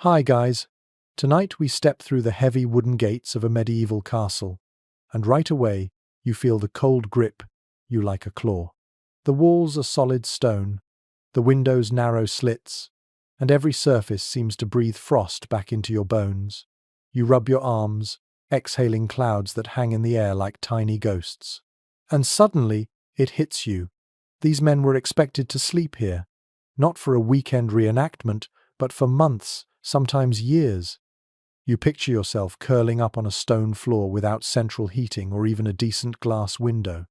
Hi guys, tonight we step through the heavy wooden gates of a medieval castle, and right away you feel the cold grip you like a claw. The walls are solid stone, the windows narrow slits, and every surface seems to breathe frost back into your bones. You rub your arms, exhaling clouds that hang in the air like tiny ghosts. And suddenly it hits you. These men were expected to sleep here, not for a weekend reenactment, but for months, sometimes years. You picture yourself curling up on a stone floor without central heating or even a decent glass window.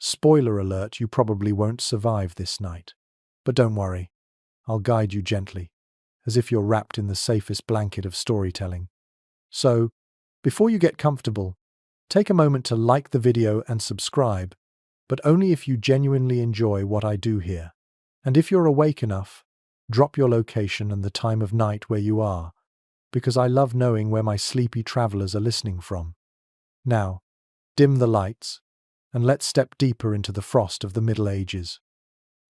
Spoiler alert, you probably won't survive this night. But don't worry, I'll guide you gently, as if you're wrapped in the safest blanket of storytelling. So, before you get comfortable, take a moment to like the video and subscribe, but only if you genuinely enjoy what I do here. And if you're awake enough, drop your location and the time of night where you are, because I love knowing where my sleepy travelers are listening from. Now, dim the lights, and let's step deeper into the frost of the Middle Ages.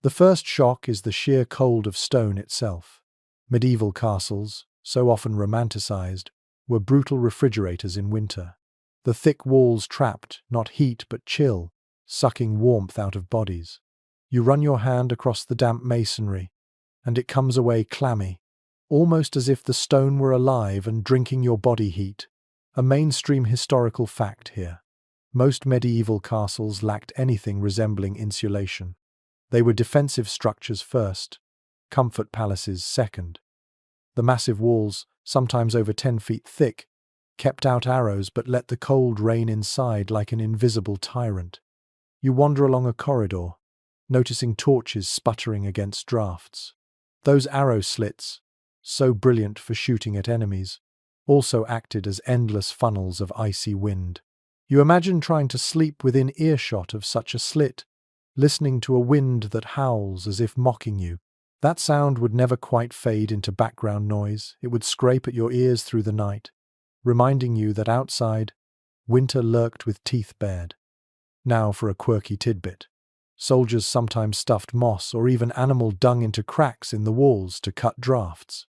The first shock is the sheer cold of stone itself. Medieval castles, so often romanticized, were brutal refrigerators in winter. The thick walls trapped, not heat but chill, sucking warmth out of bodies. You run your hand across the damp masonry, and it comes away clammy, almost as if the stone were alive and drinking your body heat. A mainstream historical fact here. Most medieval castles lacked anything resembling insulation. They were defensive structures first, comfort palaces second. The massive walls, sometimes over 10 feet thick, kept out arrows but let the cold rain inside like an invisible tyrant. You wander along a corridor, noticing torches sputtering against drafts. Those arrow slits, so brilliant for shooting at enemies, also acted as endless funnels of icy wind. You imagine trying to sleep within earshot of such a slit, listening to a wind that howls as if mocking you. That sound would never quite fade into background noise. It would scrape at your ears through the night, reminding you that outside, winter lurked with teeth bared. Now for a quirky tidbit. Soldiers sometimes stuffed moss or even animal dung into cracks in the walls to cut drafts.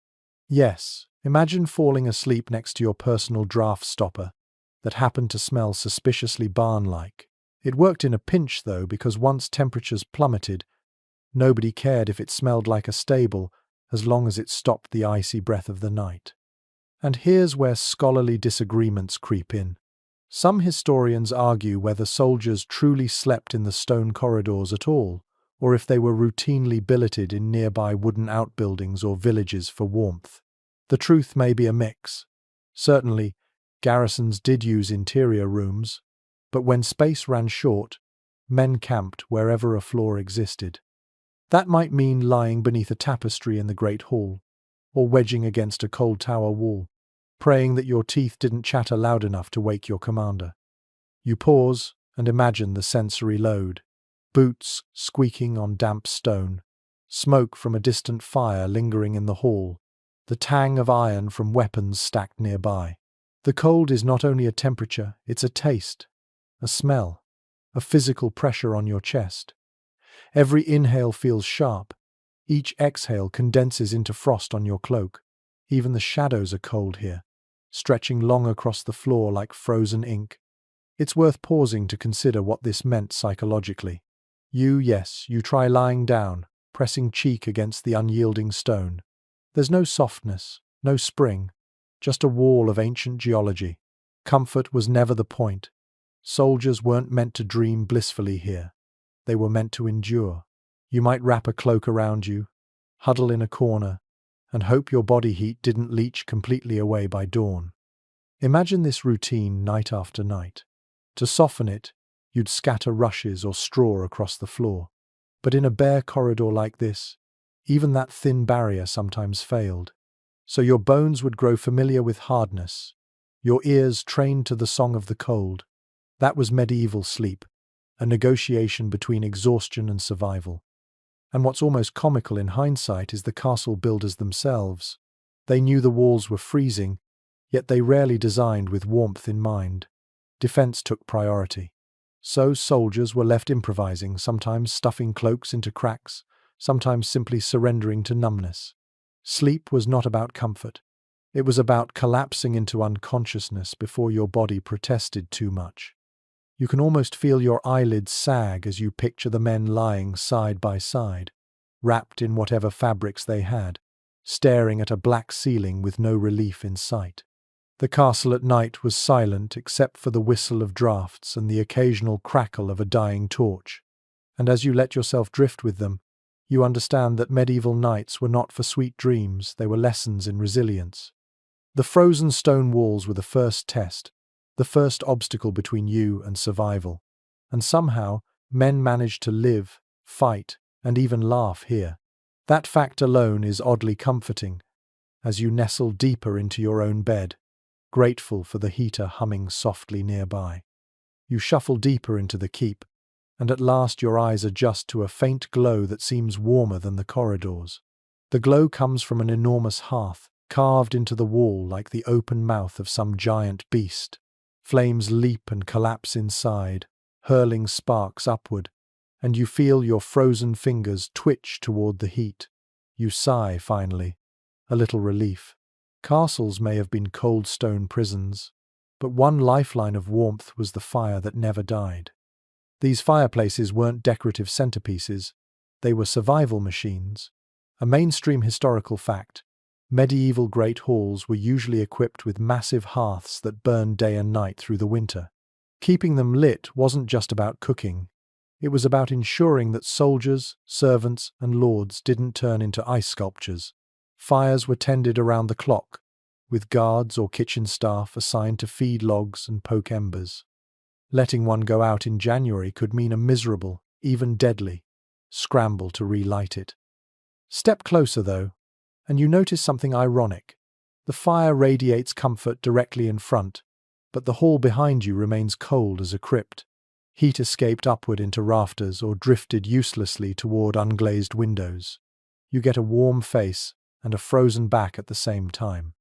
Yes, imagine falling asleep next to your personal draft stopper that happened to smell suspiciously barn-like. It worked in a pinch, though, because once temperatures plummeted, nobody cared if it smelled like a stable as long as it stopped the icy breath of the night. And here's where scholarly disagreements creep in. Some historians argue whether soldiers truly slept in the stone corridors at all, or if they were routinely billeted in nearby wooden outbuildings or villages for warmth. The truth may be a mix. Certainly, garrisons did use interior rooms, but when space ran short, men camped wherever a floor existed. That might mean lying beneath a tapestry in the Great Hall, or wedging against a cold tower wall, praying that your teeth didn't chatter loud enough to wake your commander. You pause and imagine the sensory load. Boots squeaking on damp stone, smoke from a distant fire lingering in the hall, the tang of iron from weapons stacked nearby. The cold is not only a temperature, it's a taste, a smell, a physical pressure on your chest. Every inhale feels sharp. Each exhale condenses into frost on your cloak. Even the shadows are cold here, stretching long across the floor like frozen ink. It's worth pausing to consider what this meant psychologically. You try lying down, pressing cheek against the unyielding stone. There's no softness, no spring, just a wall of ancient geology. Comfort was never the point. Soldiers weren't meant to dream blissfully here. They were meant to endure. You might wrap a cloak around you, huddle in a corner, and hope your body heat didn't leach completely away by dawn. Imagine this routine night after night. To soften it, you'd scatter rushes or straw across the floor. But in a bare corridor like this, even that thin barrier sometimes failed. So your bones would grow familiar with hardness, your ears trained to the song of the cold. That was medieval sleep, a negotiation between exhaustion and survival. And what's almost comical in hindsight is the castle builders themselves. They knew the walls were freezing, yet they rarely designed with warmth in mind. Defense took priority. So soldiers were left improvising, sometimes stuffing cloaks into cracks, sometimes simply surrendering to numbness. Sleep was not about comfort. It was about collapsing into unconsciousness before your body protested too much. You can almost feel your eyelids sag as you picture the men lying side by side, wrapped in whatever fabrics they had, staring at a black ceiling with no relief in sight. The castle at night was silent except for the whistle of draughts and the occasional crackle of a dying torch. And as you let yourself drift with them, you understand that medieval nights were not for sweet dreams, they were lessons in resilience. The frozen stone walls were the first test, the first obstacle between you and survival. And somehow, men managed to live, fight, and even laugh here. That fact alone is oddly comforting, as you nestle deeper into your own bed, grateful for the heater humming softly nearby. You shuffle deeper into the keep, and at last your eyes adjust to a faint glow that seems warmer than the corridors. The glow comes from an enormous hearth, carved into the wall like the open mouth of some giant beast. Flames leap and collapse inside, hurling sparks upward, and you feel your frozen fingers twitch toward the heat. You sigh, finally, a little relief. Castles may have been cold stone prisons, but one lifeline of warmth was the fire that never died. These fireplaces weren't decorative centerpieces, they were survival machines. A mainstream historical fact, medieval great halls were usually equipped with massive hearths that burned day and night through the winter. Keeping them lit wasn't just about cooking, it was about ensuring that soldiers, servants, and lords didn't turn into ice sculptures. Fires were tended around the clock, with guards or kitchen staff assigned to feed logs and poke embers. Letting one go out in January could mean a miserable, even deadly, scramble to relight it. Step closer, though, and you notice something ironic. The fire radiates comfort directly in front, but the hall behind you remains cold as a crypt. Heat escaped upward into rafters or drifted uselessly toward unglazed windows. You get a warm face and a frozen back at the same time.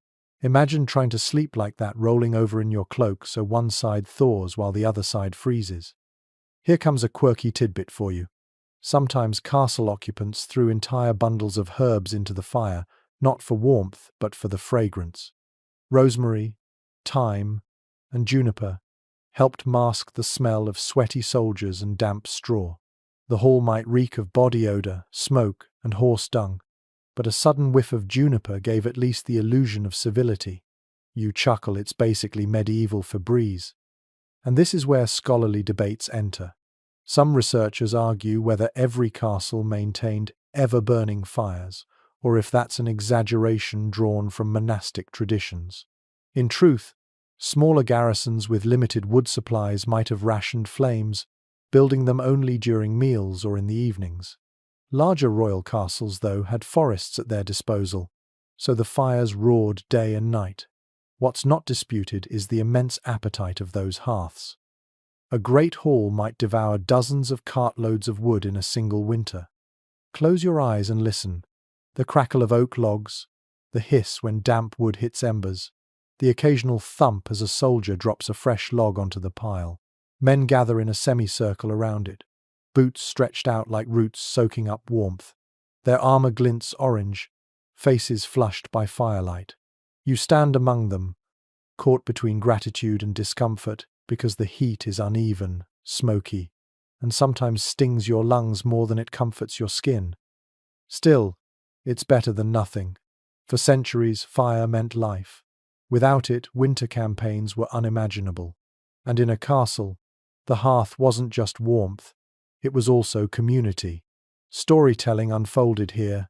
Imagine trying to sleep like that, rolling over in your cloak so one side thaws while the other side freezes. Here comes a quirky tidbit for you. Sometimes castle occupants threw entire bundles of herbs into the fire, not for warmth, but for the fragrance. Rosemary, thyme, and juniper helped mask the smell of sweaty soldiers and damp straw. The hall might reek of body odor, smoke, and horse dung, but a sudden whiff of juniper gave at least the illusion of civility. You chuckle, it's basically medieval Febreze. And this is where scholarly debates enter. Some researchers argue whether every castle maintained ever-burning fires, or if that's an exaggeration drawn from monastic traditions. In truth, smaller garrisons with limited wood supplies might have rationed flames, building them only during meals or in the evenings. Larger royal castles, though, had forests at their disposal, so the fires roared day and night. What's not disputed is the immense appetite of those hearths. A great hall might devour dozens of cartloads of wood in a single winter. Close your eyes and listen. The crackle of oak logs, the hiss when damp wood hits embers, the occasional thump as a soldier drops a fresh log onto the pile. Men gather in a semicircle around it, boots stretched out like roots soaking up warmth. Their armor glints orange, faces flushed by firelight. You stand among them, caught between gratitude and discomfort, because the heat is uneven, smoky, and sometimes stings your lungs more than it comforts your skin. Still, it's better than nothing. For centuries, fire meant life. Without it, winter campaigns were unimaginable. And in a castle, the hearth wasn't just warmth, it was also community. Storytelling unfolded here.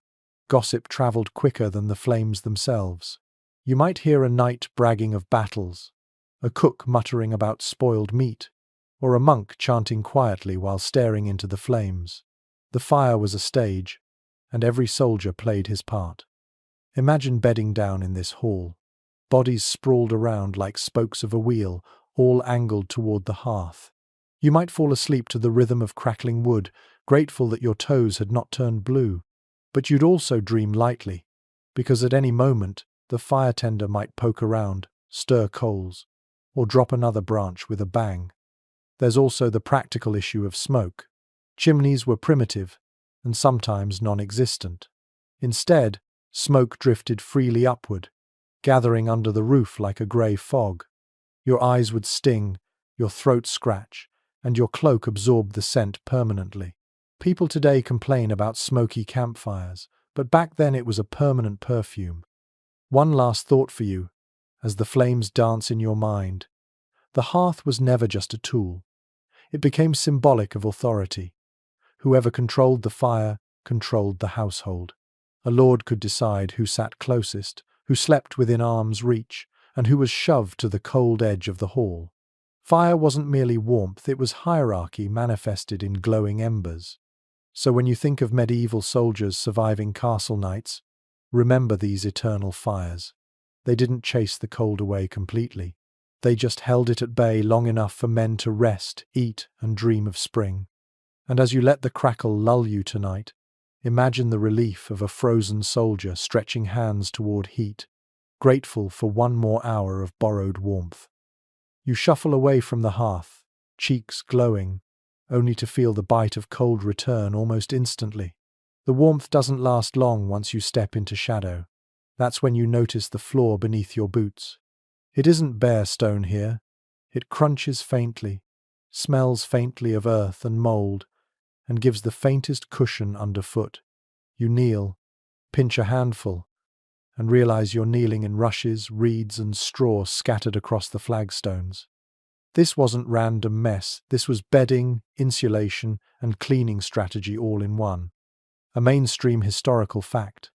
Gossip traveled quicker than the flames themselves. You might hear a knight bragging of battles, a cook muttering about spoiled meat, or a monk chanting quietly while staring into the flames. The fire was a stage, and every soldier played his part. Imagine bedding down in this hall. Bodies sprawled around like spokes of a wheel, all angled toward the hearth. You might fall asleep to the rhythm of crackling wood, grateful that your toes had not turned blue. But you'd also dream lightly, because at any moment, the fire tender might poke around, stir coals, or drop another branch with a bang. There's also the practical issue of smoke. Chimneys were primitive, and sometimes non-existent. Instead, smoke drifted freely upward, gathering under the roof like a grey fog. Your eyes would sting, your throat scratch, and your cloak absorb the scent permanently. People today complain about smoky campfires, but back then it was a permanent perfume. One last thought for you, as the flames dance in your mind. The hearth was never just a tool. It became symbolic of authority. Whoever controlled the fire controlled the household. A lord could decide who sat closest, who slept within arm's reach, and who was shoved to the cold edge of the hall. Fire wasn't merely warmth, it was hierarchy manifested in glowing embers. So when you think of medieval soldiers surviving castle nights, remember these eternal fires. They didn't chase the cold away completely. They just held it at bay long enough for men to rest, eat, and dream of spring. And as you let the crackle lull you tonight, imagine the relief of a frozen soldier stretching hands toward heat, grateful for one more hour of borrowed warmth. You shuffle away from the hearth, cheeks glowing, only to feel the bite of cold return almost instantly. The warmth doesn't last long once you step into shadow. That's when you notice the floor beneath your boots. It isn't bare stone here. It crunches faintly, smells faintly of earth and mold, and gives the faintest cushion underfoot. You kneel, pinch a handful, and realize you're kneeling in rushes, reeds, and straw scattered across the flagstones. This wasn't random mess, this was bedding, insulation, and cleaning strategy all in one. A mainstream historical fact.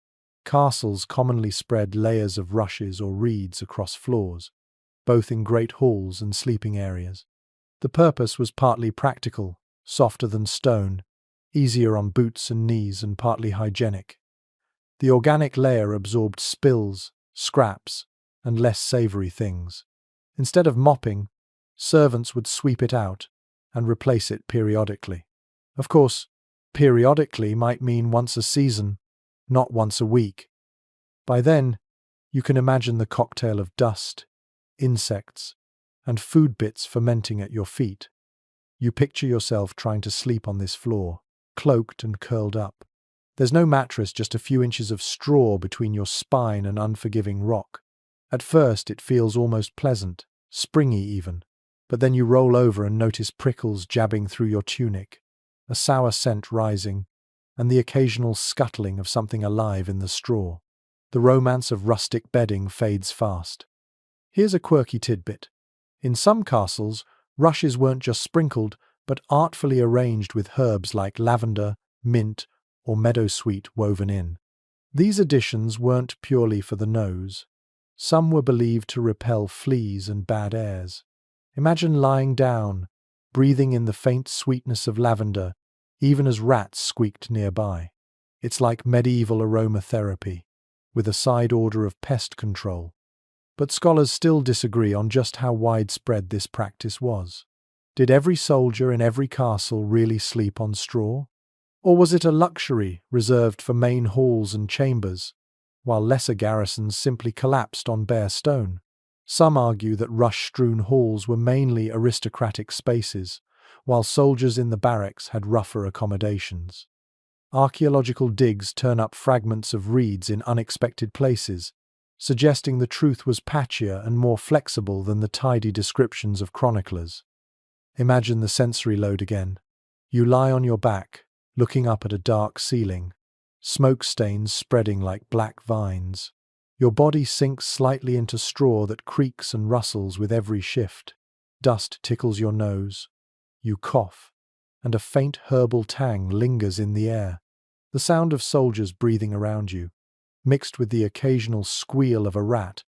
Castles commonly spread layers of rushes or reeds across floors, both in great halls and sleeping areas. The purpose was partly practical, softer than stone, easier on boots and knees, and partly hygienic. The organic layer absorbed spills, scraps, and less savory things. Instead of mopping, servants would sweep it out and replace it periodically. Of course, periodically might mean once a season, not once a week. By then, you can imagine the cocktail of dust, insects, and food bits fermenting at your feet. You picture yourself trying to sleep on this floor, cloaked and curled up. There's no mattress, just a few inches of straw between your spine and unforgiving rock. At first, it feels almost pleasant, springy even. But then you roll over and notice prickles jabbing through your tunic, a sour scent rising, and the occasional scuttling of something alive in the straw. The romance of rustic bedding fades fast. Here's a quirky tidbit. In some castles, rushes weren't just sprinkled, but artfully arranged with herbs like lavender, mint, or meadowsweet woven in. These additions weren't purely for the nose. Some were believed to repel fleas and bad airs. Imagine lying down, breathing in the faint sweetness of lavender, even as rats squeaked nearby. It's like medieval aromatherapy, with a side order of pest control. But scholars still disagree on just how widespread this practice was. Did every soldier in every castle really sleep on straw? Or was it a luxury reserved for main halls and chambers, while lesser garrisons simply collapsed on bare stone? Some argue that rush-strewn halls were mainly aristocratic spaces, while soldiers in the barracks had rougher accommodations. Archaeological digs turn up fragments of reeds in unexpected places, suggesting the truth was patchier and more flexible than the tidy descriptions of chroniclers. Imagine the sensory load again. You lie on your back, looking up at a dark ceiling, smoke stains spreading like black vines. Your body sinks slightly into straw that creaks and rustles with every shift. Dust tickles your nose. You cough, and a faint herbal tang lingers in the air. The sound of soldiers breathing around you, mixed with the occasional squeal of a rat,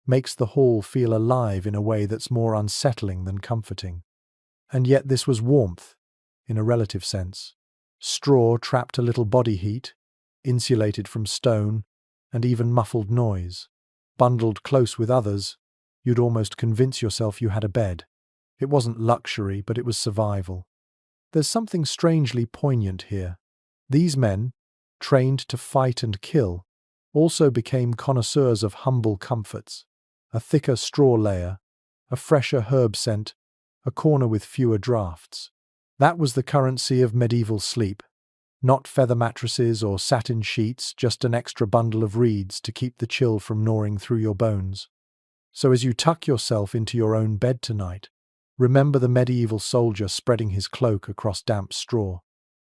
makes the hall feel alive in a way that's more unsettling than comforting. And yet this was warmth, in a relative sense. Straw trapped a little body heat, insulated from stone, and even muffled noise. Bundled close with others, you'd almost convince yourself you had a bed. It wasn't luxury, but it was survival. There's something strangely poignant here. These men, trained to fight and kill, also became connoisseurs of humble comforts. A thicker straw layer, a fresher herb scent, a corner with fewer drafts. That was the currency of medieval sleep. Not feather mattresses or satin sheets, just an extra bundle of reeds to keep the chill from gnawing through your bones. So as you tuck yourself into your own bed tonight, remember the medieval soldier spreading his cloak across damp straw.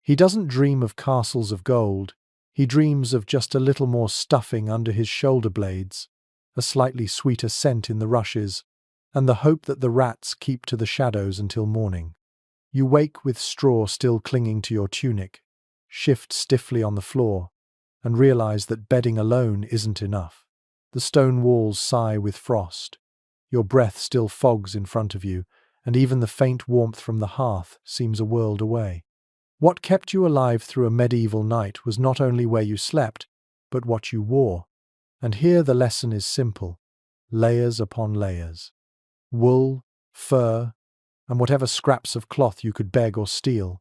He doesn't dream of castles of gold, he dreams of just a little more stuffing under his shoulder blades, a slightly sweeter scent in the rushes, and the hope that the rats keep to the shadows until morning. You wake with straw still clinging to your tunic, shift stiffly on the floor, and realize that bedding alone isn't enough. The stone walls sigh with frost. Your breath still fogs in front of you, and even the faint warmth from the hearth seems a world away. What kept you alive through a medieval night was not only where you slept, but what you wore. And here the lesson is simple: layers upon layers. Wool, fur, and whatever scraps of cloth you could beg or steal.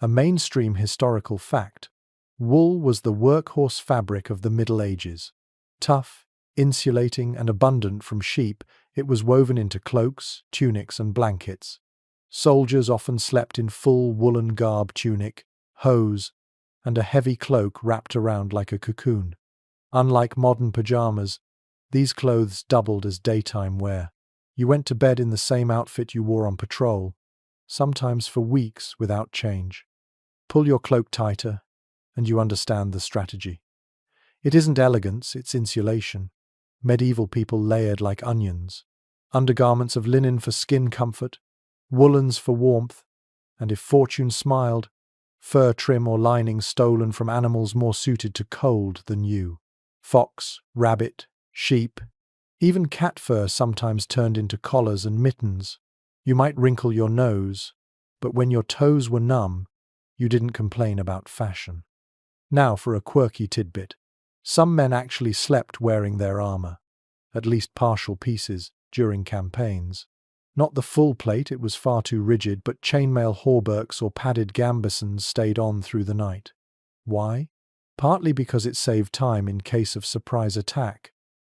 A mainstream historical fact: wool was the workhorse fabric of the Middle Ages. Tough, insulating, and abundant from sheep, it was woven into cloaks, tunics, and blankets. Soldiers often slept in full woolen garb, tunic, hose, and a heavy cloak wrapped around like a cocoon. Unlike modern pajamas, these clothes doubled as daytime wear. You went to bed in the same outfit you wore on patrol, sometimes for weeks without change. Pull your cloak tighter, and you understand the strategy. It isn't elegance, it's insulation. Medieval people layered like onions. Undergarments of linen for skin comfort, woolens for warmth, and if fortune smiled, fur trim or lining stolen from animals more suited to cold than you. Fox, rabbit, sheep, even cat fur sometimes turned into collars and mittens. You might wrinkle your nose, but when your toes were numb, you didn't complain about fashion. Now for a quirky tidbit. Some men actually slept wearing their armor, at least partial pieces, during campaigns. Not the full plate, it was far too rigid, but chainmail hauberks or padded gambesons stayed on through the night. Why? Partly because it saved time in case of surprise attack,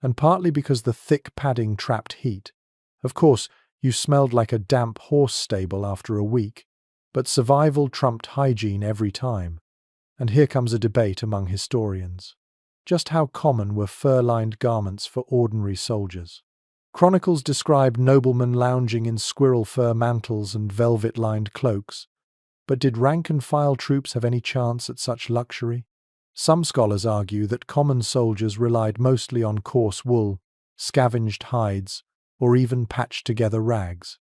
and partly because the thick padding trapped heat. Of course, you smelled like a damp horse stable after a week, but survival trumped hygiene every time. And here comes a debate among historians. Just how common were fur-lined garments for ordinary soldiers? Chronicles describe noblemen lounging in squirrel fur mantles and velvet-lined cloaks, but did rank-and-file troops have any chance at such luxury? Some scholars argue that common soldiers relied mostly on coarse wool, scavenged hides, or even patched-together rags.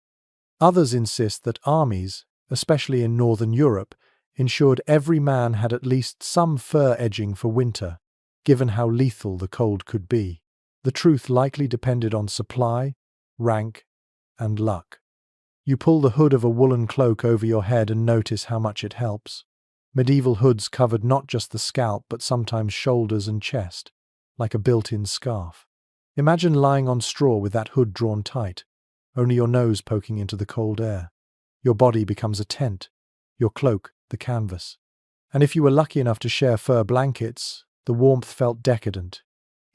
Others insist that armies, especially in Northern Europe, ensured every man had at least some fur edging for winter, given how lethal the cold could be. The truth likely depended on supply, rank, and luck. You pull the hood of a woolen cloak over your head and notice how much it helps. Medieval hoods covered not just the scalp but sometimes shoulders and chest, like a built-in scarf. Imagine lying on straw with that hood drawn tight, only your nose poking into the cold air. Your body becomes a tent, your cloak the canvas. And if you were lucky enough to share fur blankets, the warmth felt decadent,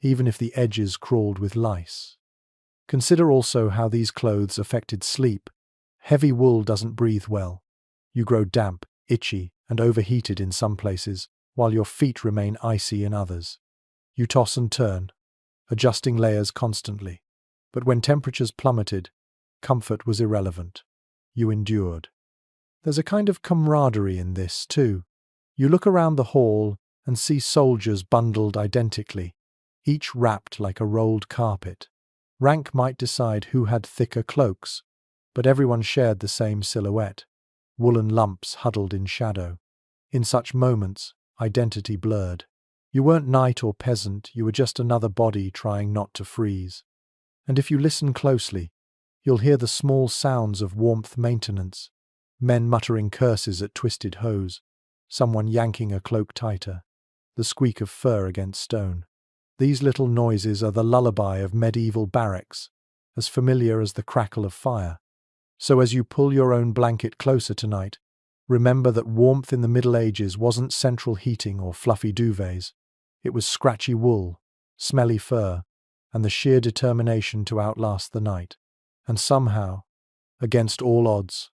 even if the edges crawled with lice. Consider also how these clothes affected sleep. Heavy wool doesn't breathe well. You grow damp, itchy, and overheated in some places, while your feet remain icy in others. You toss and turn, adjusting layers constantly. But when temperatures plummeted, comfort was irrelevant. You endured. There's a kind of camaraderie in this, too. You look around the hall and see soldiers bundled identically, each wrapped like a rolled carpet. Rank might decide who had thicker cloaks, but everyone shared the same silhouette, woolen lumps huddled in shadow. In such moments, identity blurred. You weren't knight or peasant, you were just another body trying not to freeze. And if you listen closely, you'll hear the small sounds of warmth maintenance, men muttering curses at twisted hose, someone yanking a cloak tighter, the squeak of fur against stone. These little noises are the lullaby of medieval barracks, as familiar as the crackle of fire. So as you pull your own blanket closer tonight, remember that warmth in the Middle Ages wasn't central heating or fluffy duvets. It was scratchy wool, smelly fur, and the sheer determination to outlast the night. And somehow, against all odds,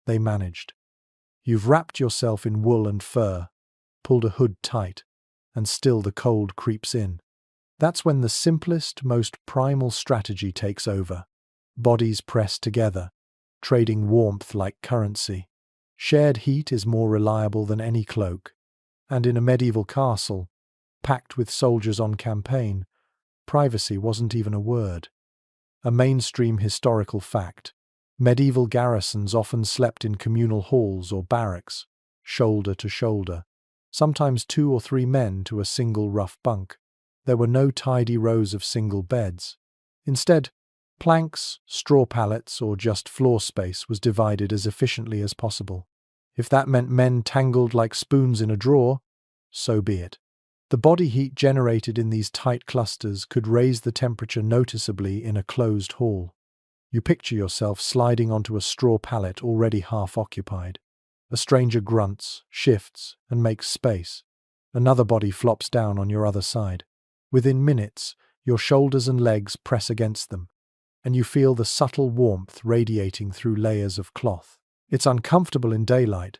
they managed. You've wrapped yourself in wool and fur, pulled a hood tight, and still the cold creeps in. That's when the simplest, most primal strategy takes over. Bodies press together, trading warmth like currency. Shared heat is more reliable than any cloak. And in a medieval castle, packed with soldiers on campaign, privacy wasn't even a word. A mainstream historical fact. Medieval garrisons often slept in communal halls or barracks, shoulder to shoulder, sometimes 2 or 3 men to a single rough bunk. There were no tidy rows of single beds. Instead, planks, straw pallets, or just floor space was divided as efficiently as possible. If that meant men tangled like spoons in a drawer, so be it. The body heat generated in these tight clusters could raise the temperature noticeably in a closed hall. You picture yourself sliding onto a straw pallet already half occupied. A stranger grunts, shifts, and makes space. Another body flops down on your other side. Within minutes, your shoulders and legs press against them, and you feel the subtle warmth radiating through layers of cloth. It's uncomfortable in daylight,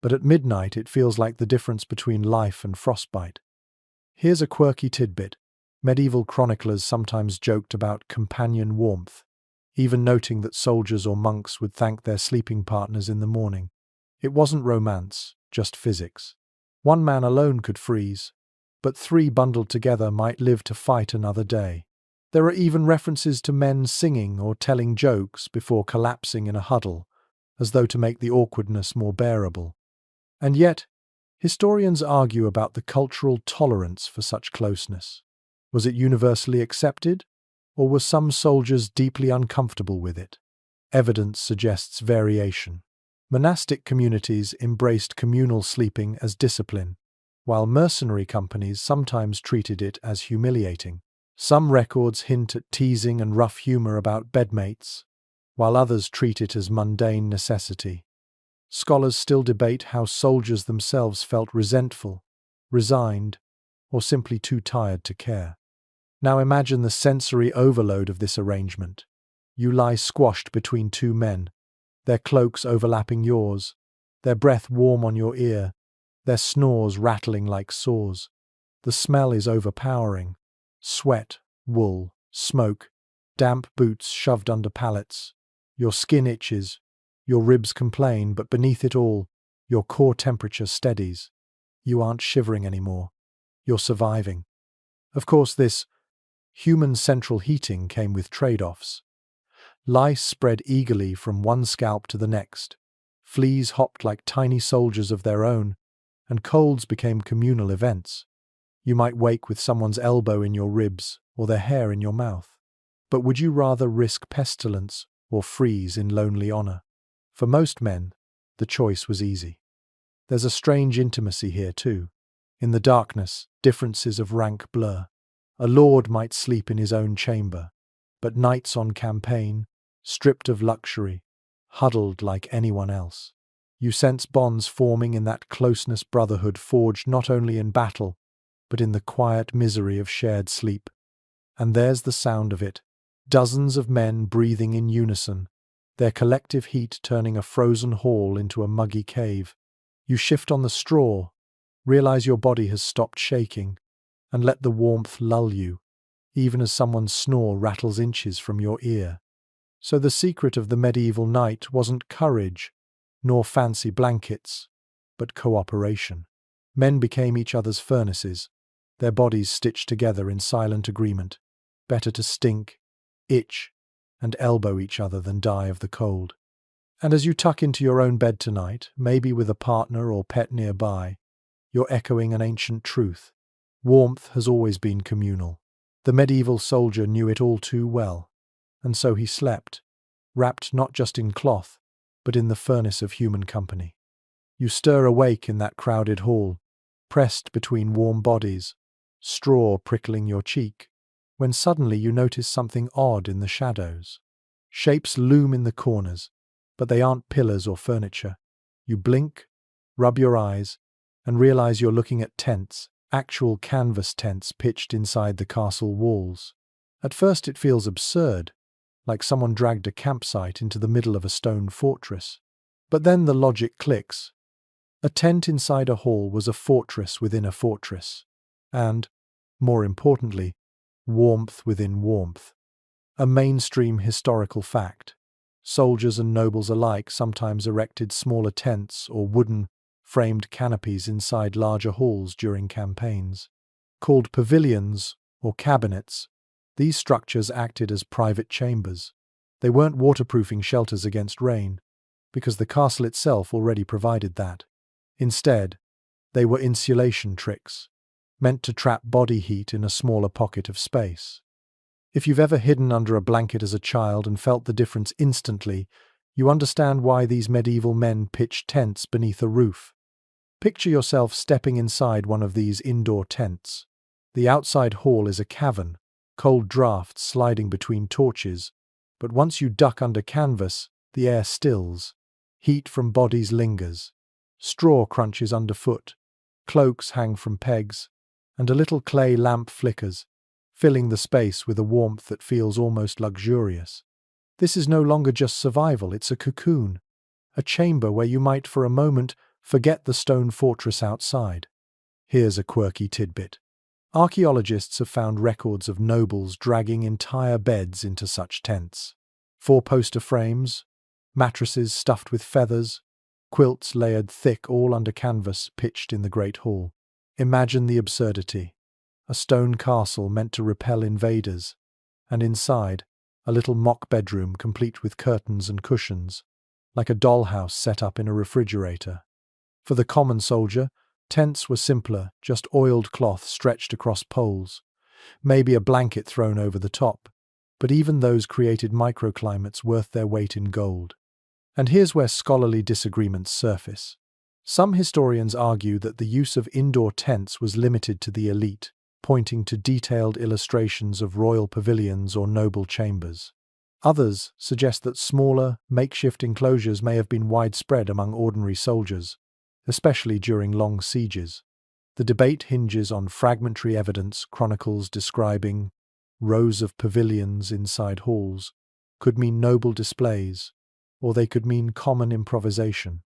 but at midnight it feels like the difference between life and frostbite. Here's a quirky tidbit. Medieval chroniclers sometimes joked about companion warmth, even noting that soldiers or monks would thank their sleeping partners in the morning. It wasn't romance, just physics. One man alone could freeze, but 3 bundled together might live to fight another day. There are even references to men singing or telling jokes before collapsing in a huddle, as though to make the awkwardness more bearable. And yet, historians argue about the cultural tolerance for such closeness. Was it universally accepted, or were some soldiers deeply uncomfortable with it? Evidence suggests variation. Monastic communities embraced communal sleeping as discipline, while mercenary companies sometimes treated it as humiliating. Some records hint at teasing and rough humor about bedmates, while others treat it as mundane necessity. Scholars still debate how soldiers themselves felt resentful, resigned, or simply too tired to care. Now imagine the sensory overload of this arrangement. You lie squashed between 2 men, their cloaks overlapping yours, their breath warm on your ear, their snores rattling like saws. The smell is overpowering. Sweat, wool, smoke, damp boots shoved under pallets. Your skin itches, your ribs complain, but beneath it all, your core temperature steadies. You aren't shivering anymore. You're surviving. Of course, this human central heating came with trade-offs. Lice spread eagerly from one scalp to the next. Fleas hopped like tiny soldiers of their own, and colds became communal events. You might wake with someone's elbow in your ribs or their hair in your mouth. But would you rather risk pestilence or freeze in lonely honor? For most men, the choice was easy. There's a strange intimacy here too. In the darkness, differences of rank blur. A lord might sleep in his own chamber, but knights on campaign, stripped of luxury, huddled like anyone else. You sense bonds forming in that closeness, brotherhood forged not only in battle, but in the quiet misery of shared sleep. And there's the sound of it. Dozens of men breathing in unison, their collective heat turning a frozen hall into a muggy cave. You shift on the straw, realize your body has stopped shaking, and let the warmth lull you, even as someone's snore rattles inches from your ear. So the secret of the medieval night wasn't courage, nor fancy blankets, but cooperation. Men became each other's furnaces, their bodies stitched together in silent agreement. Better to stink, itch, and elbow each other than die of the cold. And as you tuck into your own bed tonight, maybe with a partner or pet nearby, you're echoing an ancient truth. Warmth has always been communal. The medieval soldier knew it all too well, and so he slept, wrapped not just in cloth, but in the furnace of human company. You stir awake in that crowded hall, pressed between warm bodies, straw prickling your cheek, when suddenly you notice something odd in the shadows. Shapes loom in the corners, but they aren't pillars or furniture. You blink, rub your eyes, and realize you're looking at tents, actual canvas tents pitched inside the castle walls. At first it feels absurd, like someone dragged a campsite into the middle of a stone fortress. But then the logic clicks. A tent inside a hall was a fortress within a fortress. And, more importantly, warmth within warmth. A mainstream historical fact. Soldiers and nobles alike sometimes erected smaller tents or wooden, framed canopies inside larger halls during campaigns. Called pavilions or cabinets, these structures acted as private chambers. They weren't waterproofing shelters against rain, because the castle itself already provided that. Instead, they were insulation tricks, meant to trap body heat in a smaller pocket of space. If you've ever hidden under a blanket as a child and felt the difference instantly, you understand why these medieval men pitched tents beneath a roof. Picture yourself stepping inside one of these indoor tents. The outside hall is a cavern, cold drafts sliding between torches, but once you duck under canvas, the air stills. Heat from bodies lingers. Straw crunches underfoot. Cloaks hang from pegs, and a little clay lamp flickers, filling the space with a warmth that feels almost luxurious. This is no longer just survival, it's a cocoon, a chamber where you might for a moment forget the stone fortress outside. Here's a quirky tidbit. Archaeologists have found records of nobles dragging entire beds into such tents. Four-poster frames, mattresses stuffed with feathers, quilts layered thick all under canvas pitched in the great hall. Imagine the absurdity. A stone castle meant to repel invaders, and inside, a little mock bedroom complete with curtains and cushions, like a dollhouse set up in a refrigerator. For the common soldier, tents were simpler, just oiled cloth stretched across poles, maybe a blanket thrown over the top, but even those created microclimates worth their weight in gold. And here's where scholarly disagreements surface. Some historians argue that the use of indoor tents was limited to the elite, pointing to detailed illustrations of royal pavilions or noble chambers. Others suggest that smaller, makeshift enclosures may have been widespread among ordinary soldiers, especially during long sieges. The debate hinges on fragmentary evidence. Chronicles describing rows of pavilions inside halls could mean noble displays, or they could mean common improvisation.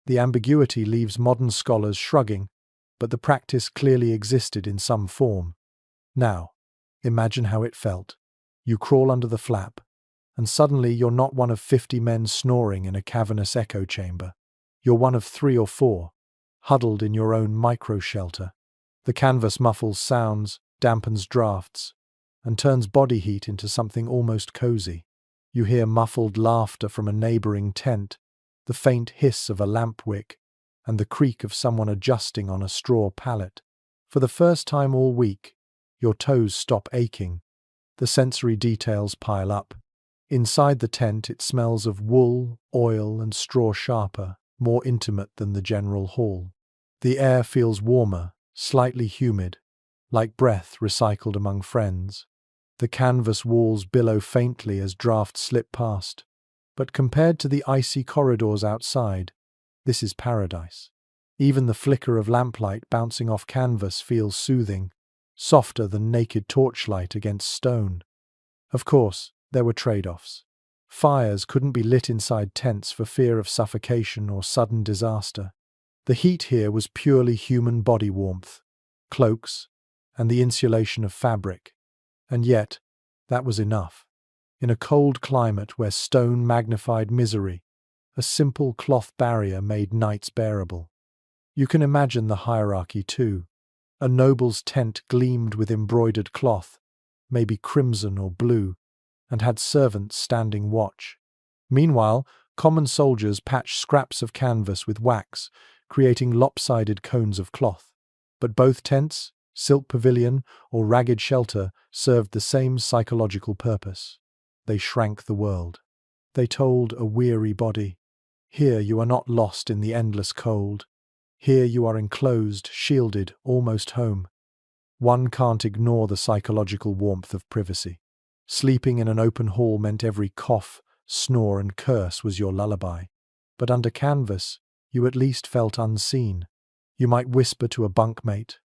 The ambiguity leaves modern scholars shrugging, but the practice clearly existed in some form. Now, imagine how it felt. You crawl under the flap, and suddenly you're not one of 50 men snoring in a cavernous echo chamber. You're one of 3 or 4, huddled in your own micro-shelter. The canvas muffles sounds, dampens drafts, and turns body heat into something almost cozy. You hear muffled laughter from a neighboring tent, the faint hiss of a lamp wick, and the creak of someone adjusting on a straw pallet. For the first time all week, your toes stop aching. The sensory details pile up. Inside the tent it smells of wool, oil, and straw sharper, more intimate than the general hall. The air feels warmer, slightly humid, like breath recycled among friends. The canvas walls billow faintly as drafts slip past, but compared to the icy corridors outside, this is paradise. Even the flicker of lamplight bouncing off canvas feels soothing, softer than naked torchlight against stone. Of course, there were trade-offs. Fires couldn't be lit inside tents for fear of suffocation or sudden disaster. The heat here was purely human body warmth, cloaks, and the insulation of fabric. And yet, that was enough. In a cold climate where stone magnified misery, a simple cloth barrier made nights bearable. You can imagine the hierarchy too. A noble's tent gleamed with embroidered cloth, maybe crimson or blue, and had servants standing watch. Meanwhile, common soldiers patched scraps of canvas with wax, creating lopsided cones of cloth. But both tents, silk pavilion or ragged shelter, served the same psychological purpose. They shrank the world. They told a weary body, "Here you are not lost in the endless cold. Here you are enclosed, shielded, almost home." One can't ignore the psychological warmth of privacy. Sleeping in an open hall meant every cough, snore, and curse was your lullaby. But under canvas, you at least felt unseen. You might whisper to a bunkmate,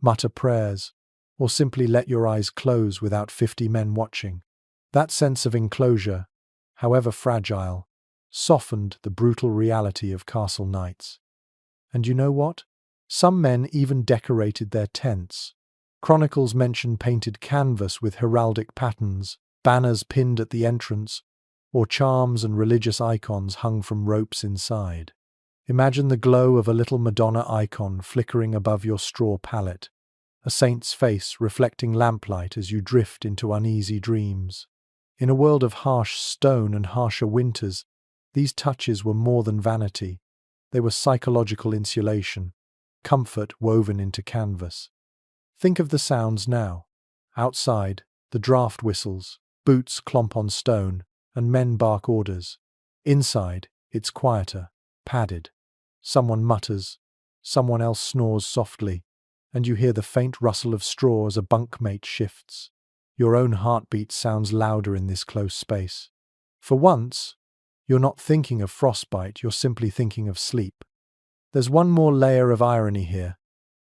mutter prayers, or simply let your eyes close without 50 men watching. That sense of enclosure, however fragile, softened the brutal reality of castle nights. And you know what? Some men even decorated their tents. Chronicles mention painted canvas with heraldic patterns, banners pinned at the entrance, or charms and religious icons hung from ropes inside. Imagine the glow of a little Madonna icon flickering above your straw pallet, a saint's face reflecting lamplight as you drift into uneasy dreams. In a world of harsh stone and harsher winters, these touches were more than vanity. They were psychological insulation, comfort woven into canvas. Think of the sounds now. Outside, the draft whistles, boots clomp on stone, and men bark orders. Inside, it's quieter, padded. Someone mutters, someone else snores softly, and you hear the faint rustle of straw as a bunkmate shifts. Your own heartbeat sounds louder in this close space. For once, you're not thinking of frostbite, you're simply thinking of sleep. There's one more layer of irony here.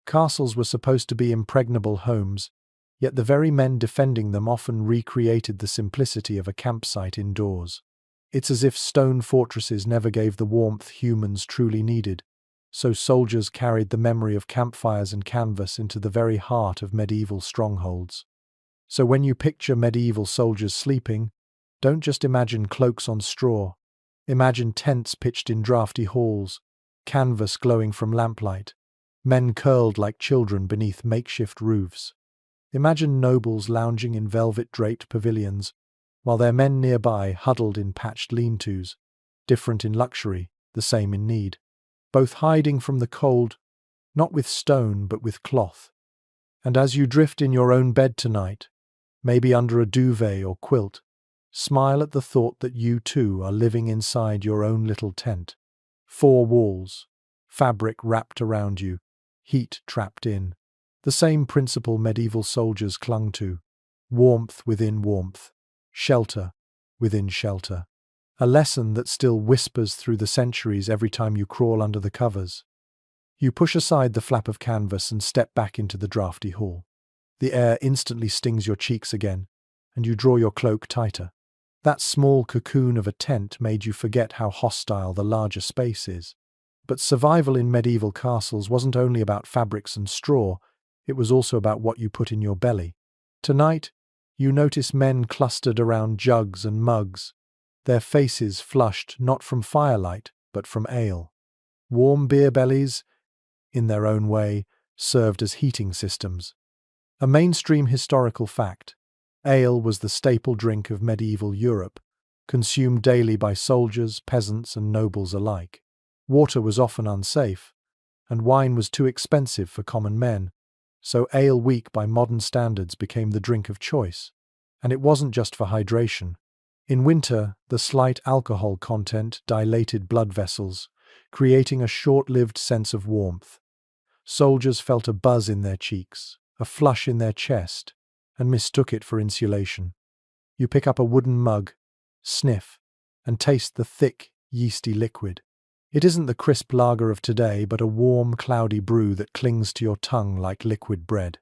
Castles were supposed to be impregnable homes, yet the very men defending them often recreated the simplicity of a campsite indoors. It's as if stone fortresses never gave the warmth humans truly needed, so soldiers carried the memory of campfires and canvas into the very heart of medieval strongholds. So when you picture medieval soldiers sleeping, don't just imagine cloaks on straw. Imagine tents pitched in drafty halls, canvas glowing from lamplight, men curled like children beneath makeshift roofs. Imagine nobles lounging in velvet-draped pavilions, while their men nearby huddled in patched lean-tos, different in luxury, the same in need, both hiding from the cold, not with stone but with cloth. And as you drift in your own bed tonight, maybe under a duvet or quilt, smile at the thought that you too are living inside your own little tent. 4 walls, fabric wrapped around you, heat trapped in. The same principle medieval soldiers clung to. Warmth within warmth, shelter within shelter. A lesson that still whispers through the centuries every time you crawl under the covers. You push aside the flap of canvas and step back into the drafty hall. The air instantly stings your cheeks again, and you draw your cloak tighter. That small cocoon of a tent made you forget how hostile the larger space is. But survival in medieval castles wasn't only about fabrics and straw, it was also about what you put in your belly. Tonight, you notice men clustered around jugs and mugs, their faces flushed not from firelight, but from ale. Warm beer bellies, in their own way, served as heating systems. A mainstream historical fact, ale was the staple drink of medieval Europe, consumed daily by soldiers, peasants, and nobles alike. Water was often unsafe, and wine was too expensive for common men, so ale weak by modern standards became the drink of choice. And it wasn't just for hydration. In winter, the slight alcohol content dilated blood vessels, creating a short-lived sense of warmth. Soldiers felt a buzz in their cheeks, a flush in their chest, and mistook it for insulation. You pick up a wooden mug, sniff, and taste the thick, yeasty liquid. It isn't the crisp lager of today, but a warm, cloudy brew that clings to your tongue like liquid bread.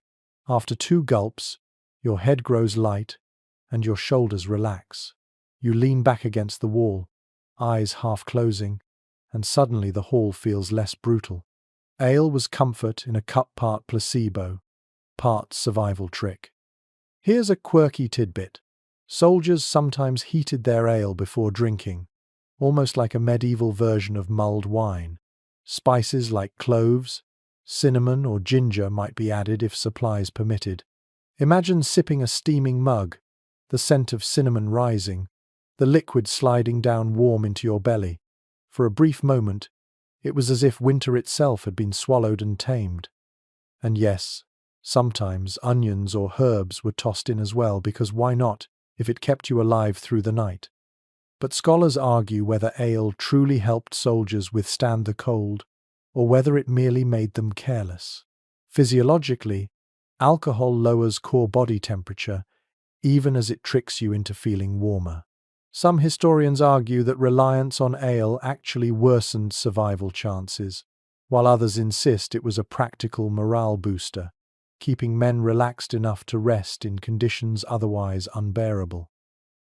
After 2 gulps, your head grows light, and your shoulders relax. You lean back against the wall, eyes half closing, and suddenly the hall feels less brutal. Ale was comfort in a cup, part placebo, part survival trick. Here's a quirky tidbit. Soldiers sometimes heated their ale before drinking, almost like a medieval version of mulled wine. Spices like cloves, cinnamon, or ginger might be added if supplies permitted. Imagine sipping a steaming mug, the scent of cinnamon rising, the liquid sliding down warm into your belly. For a brief moment, it was as if winter itself had been swallowed and tamed. And yes, sometimes onions or herbs were tossed in as well, because why not, if it kept you alive through the night? But scholars argue whether ale truly helped soldiers withstand the cold, or whether it merely made them careless. Physiologically, alcohol lowers core body temperature, even as it tricks you into feeling warmer. Some historians argue that reliance on ale actually worsened survival chances, while others insist it was a practical morale booster, keeping men relaxed enough to rest in conditions otherwise unbearable.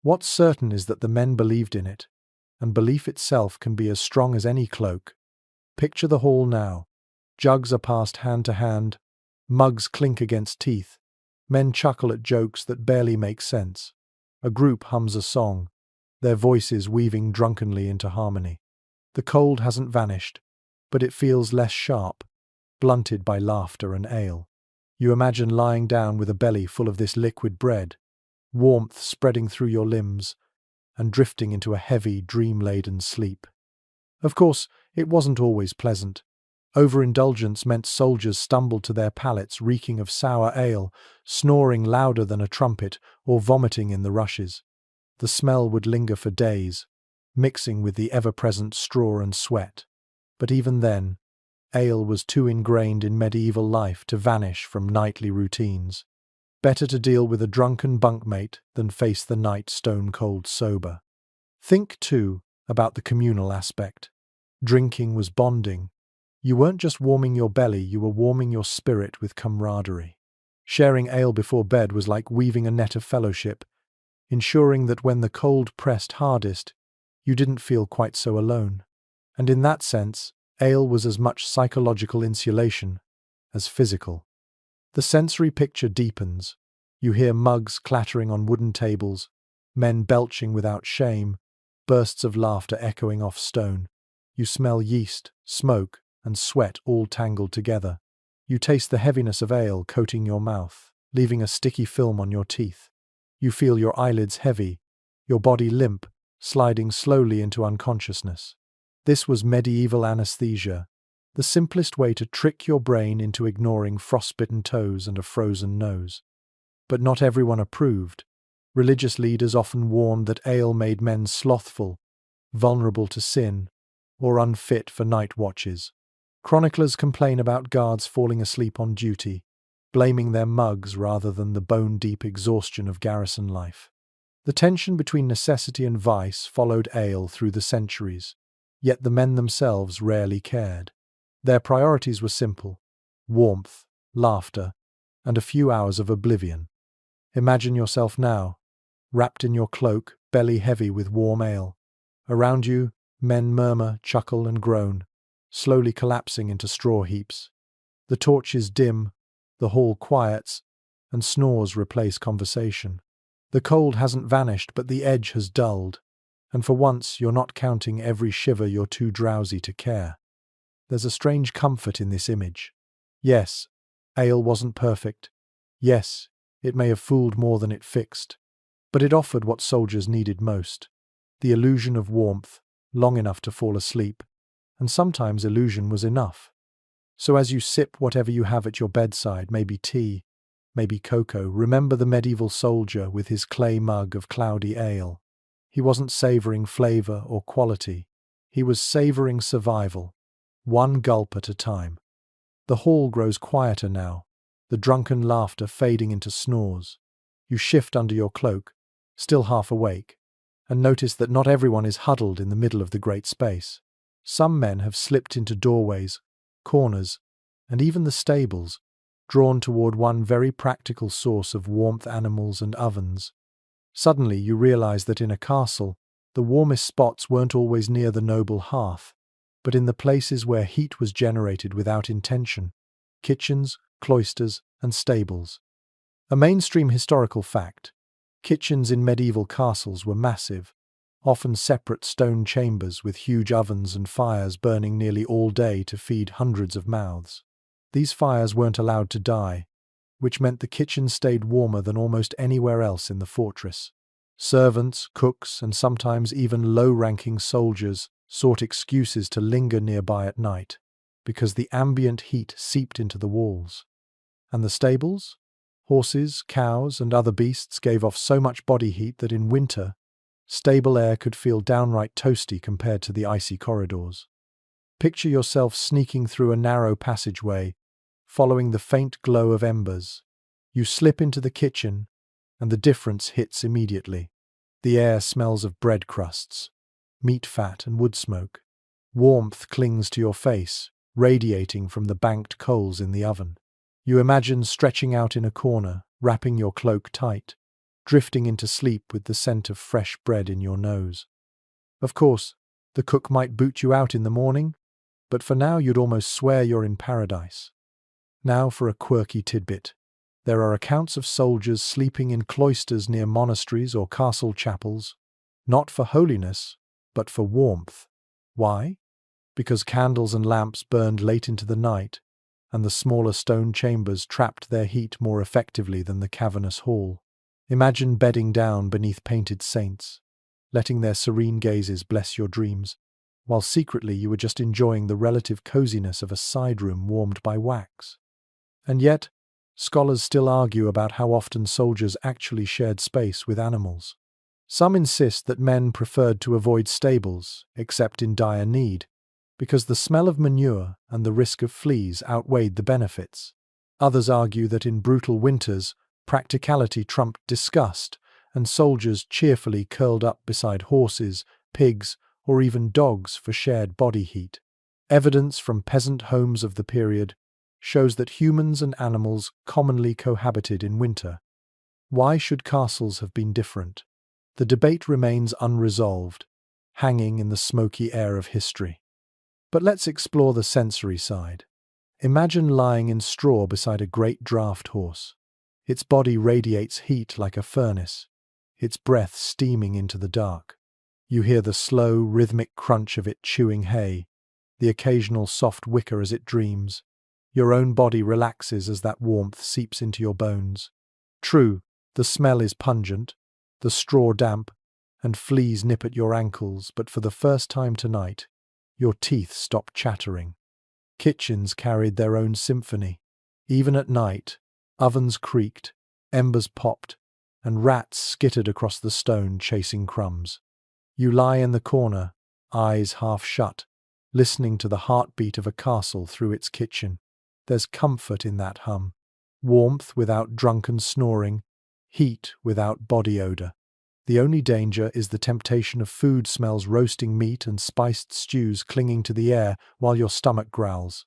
What's certain is that the men believed in it, and belief itself can be as strong as any cloak. Picture the hall now, Jugs are passed hand to hand, mugs clink against teeth, men chuckle at jokes that barely make sense. A group hums a song, their voices weaving drunkenly into harmony. The cold hasn't vanished, but it feels less sharp, blunted by laughter and ale. You imagine lying down with a belly full of this liquid bread, warmth spreading through your limbs, and drifting into a heavy, dream-laden sleep. Of course, it wasn't always pleasant. Overindulgence meant soldiers stumbled to their pallets reeking of sour ale, snoring louder than a trumpet, or vomiting in the rushes. The smell would linger for days, mixing with the ever-present straw and sweat. But even then, ale was too ingrained in medieval life to vanish from nightly routines. Better to deal with a drunken bunkmate than face the night stone-cold sober. Think, too, about the communal aspect. Drinking was bonding. You weren't just warming your belly, you were warming your spirit with camaraderie. Sharing ale before bed was like weaving a net of fellowship, ensuring that when the cold pressed hardest, you didn't feel quite so alone. And in that sense, ale was as much psychological insulation as physical. The sensory picture deepens. You hear mugs clattering on wooden tables, men belching without shame, bursts of laughter echoing off stone. You smell yeast, smoke, and sweat all tangled together. You taste the heaviness of ale coating your mouth, leaving a sticky film on your teeth. You feel your eyelids heavy, your body limp, sliding slowly into unconsciousness. This was medieval anesthesia, the simplest way to trick your brain into ignoring frostbitten toes and a frozen nose. But not everyone approved. Religious leaders often warned that ale made men slothful, vulnerable to sin, or unfit for night watches. Chroniclers complain about guards falling asleep on duty, blaming their mugs rather than the bone-deep exhaustion of garrison life. The tension between necessity and vice followed ale through the centuries, yet the men themselves rarely cared. Their priorities were simple: warmth, laughter, and a few hours of oblivion. Imagine yourself now, wrapped in your cloak, belly heavy with warm ale. Around you, men murmur, chuckle, and groan, slowly collapsing into straw heaps. The torches dim, the hall quiets, and snores replace conversation. The cold hasn't vanished, but the edge has dulled, and for once you're not counting every shiver you're too drowsy to care. There's a strange comfort in this image. Yes, ale wasn't perfect. Yes, it may have fooled more than it fixed. But it offered what soldiers needed most: the illusion of warmth, long enough to fall asleep, and sometimes illusion was enough. So as you sip whatever you have at your bedside, maybe tea, maybe cocoa, remember the medieval soldier with his clay mug of cloudy ale. He wasn't savouring flavour or quality. He was savouring survival, one gulp at a time. The hall grows quieter now, the drunken laughter fading into snores. You shift under your cloak, still half awake, and notice that not everyone is huddled in the middle of the great space. Some men have slipped into doorways, corners, and even the stables, drawn toward one very practical source of warmth: animals and ovens. Suddenly you realize that in a castle, the warmest spots weren't always near the noble hearth, but in the places where heat was generated without intention: kitchens, cloisters, and stables. A mainstream historical fact: kitchens in medieval castles were massive, often separate stone chambers with huge ovens and fires burning nearly all day to feed hundreds of mouths. These fires weren't allowed to die, which meant the kitchen stayed warmer than almost anywhere else in the fortress. Servants, cooks, and sometimes even low-ranking soldiers sought excuses to linger nearby at night, because the ambient heat seeped into the walls. And the stables? Horses, cows, and other beasts gave off so much body heat that in winter, stable air could feel downright toasty compared to the icy corridors. Picture yourself sneaking through a narrow passageway, following the faint glow of embers. You slip into the kitchen, and the difference hits immediately. The air smells of bread crusts, meat fat, and wood smoke. Warmth clings to your face, radiating from the banked coals in the oven. You imagine stretching out in a corner, wrapping your cloak tight, drifting into sleep with the scent of fresh bread in your nose. Of course, the cook might boot you out in the morning, but for now you'd almost swear you're in paradise. Now for a quirky tidbit. There are accounts of soldiers sleeping in cloisters near monasteries or castle chapels, not for holiness, but for warmth. Why? Because candles and lamps burned late into the night, and the smaller stone chambers trapped their heat more effectively than the cavernous hall. Imagine bedding down beneath painted saints, letting their serene gazes bless your dreams, while secretly you were just enjoying the relative coziness of a side room warmed by wax. And yet, scholars still argue about how often soldiers actually shared space with animals. Some insist that men preferred to avoid stables, except in dire need, because the smell of manure and the risk of fleas outweighed the benefits. Others argue that in brutal winters, practicality trumped disgust, and soldiers cheerfully curled up beside horses, pigs, or even dogs for shared body heat. Evidence from peasant homes of the period shows that humans and animals commonly cohabited in winter. Why should castles have been different? The debate remains unresolved, hanging in the smoky air of history. But let's explore the sensory side. Imagine lying in straw beside a great draught horse. Its body radiates heat like a furnace, its breath steaming into the dark. You hear the slow, rhythmic crunch of it chewing hay, the occasional soft whicker as it dreams. Your own body relaxes as that warmth seeps into your bones. True, the smell is pungent, the straw damp, and fleas nip at your ankles, but for the first time tonight, your teeth stop chattering. Kitchens carried their own symphony. Even at night, ovens creaked, embers popped, and rats skittered across the stone chasing crumbs. You lie in the corner, eyes half shut, listening to the heartbeat of a castle through its kitchen. There's comfort in that hum. Warmth without drunken snoring, heat without body odor. The only danger is the temptation of food smells, roasting meat and spiced stews clinging to the air while your stomach growls.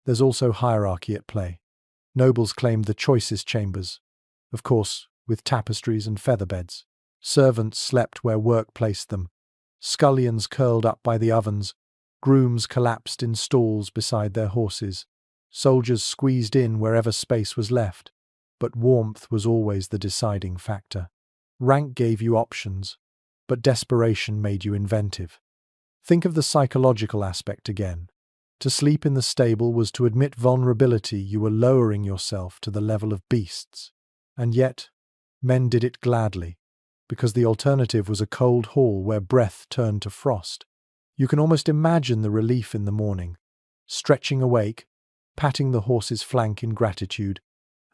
There's also hierarchy at play. Nobles claimed the choicest chambers, of course, with tapestries and feather beds. Servants slept where work placed them. Scullions curled up by the ovens. Grooms collapsed in stalls beside their horses. Soldiers squeezed in wherever space was left. But warmth was always the deciding factor. Rank gave you options, but desperation made you inventive. Think of the psychological aspect again. To sleep in the stable was to admit vulnerability. You were lowering yourself to the level of beasts. And yet, men did it gladly, because the alternative was a cold hall where breath turned to frost. You can almost imagine the relief in the morning, stretching awake, patting the horse's flank in gratitude,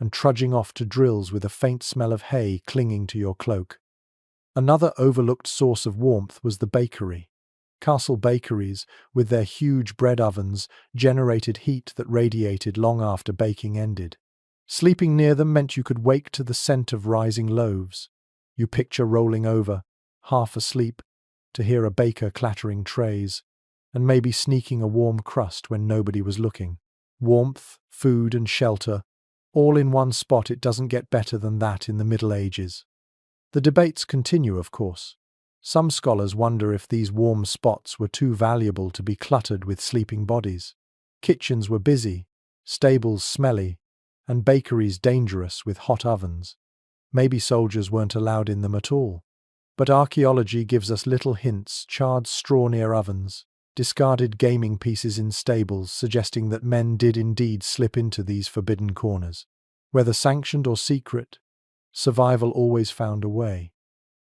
and trudging off to drills with a faint smell of hay clinging to your cloak. Another overlooked source of warmth was the bakery. Castle bakeries, with their huge bread ovens, generated heat that radiated long after baking ended. Sleeping near them meant you could wake to the scent of rising loaves. You picture rolling over, half asleep, to hear a baker clattering trays, and maybe sneaking a warm crust when nobody was looking. Warmth, food, and shelter, all in one spot. It doesn't get better than that in the Middle Ages. The debates continue, of course. Some scholars wonder if these warm spots were too valuable to be cluttered with sleeping bodies. Kitchens were busy, stables smelly, and bakeries dangerous with hot ovens. Maybe soldiers weren't allowed in them at all. But archaeology gives us little hints: charred straw near ovens, discarded gaming pieces in stables, suggesting that men did indeed slip into these forbidden corners. Whether sanctioned or secret, survival always found a way.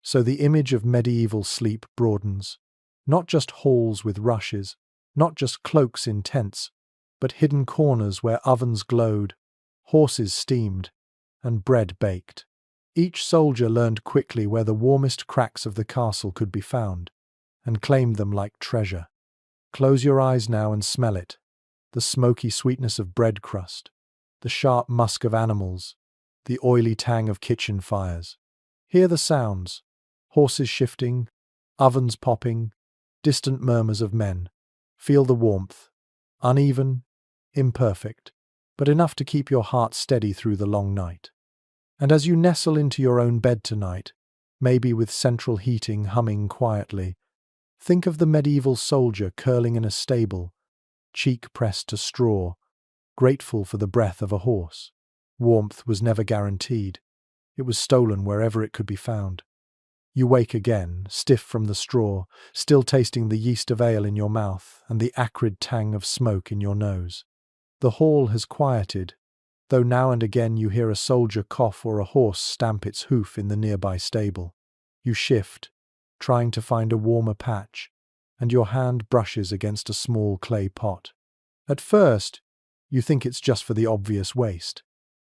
So the image of medieval sleep broadens. Not just halls with rushes, not just cloaks in tents, but hidden corners where ovens glowed, horses steamed, and bread baked. Each soldier learned quickly where the warmest cracks of the castle could be found, and claimed them like treasure. Close your eyes now and smell it. The smoky sweetness of bread crust, the sharp musk of animals, the oily tang of kitchen fires. Hear the sounds: horses shifting, ovens popping, distant murmurs of men. Feel the warmth, uneven, imperfect, but enough to keep your heart steady through the long night. And as you nestle into your own bed tonight, maybe with central heating humming quietly, think of the medieval soldier curling in a stable, cheek pressed to straw, grateful for the breath of a horse. Warmth was never guaranteed. It was stolen wherever it could be found. You wake again, stiff from the straw, still tasting the yeast of ale in your mouth and the acrid tang of smoke in your nose. The hall has quieted, though now and again you hear a soldier cough or a horse stamp its hoof in the nearby stable. You shift, trying to find a warmer patch, and your hand brushes against a small clay pot. At first, you think it's just for the obvious waste.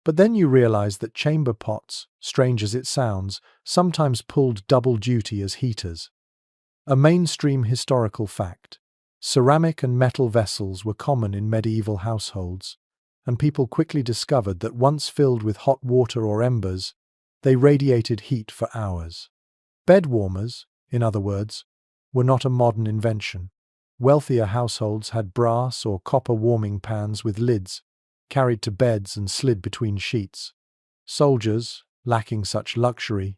But then you realize that chamber pots, strange as it sounds, sometimes pulled double duty as heaters. A mainstream historical fact. Ceramic and metal vessels were common in medieval households, and people quickly discovered that once filled with hot water or embers, they radiated heat for hours. Bed warmers, in other words, were not a modern invention. Wealthier households had brass or copper warming pans with lids, carried to beds and slid between sheets. Soldiers, lacking such luxury,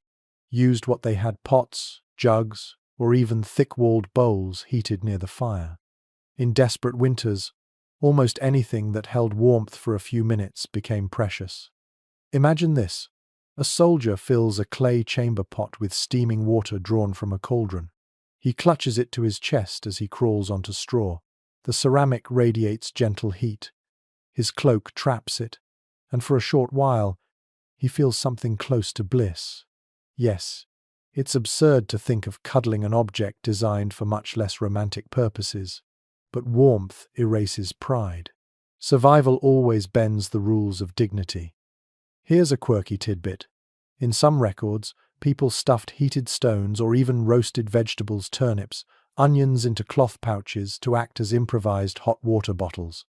used what they had: pots, jugs, or even thick-walled bowls heated near the fire. In desperate winters, almost anything that held warmth for a few minutes became precious. Imagine this. A soldier fills a clay chamber pot with steaming water drawn from a cauldron. He clutches it to his chest as he crawls onto straw. The ceramic radiates gentle heat. His cloak traps it, and for a short while, he feels something close to bliss. Yes, it's absurd to think of cuddling an object designed for much less romantic purposes, but warmth erases pride. Survival always bends the rules of dignity. Here's a quirky tidbit. In some records, people stuffed heated stones or even roasted vegetables, turnips, onions into cloth pouches to act as improvised hot water bottles.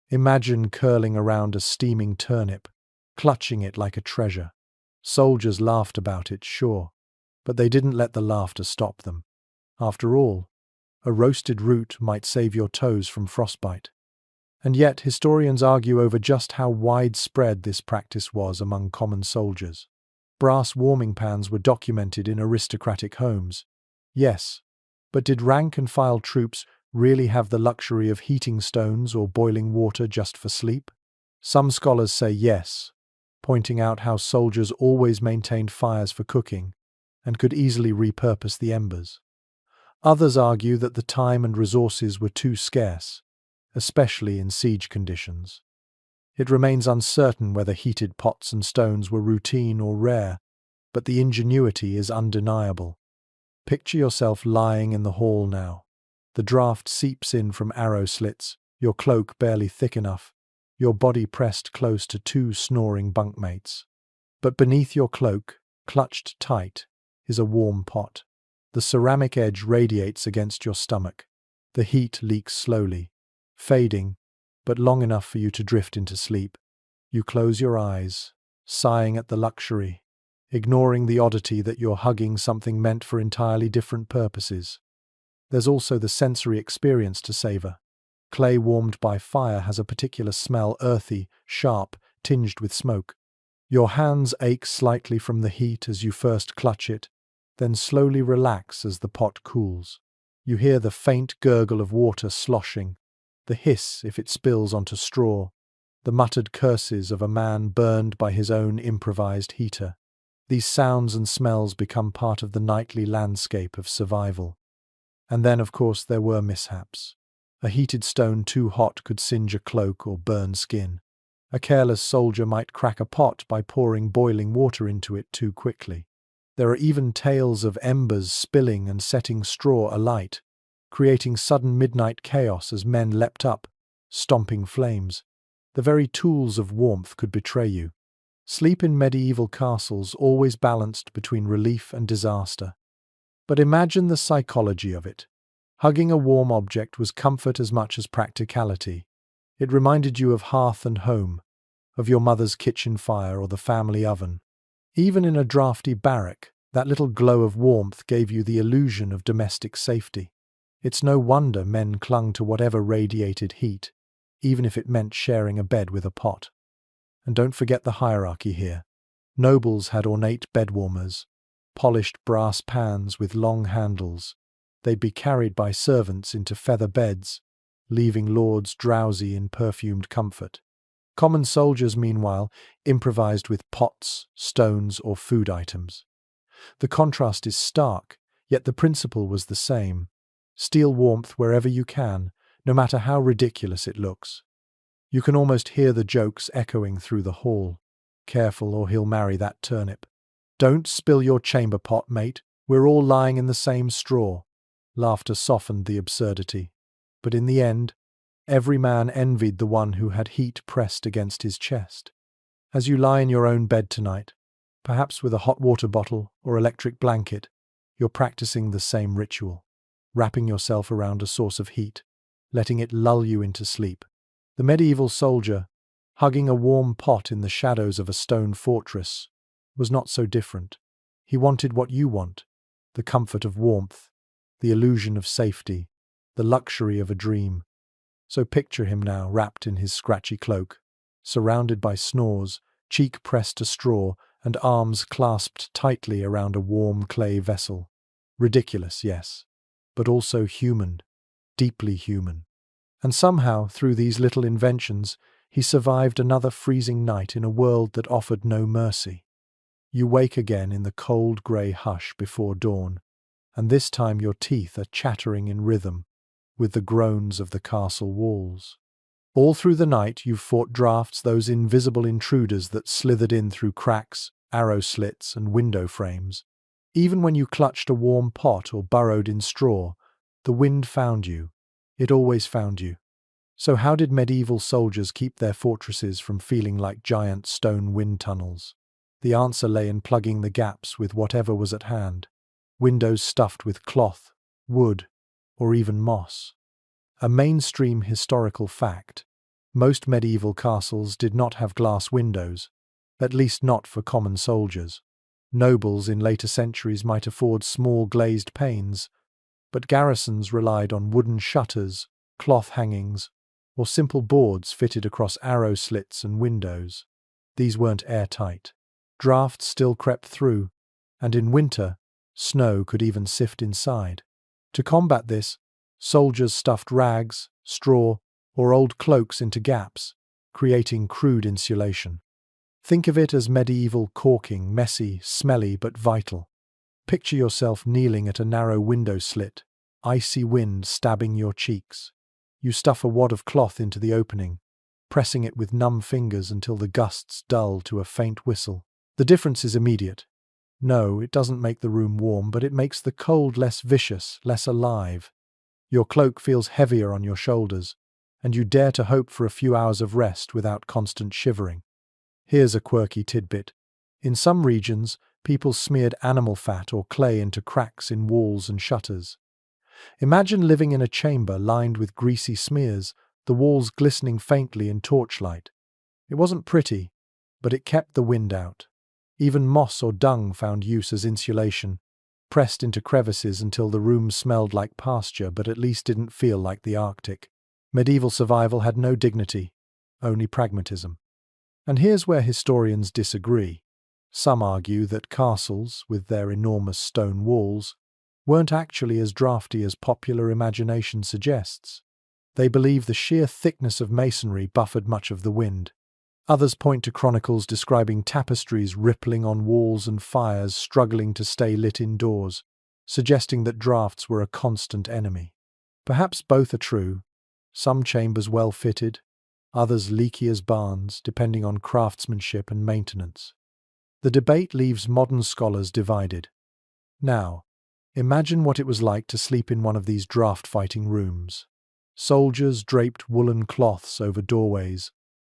Imagine curling around a steaming turnip, clutching it like a treasure. Soldiers laughed about it, sure, but they didn't let the laughter stop them. After all, a roasted root might save your toes from frostbite. And yet historians argue over just how widespread this practice was among common soldiers. Brass warming pans were documented in aristocratic homes. Yes, but did rank-and-file troops really have the luxury of heating stones or boiling water just for sleep? Some scholars say yes, pointing out how soldiers always maintained fires for cooking and could easily repurpose the embers. Others argue that the time and resources were too scarce, especially in siege conditions. It remains uncertain whether heated pots and stones were routine or rare, but the ingenuity is undeniable. Picture yourself lying in the hall now. The draught seeps in from arrow slits, your cloak barely thick enough, your body pressed close to two snoring bunkmates. But beneath your cloak, clutched tight, is a warm pot. The ceramic edge radiates against your stomach. The heat leaks slowly, fading, but long enough for you to drift into sleep. You close your eyes, sighing at the luxury, ignoring the oddity that you're hugging something meant for entirely different purposes. There's also the sensory experience to savor. Clay warmed by fire has a particular smell, earthy, sharp, tinged with smoke. Your hands ache slightly from the heat as you first clutch it, then slowly relax as the pot cools. You hear the faint gurgle of water sloshing, the hiss if it spills onto straw, the muttered curses of a man burned by his own improvised heater. These sounds and smells become part of the nightly landscape of survival. And then, of course, there were mishaps. A heated stone too hot could singe a cloak or burn skin. A careless soldier might crack a pot by pouring boiling water into it too quickly. There are even tales of embers spilling and setting straw alight, creating sudden midnight chaos as men leapt up, stomping flames. The very tools of warmth could betray you. Sleep in medieval castles always balanced between relief and disaster. But imagine the psychology of it. Hugging a warm object was comfort as much as practicality. It reminded you of hearth and home, of your mother's kitchen fire or the family oven. Even in a drafty barrack, that little glow of warmth gave you the illusion of domestic safety. It's no wonder men clung to whatever radiated heat, even if it meant sharing a bed with a pot. And don't forget the hierarchy here. Nobles had ornate bedwarmers, polished brass pans with long handles. They'd be carried by servants into feather beds, leaving lords drowsy in perfumed comfort. Common soldiers, meanwhile, improvised with pots, stones, or food items. The contrast is stark, yet the principle was the same. Steal warmth wherever you can, no matter how ridiculous it looks. You can almost hear the jokes echoing through the hall. Careful, or he'll marry that turnip. Don't spill your chamber pot, mate. We're all lying in the same straw. Laughter softened the absurdity. But in the end, every man envied the one who had heat pressed against his chest. As you lie in your own bed tonight, perhaps with a hot water bottle or electric blanket, you're practicing the same ritual, wrapping yourself around a source of heat, letting it lull you into sleep. The medieval soldier, hugging a warm pot in the shadows of a stone fortress, was not so different. He wanted what you want, the comfort of warmth, the illusion of safety, the luxury of a dream. So picture him now, wrapped in his scratchy cloak, surrounded by snores, cheek pressed to straw, and arms clasped tightly around a warm clay vessel. Ridiculous, yes, but also human, deeply human. And somehow, through these little inventions, he survived another freezing night in a world that offered no mercy. You wake again in the cold grey hush before dawn, and this time your teeth are chattering in rhythm with the groans of the castle walls. All through the night you've fought drafts, those invisible intruders that slithered in through cracks, arrow slits, and window frames. Even when you clutched a warm pot or burrowed in straw, the wind found you. It always found you. So how did medieval soldiers keep their fortresses from feeling like giant stone wind tunnels? The answer lay in plugging the gaps with whatever was at hand. Windows stuffed with cloth, wood, or even moss. A mainstream historical fact: most medieval castles did not have glass windows, at least not for common soldiers. Nobles in later centuries might afford small glazed panes, but garrisons relied on wooden shutters, cloth hangings, or simple boards fitted across arrow slits and windows. These weren't airtight. Drafts still crept through, and in winter, snow could even sift inside. To combat this, soldiers stuffed rags, straw, or old cloaks into gaps, creating crude insulation. Think of it as medieval caulking, messy, smelly, but vital. Picture yourself kneeling at a narrow window slit, icy wind stabbing your cheeks. You stuff a wad of cloth into the opening, pressing it with numb fingers until the gusts dull to a faint whistle. The difference is immediate. No, it doesn't make the room warm, but it makes the cold less vicious, less alive. Your cloak feels heavier on your shoulders, and you dare to hope for a few hours of rest without constant shivering. Here's a quirky tidbit. In some regions, people smeared animal fat or clay into cracks in walls and shutters. Imagine living in a chamber lined with greasy smears, the walls glistening faintly in torchlight. It wasn't pretty, but it kept the wind out. Even moss or dung found use as insulation, pressed into crevices until the room smelled like pasture but at least didn't feel like the Arctic. Medieval survival had no dignity, only pragmatism. And here's where historians disagree. Some argue that castles, with their enormous stone walls, weren't actually as drafty as popular imagination suggests. They believe the sheer thickness of masonry buffered much of the wind. Others point to chronicles describing tapestries rippling on walls and fires struggling to stay lit indoors, suggesting that drafts were a constant enemy. Perhaps both are true, some chambers well fitted, others leaky as barns, depending on craftsmanship and maintenance. The debate leaves modern scholars divided. Now, imagine what it was like to sleep in one of these draft-fighting rooms. Soldiers draped woolen cloths over doorways,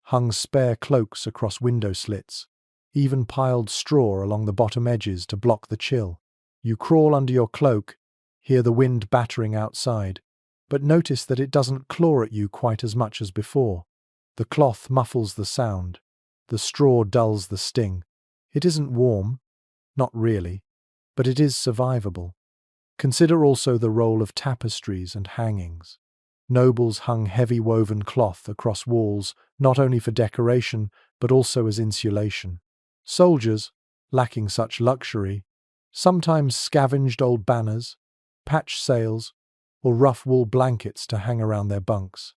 hung spare cloaks across window slits, even piled straw along the bottom edges to block the chill. You crawl under your cloak, hear the wind battering outside, but notice that it doesn't claw at you quite as much as before. The cloth muffles the sound, the straw dulls the sting. It isn't warm, not really, but it is survivable. Consider also the role of tapestries and hangings. Nobles hung heavy woven cloth across walls, not only for decoration, but also as insulation. Soldiers, lacking such luxury, sometimes scavenged old banners, patched sails, or rough wool blankets to hang around their bunks.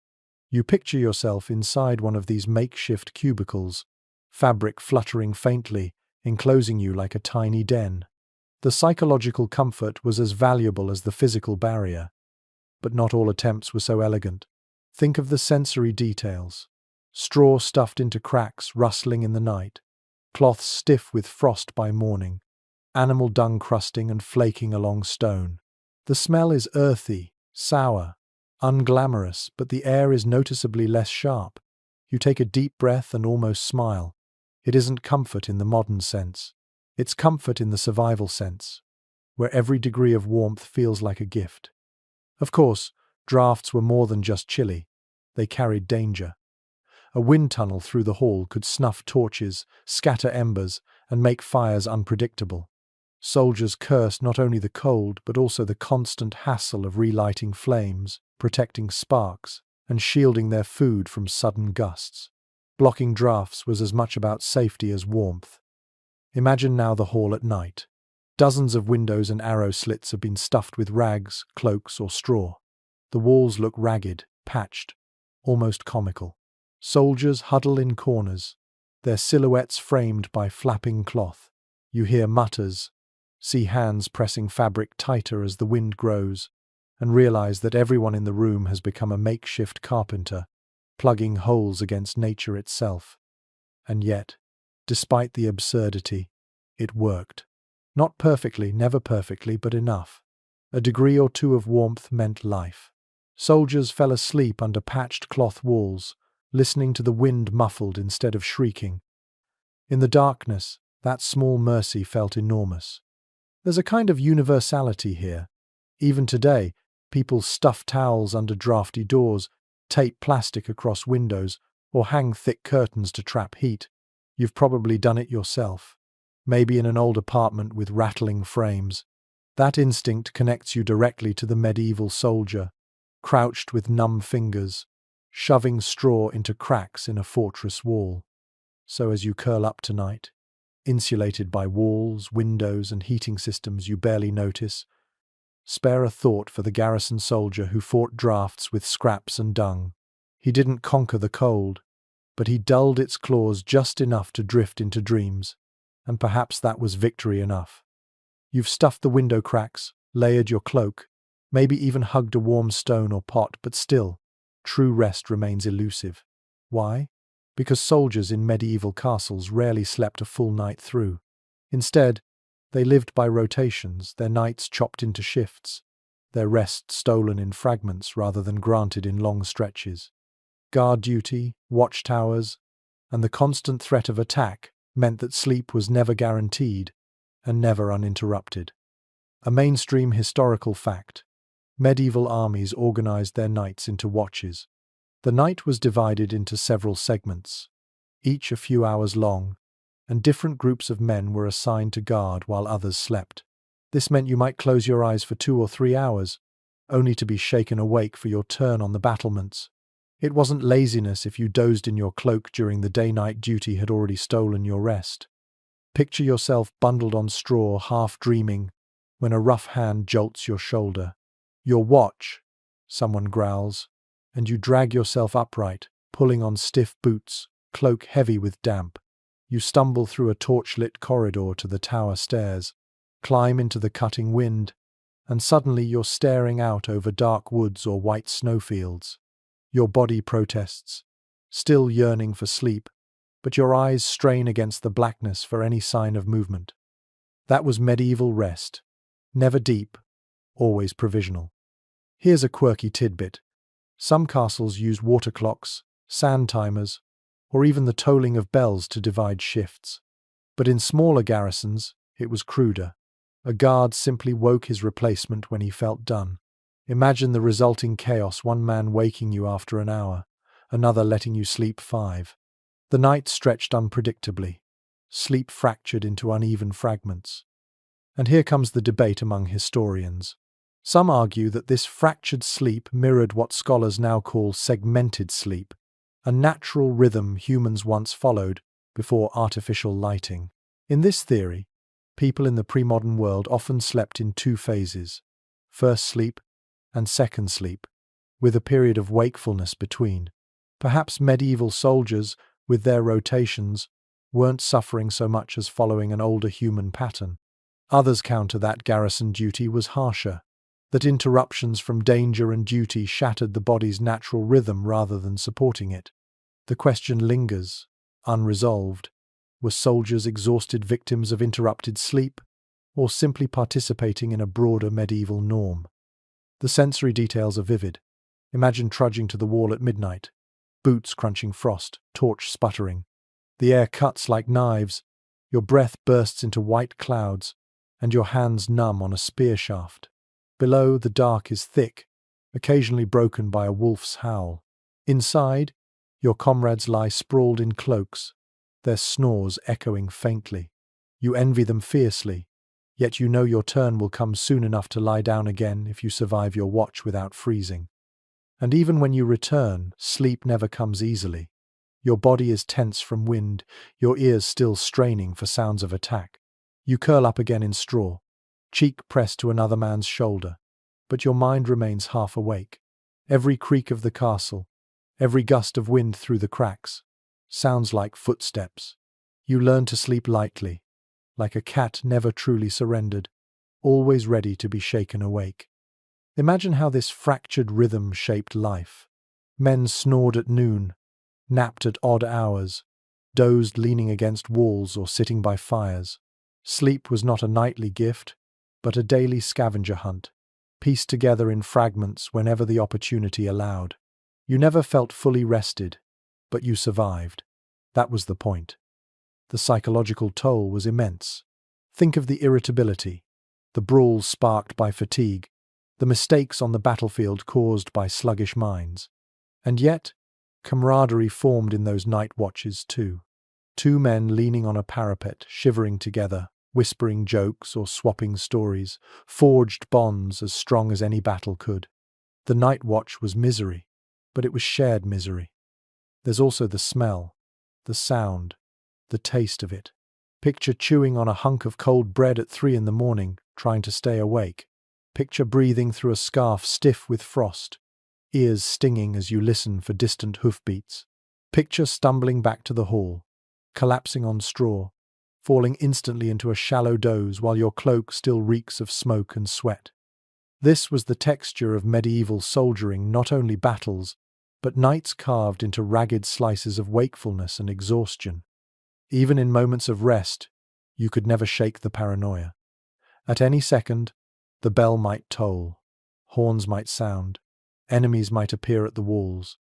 You picture yourself inside one of these makeshift cubicles, fabric fluttering faintly, enclosing you like a tiny den. The psychological comfort was as valuable as the physical barrier. But not all attempts were so elegant. Think of the sensory details. Straw stuffed into cracks, rustling in the night. Cloths stiff with frost by morning. Animal dung crusting and flaking along stone. The smell is earthy, sour, unglamorous, but the air is noticeably less sharp. You take a deep breath and almost smile. It isn't comfort in the modern sense. It's comfort in the survival sense, where every degree of warmth feels like a gift. Of course, drafts were more than just chilly. They carried danger. A wind tunnel through the hall could snuff torches, scatter embers, and make fires unpredictable. Soldiers cursed not only the cold, but also the constant hassle of relighting flames, protecting sparks, and shielding their food from sudden gusts. Blocking drafts was as much about safety as warmth. Imagine now the hall at night. Dozens of windows and arrow slits have been stuffed with rags, cloaks, or straw. The walls look ragged, patched, almost comical. Soldiers huddle in corners, their silhouettes framed by flapping cloth. You hear mutters, see hands pressing fabric tighter as the wind grows, and realize that everyone in the room has become a makeshift carpenter, plugging holes against nature itself. And yet, despite the absurdity, it worked. Not perfectly, never perfectly, but enough. A degree or two of warmth meant life. Soldiers fell asleep under patched cloth walls, listening to the wind muffled instead of shrieking. In the darkness, that small mercy felt enormous. There's a kind of universality here. Even today, people stuff towels under drafty doors, tape plastic across windows, or hang thick curtains to trap heat. You've probably done it yourself. Maybe in an old apartment with rattling frames. That instinct connects you directly to the medieval soldier, crouched with numb fingers, shoving straw into cracks in a fortress wall. So as you curl up tonight, insulated by walls, windows, and heating systems you barely notice, spare a thought for the garrison soldier who fought drafts with scraps and dung. He didn't conquer the cold, but he dulled its claws just enough to drift into dreams, and perhaps that was victory enough. You've stuffed the window cracks, layered your cloak, maybe even hugged a warm stone or pot, but still, true rest remains elusive. Why? Because soldiers in medieval castles rarely slept a full night through. Instead, they lived by rotations, their nights chopped into shifts, their rest stolen in fragments rather than granted in long stretches. Guard duty, watchtowers, and the constant threat of attack meant that sleep was never guaranteed and never uninterrupted. A mainstream historical fact. Medieval armies organized their nights into watches. The night was divided into several segments, each a few hours long, and different groups of men were assigned to guard while others slept. This meant you might close your eyes for 2 or 3 hours, only to be shaken awake for your turn on the battlements. It wasn't laziness if you dozed in your cloak during the day-night duty had already stolen your rest. Picture yourself bundled on straw, half dreaming, when a rough hand jolts your shoulder. Your watch, someone growls, and you drag yourself upright, pulling on stiff boots, cloak heavy with damp. You stumble through a torch-lit corridor to the tower stairs, climb into the cutting wind, and suddenly you're staring out over dark woods or white snowfields. Your body protests, still yearning for sleep, but your eyes strain against the blackness for any sign of movement. That was medieval rest. Never deep, always provisional. Here's a quirky tidbit. Some castles use water clocks, sand timers, or even the tolling of bells to divide shifts. But in smaller garrisons, it was cruder. A guard simply woke his replacement when he felt done. Imagine the resulting chaos, one man waking you after an hour, another letting you sleep 5. The night stretched unpredictably. Sleep fractured into uneven fragments. And here comes the debate among historians. Some argue that this fractured sleep mirrored what scholars now call segmented sleep, a natural rhythm humans once followed before artificial lighting. In this theory, people in the pre-modern world often slept in 2 phases: first sleep and second sleep, with a period of wakefulness between. Perhaps medieval soldiers, with their rotations, weren't suffering so much as following an older human pattern. Others counter that garrison duty was harsher, that interruptions from danger and duty shattered the body's natural rhythm rather than supporting it. The question lingers, unresolved. Were soldiers exhausted victims of interrupted sleep, or simply participating in a broader medieval norm? The sensory details are vivid. Imagine trudging to the wall at midnight, boots crunching frost, torch sputtering. The air cuts like knives, your breath bursts into white clouds, and your hands numb on a spear shaft. Below, the dark is thick, occasionally broken by a wolf's howl. Inside, your comrades lie sprawled in cloaks, their snores echoing faintly. You envy them fiercely, yet you know your turn will come soon enough to lie down again if you survive your watch without freezing. And even when you return, sleep never comes easily. Your body is tense from wind, your ears still straining for sounds of attack. You curl up again in straw, cheek pressed to another man's shoulder, but your mind remains half awake. Every creak of the castle, every gust of wind through the cracks, sounds like footsteps. You learn to sleep lightly, like a cat never truly surrendered, always ready to be shaken awake. Imagine how this fractured rhythm shaped life. Men snored at noon, napped at odd hours, dozed leaning against walls or sitting by fires. Sleep was not a nightly gift, but a daily scavenger hunt, pieced together in fragments whenever the opportunity allowed. You never felt fully rested, but you survived. That was the point. The psychological toll was immense. Think of the irritability, the brawls sparked by fatigue, the mistakes on the battlefield caused by sluggish minds. And yet, camaraderie formed in those night watches too. Two men leaning on a parapet, shivering together, whispering jokes or swapping stories, forged bonds as strong as any battle could. The night watch was misery, but it was shared misery. There's also the smell, the sound, the taste of it. Picture chewing on a hunk of cold bread at 3 a.m, trying to stay awake. Picture breathing through a scarf stiff with frost, ears stinging as you listen for distant hoofbeats. Picture stumbling back to the hall, collapsing on straw, falling instantly into a shallow doze while your cloak still reeks of smoke and sweat. This was the texture of medieval soldiering, not only battles, but nights carved into ragged slices of wakefulness and exhaustion. Even in moments of rest, you could never shake the paranoia. At any second, the bell might toll, horns might sound, enemies might appear at the walls,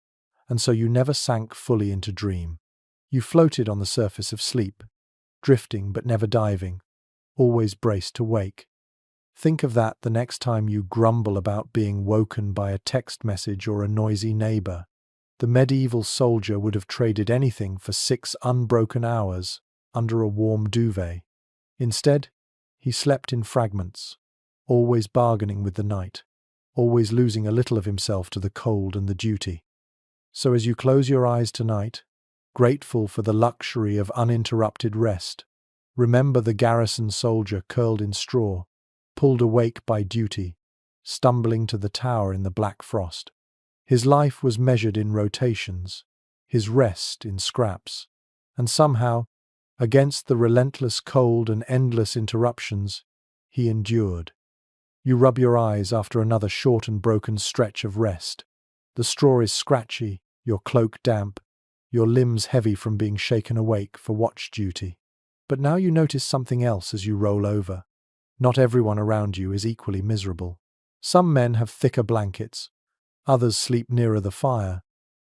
and so you never sank fully into dream. You floated on the surface of sleep, drifting but never diving, always braced to wake. Think of that the next time you grumble about being woken by a text message or a noisy neighbor. The medieval soldier would have traded anything for 6 unbroken hours under a warm duvet. Instead, he slept in fragments, always bargaining with the night, always losing a little of himself to the cold and the duty. So as you close your eyes tonight, grateful for the luxury of uninterrupted rest, remember the garrison soldier curled in straw, pulled awake by duty, stumbling to the tower in the black frost. His life was measured in rotations, his rest in scraps, and somehow, against the relentless cold and endless interruptions, he endured. You rub your eyes after another short and broken stretch of rest. The straw is scratchy, your cloak damp, your limbs heavy from being shaken awake for watch duty. But now you notice something else as you roll over. Not everyone around you is equally miserable. Some men have thicker blankets, others sleep nearer the fire,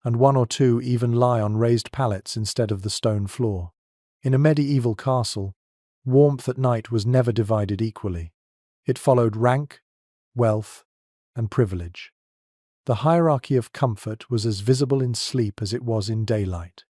and one or two even lie on raised pallets instead of the stone floor. In a medieval castle, warmth at night was never divided equally. It followed rank, wealth, and privilege. The hierarchy of comfort was as visible in sleep as it was in daylight.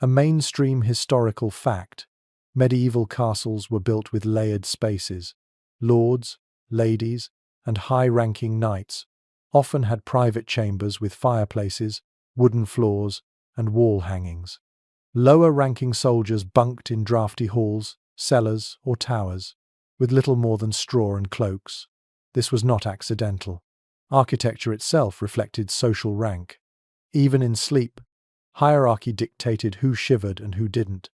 A mainstream historical fact, medieval castles were built with layered spaces. Lords, ladies, and high-ranking knights often had private chambers with fireplaces, wooden floors, and wall hangings. Lower-ranking soldiers bunked in drafty halls, cellars, or towers, with little more than straw and cloaks. This was not accidental. Architecture itself reflected social rank. Even in sleep, hierarchy dictated who shivered and who didn't.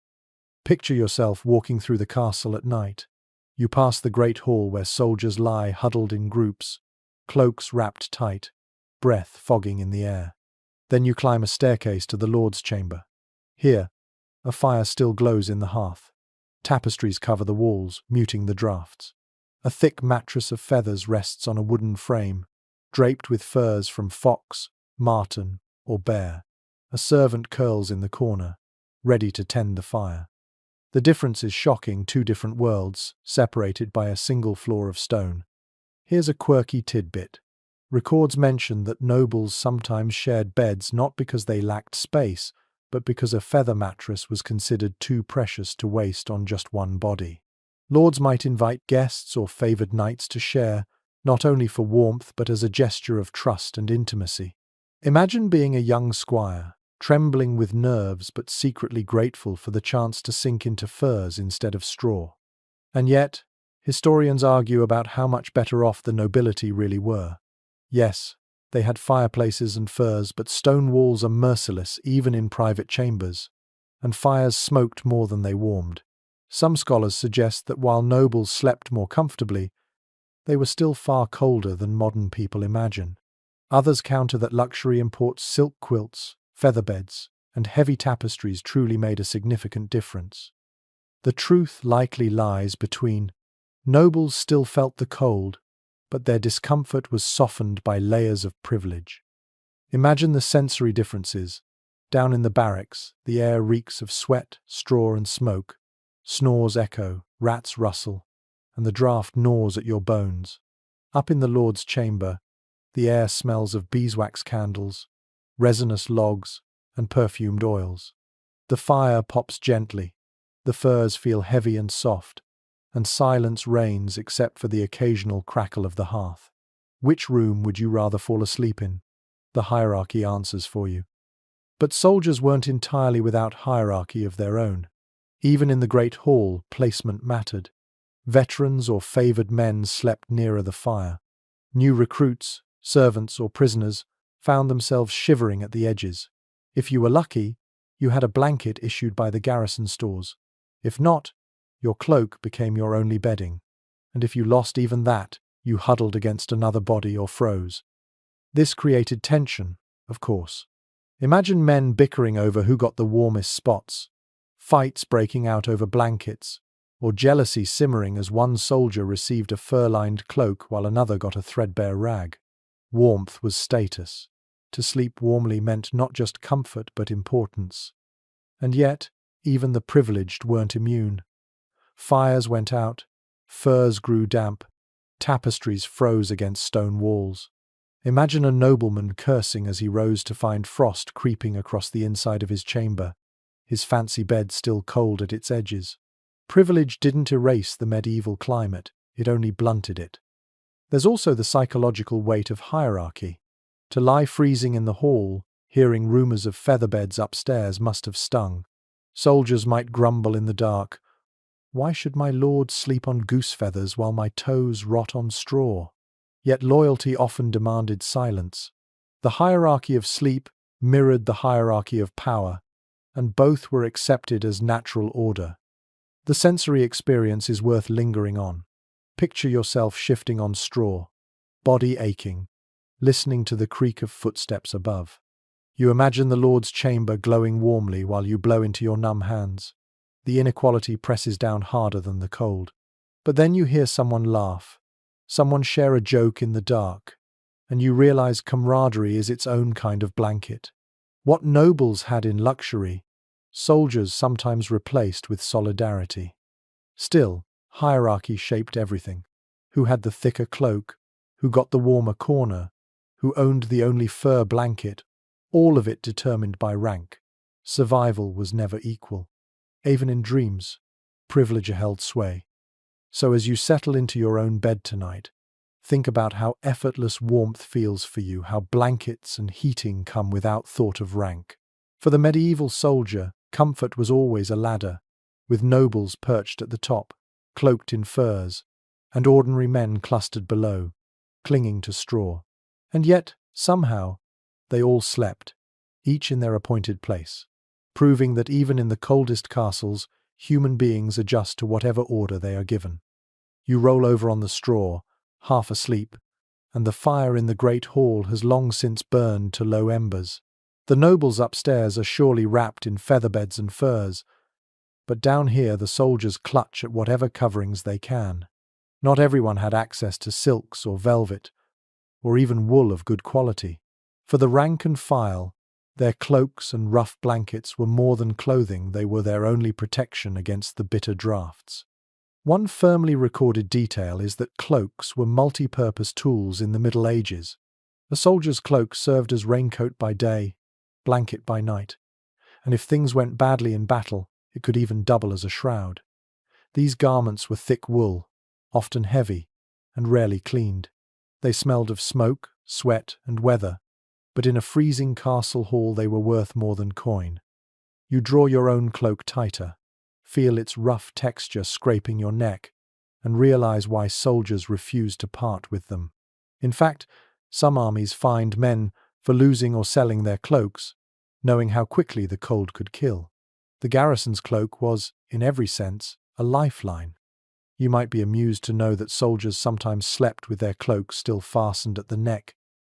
Picture yourself walking through the castle at night. You pass the great hall where soldiers lie huddled in groups, cloaks wrapped tight, breath fogging in the air. Then you climb a staircase to the Lord's chamber. Here, a fire still glows in the hearth. Tapestries cover the walls, muting the drafts. A thick mattress of feathers rests on a wooden frame, draped with furs from fox, marten, or bear. A servant curls in the corner, ready to tend the fire. The difference is shocking: two different worlds, separated by a single floor of stone. Here's a quirky tidbit. Records mention that nobles sometimes shared beds not because they lacked space, but because a feather mattress was considered too precious to waste on just one body. Lords might invite guests or favoured knights to share, not only for warmth but as a gesture of trust and intimacy. Imagine being a young squire, trembling with nerves but secretly grateful for the chance to sink into furs instead of straw. And yet, historians argue about how much better off the nobility really were. Yes, they had fireplaces and furs, but stone walls are merciless even in private chambers, and fires smoked more than they warmed. Some scholars suggest that while nobles slept more comfortably, they were still far colder than modern people imagine. Others counter that luxury imports, silk quilts, feather beds, and heavy tapestries truly made a significant difference. The truth likely lies between. Nobles still felt the cold, but their discomfort was softened by layers of privilege. Imagine the sensory differences. Down in the barracks, the air reeks of sweat, straw, and smoke. Snores echo, rats rustle, and the draught gnaws at your bones. Up in the Lord's chamber, the air smells of beeswax candles, resinous logs, and perfumed oils. The fire pops gently, the furs feel heavy and soft, and silence reigns except for the occasional crackle of the hearth. Which room would you rather fall asleep in? The hierarchy answers for you. But soldiers weren't entirely without hierarchy of their own. Even in the great hall, placement mattered. Veterans or favoured men slept nearer the fire. New recruits, servants or prisoners, found themselves shivering at the edges. If you were lucky, you had a blanket issued by the garrison stores. If not, your cloak became your only bedding. And if you lost even that, you huddled against another body or froze. This created tension, of course. Imagine men bickering over who got the warmest spots, fights breaking out over blankets, or jealousy simmering as one soldier received a fur-lined cloak while another got a threadbare rag. Warmth was status. To sleep warmly meant not just comfort but importance. And yet, even the privileged weren't immune. Fires went out, furs grew damp, tapestries froze against stone walls. Imagine a nobleman cursing as he rose to find frost creeping across the inside of his chamber, his fancy bed still cold at its edges. Privilege didn't erase the medieval climate, it only blunted it. There's also the psychological weight of hierarchy. To lie freezing in the hall, hearing rumours of featherbeds upstairs must have stung. Soldiers might grumble in the dark, "Why should my lord sleep on goose feathers while my toes rot on straw?" Yet loyalty often demanded silence. The hierarchy of sleep mirrored the hierarchy of power, and both were accepted as natural order. The sensory experience is worth lingering on. Picture yourself shifting on straw, body aching, listening to the creak of footsteps above. You imagine the Lord's chamber glowing warmly while you blow into your numb hands. The inequality presses down harder than the cold. But then you hear someone laugh, someone share a joke in the dark, and you realize camaraderie is its own kind of blanket. What nobles had in luxury, soldiers sometimes replaced with solidarity. Still, hierarchy shaped everything. Who had the thicker cloak? Who got the warmer corner? Who owned the only fur blanket? All of it determined by rank. Survival was never equal. Even in dreams, privilege held sway. So as you settle into your own bed tonight, think about how effortless warmth feels for you, how blankets and heating come without thought of rank. For the medieval soldier, comfort was always a ladder, with nobles perched at the top, cloaked in furs, and ordinary men clustered below, clinging to straw. And yet, somehow, they all slept, each in their appointed place, proving that even in the coldest castles, human beings adjust to whatever order they are given. You roll over on the straw, half asleep, and the fire in the great hall has long since burned to low embers. The nobles upstairs are surely wrapped in featherbeds and furs, but down here the soldiers clutch at whatever coverings they can. Not everyone had access to silks or velvet, or even wool of good quality. For the rank and file, their cloaks and rough blankets were more than clothing, they were their only protection against the bitter draughts. One firmly recorded detail is that cloaks were multi-purpose tools in the Middle Ages. A soldier's cloak served as raincoat by day, blanket by night, and if things went badly in battle, it could even double as a shroud. These garments were thick wool, often heavy, and rarely cleaned. They smelled of smoke, sweat, and weather, but in a freezing castle hall they were worth more than coin. You draw your own cloak tighter, feel its rough texture scraping your neck, and realize why soldiers refuse to part with them. In fact, some armies fined men for losing or selling their cloaks, knowing how quickly the cold could kill. The garrison's cloak was, in every sense, a lifeline. You might be amused to know that soldiers sometimes slept with their cloaks still fastened at the neck,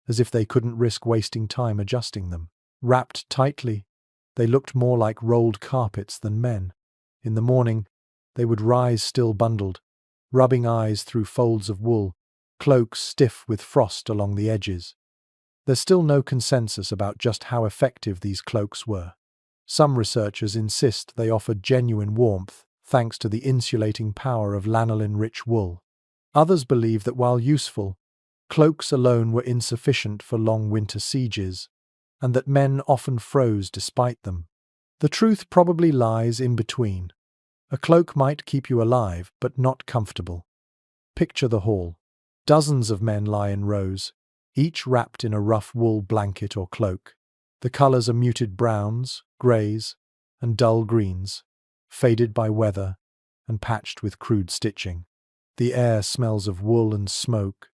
as if they couldn't risk wasting time adjusting them. Wrapped tightly, they looked more like rolled carpets than men. In the morning, they would rise still bundled, rubbing eyes through folds of wool, cloaks stiff with frost along the edges. There's still no consensus about just how effective these cloaks were. Some researchers insist they offered genuine warmth, thanks to the insulating power of lanolin-rich wool. Others believe that while useful, cloaks alone were insufficient for long winter sieges, and that men often froze despite them. The truth probably lies in between. A cloak might keep you alive, but not comfortable. Picture the hall. Dozens of men lie in rows, each wrapped in a rough wool blanket or cloak. The colors are muted browns, greys, and dull greens, faded by weather and patched with crude stitching. The air smells of wool and smoke,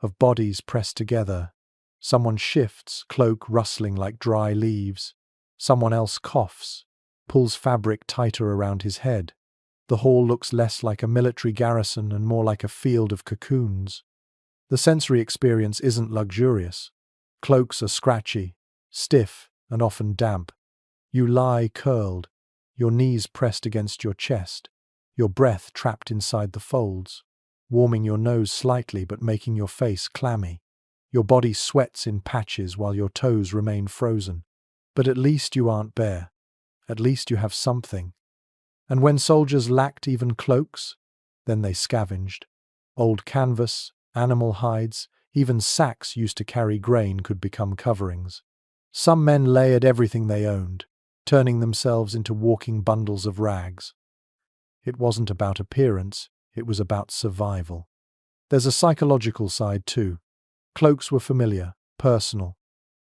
of bodies pressed together. Someone shifts, cloak rustling like dry leaves. Someone else coughs, pulls fabric tighter around his head. The hall looks less like a military garrison and more like a field of cocoons. The sensory experience isn't luxurious. Cloaks are scratchy, stiff, and often damp. You lie curled, your knees pressed against your chest, your breath trapped inside the folds, warming your nose slightly but making your face clammy. Your body sweats in patches while your toes remain frozen. But at least you aren't bare. At least you have something. And when soldiers lacked even cloaks, then they scavenged. Old canvas, animal hides, even sacks used to carry grain could become coverings. Some men layered everything they owned, turning themselves into walking bundles of rags. It wasn't about appearance, it was about survival. There's a psychological side too. Cloaks were familiar, personal.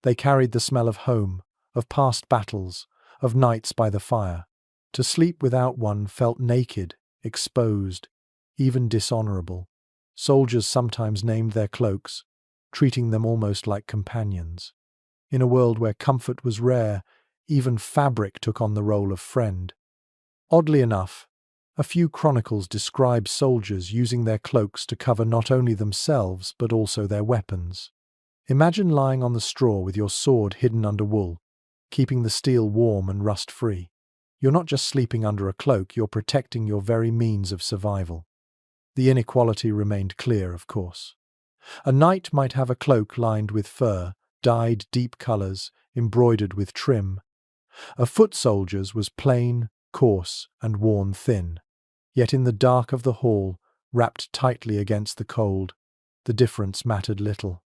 They carried the smell of home, of past battles, of nights by the fire. To sleep without one felt naked, exposed, even dishonorable. Soldiers sometimes named their cloaks, treating them almost like companions. In a world where comfort was rare, even fabric took on the role of friend. Oddly enough, a few chronicles describe soldiers using their cloaks to cover not only themselves but also their weapons. Imagine lying on the straw with your sword hidden under wool, keeping the steel warm and rust-free. You're not just sleeping under a cloak, you're protecting your very means of survival. The inequality remained clear, of course. A knight might have a cloak lined with fur, dyed deep colors, embroidered with trim. A foot soldier's was plain, coarse, and worn thin. Yet in the dark of the hall, wrapped tightly against the cold, the difference mattered little.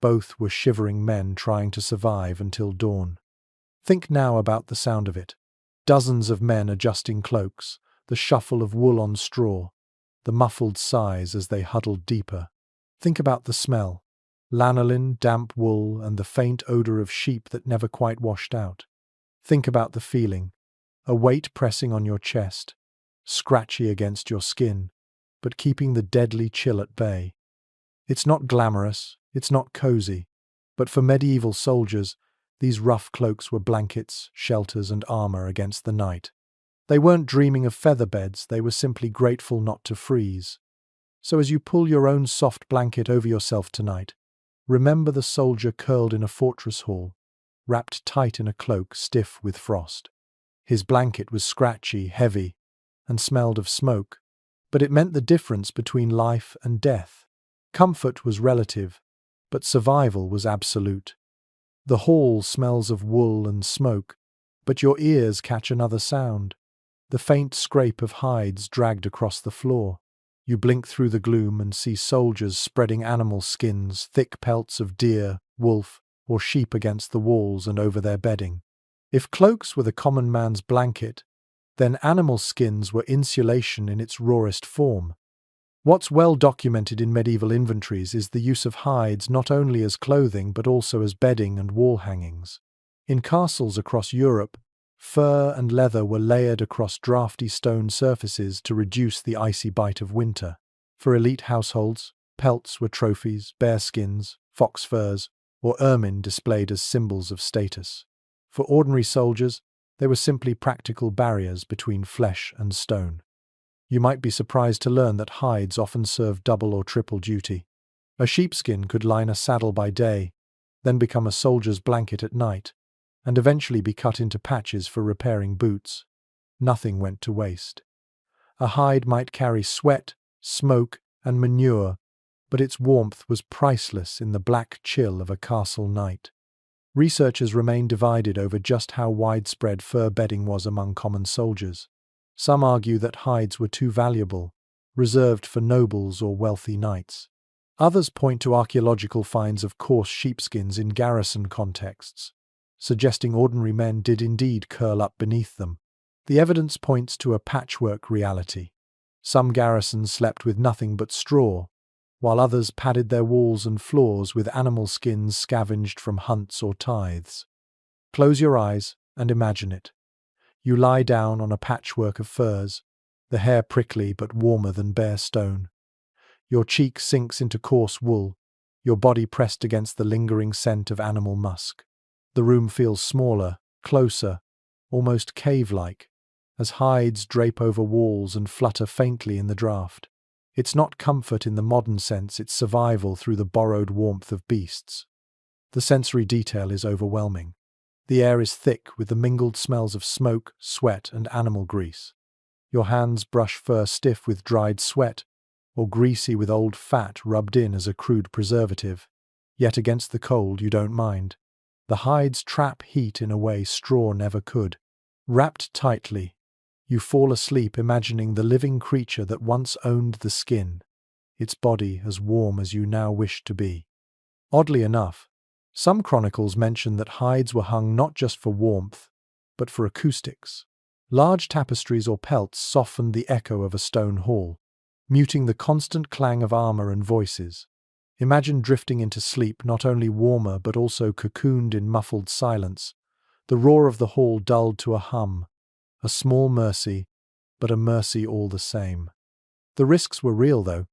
Both were shivering men trying to survive until dawn. Think now about the sound of it. Dozens of men adjusting cloaks, the shuffle of wool on straw, the muffled sighs as they huddled deeper. Think about the smell. Lanolin, damp wool, and the faint odor of sheep that never quite washed out. Think about the feeling. A weight pressing on your chest, scratchy against your skin, but keeping the deadly chill at bay. It's not glamorous, it's not cozy, But for medieval soldiers, these rough cloaks were blankets, shelters, and armor against the night. They weren't dreaming of feather beds, they were simply grateful not to freeze. So as you pull your own soft blanket over yourself tonight, remember the soldier curled in a fortress hall, wrapped tight in a cloak stiff with frost. His blanket was scratchy, heavy, and smelled of smoke, but it meant the difference between life and death. Comfort was relative, but survival was absolute. The hall smells of wool and smoke, but your ears catch another sound, the faint scrape of hides dragged across the floor. You blink through the gloom and see soldiers spreading animal skins, thick pelts of deer, wolf, or sheep against the walls and over their bedding. If cloaks were the common man's blanket, then animal skins were insulation in its rawest form. What's well documented in medieval inventories is the use of hides not only as clothing but also as bedding and wall hangings. In castles across Europe, fur and leather were layered across drafty stone surfaces to reduce the icy bite of winter. For elite households, pelts were trophies, bear skins, fox furs, or ermine displayed as symbols of status. For ordinary soldiers, they were simply practical barriers between flesh and stone. You might be surprised to learn that hides often served double or triple duty. A sheepskin could line a saddle by day, then become a soldier's blanket at night, and eventually be cut into patches for repairing boots. Nothing went to waste. A hide might carry sweat, smoke, and manure, but its warmth was priceless in the black chill of a castle night. Researchers remain divided over just how widespread fur bedding was among common soldiers. Some argue that hides were too valuable, reserved for nobles or wealthy knights. Others point to archaeological finds of coarse sheepskins in garrison contexts, suggesting ordinary men did indeed curl up beneath them. The evidence points to a patchwork reality. Some garrisons slept with nothing but straw, while others padded their walls and floors with animal skins scavenged from hunts or tithes. Close your eyes and imagine it. You lie down on a patchwork of furs, the hair prickly but warmer than bare stone. Your cheek sinks into coarse wool, your body pressed against the lingering scent of animal musk. The room feels smaller, closer, almost cave-like, as hides drape over walls and flutter faintly in the draught. It's not comfort in the modern sense, it's survival through the borrowed warmth of beasts. The sensory detail is overwhelming. The air is thick with the mingled smells of smoke, sweat, and animal grease. Your hands brush fur stiff with dried sweat, or greasy with old fat rubbed in as a crude preservative. Yet against the cold you don't mind. The hides trap heat in a way straw never could. Wrapped tightly, you fall asleep imagining the living creature that once owned the skin, its body as warm as you now wish to be. Oddly enough, some chronicles mention that hides were hung not just for warmth, but for acoustics. Large tapestries or pelts softened the echo of a stone hall, muting the constant clang of armor and voices. Imagine drifting into sleep not only warmer but also cocooned in muffled silence, the roar of the hall dulled to a hum, a small mercy, but a mercy all the same. The risks were real, though.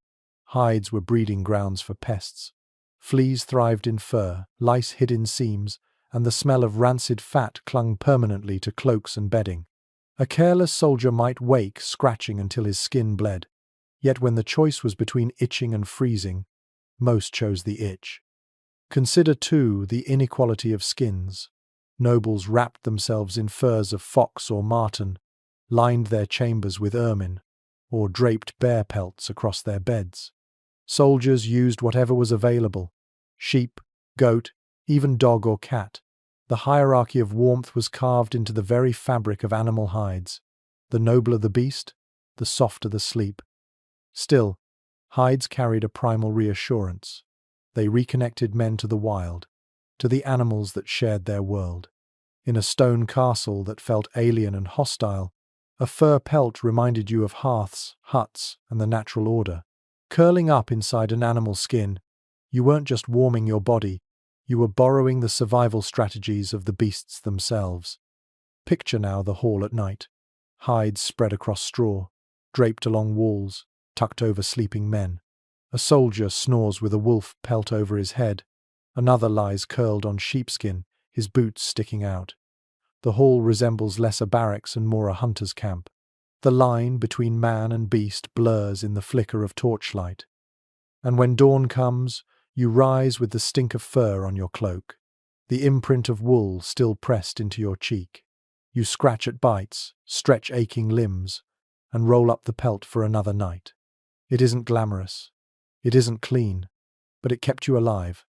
Hides were breeding grounds for pests. Fleas thrived in fur, lice hid in seams, and the smell of rancid fat clung permanently to cloaks and bedding. A careless soldier might wake scratching until his skin bled. Yet when the choice was between itching and freezing, most chose the itch. Consider, too, the inequality of skins. Nobles wrapped themselves in furs of fox or marten, lined their chambers with ermine, or draped bear pelts across their beds. Soldiers used whatever was available: sheep, goat, even dog or cat. The hierarchy of warmth was carved into the very fabric of animal hides. The nobler the beast, the softer the sleep. Still, hides carried a primal reassurance. They reconnected men to the wild, to the animals that shared their world. In a stone castle that felt alien and hostile, a fur pelt reminded you of hearths, huts, and the natural order. Curling up inside an animal skin, you weren't just warming your body, you were borrowing the survival strategies of the beasts themselves. Picture now the hall at night. Hides spread across straw, draped along walls, tucked over sleeping men. A soldier snores with a wolf pelt over his head, Another lies curled on sheepskin, his boots sticking out. The hall resembles less a barracks and more a hunter's camp. The line between man and beast blurs in the flicker of torchlight. And when dawn comes, you rise with the stink of fur on your cloak, the imprint of wool still pressed into your cheek. You scratch at bites, stretch aching limbs, and roll up the pelt for another night. It isn't glamorous. It isn't clean, but it kept you alive,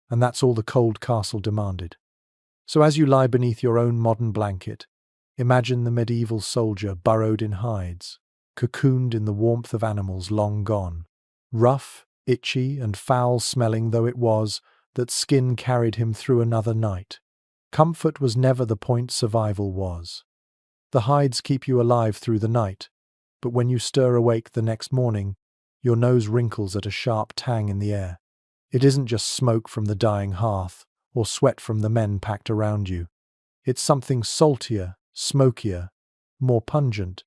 and that's all the cold castle demanded. So as you lie beneath your own modern blanket, imagine the medieval soldier burrowed in hides, cocooned in the warmth of animals long gone. Rough, itchy, and foul-smelling though it was, that skin carried him through another night. Comfort was never the point, survival was. The hides keep you alive through the night, but when you stir awake the next morning, your nose wrinkles at a sharp tang in the air. It isn't just smoke from the dying hearth, or sweat from the men packed around you. It's something saltier, smokier, more pungent.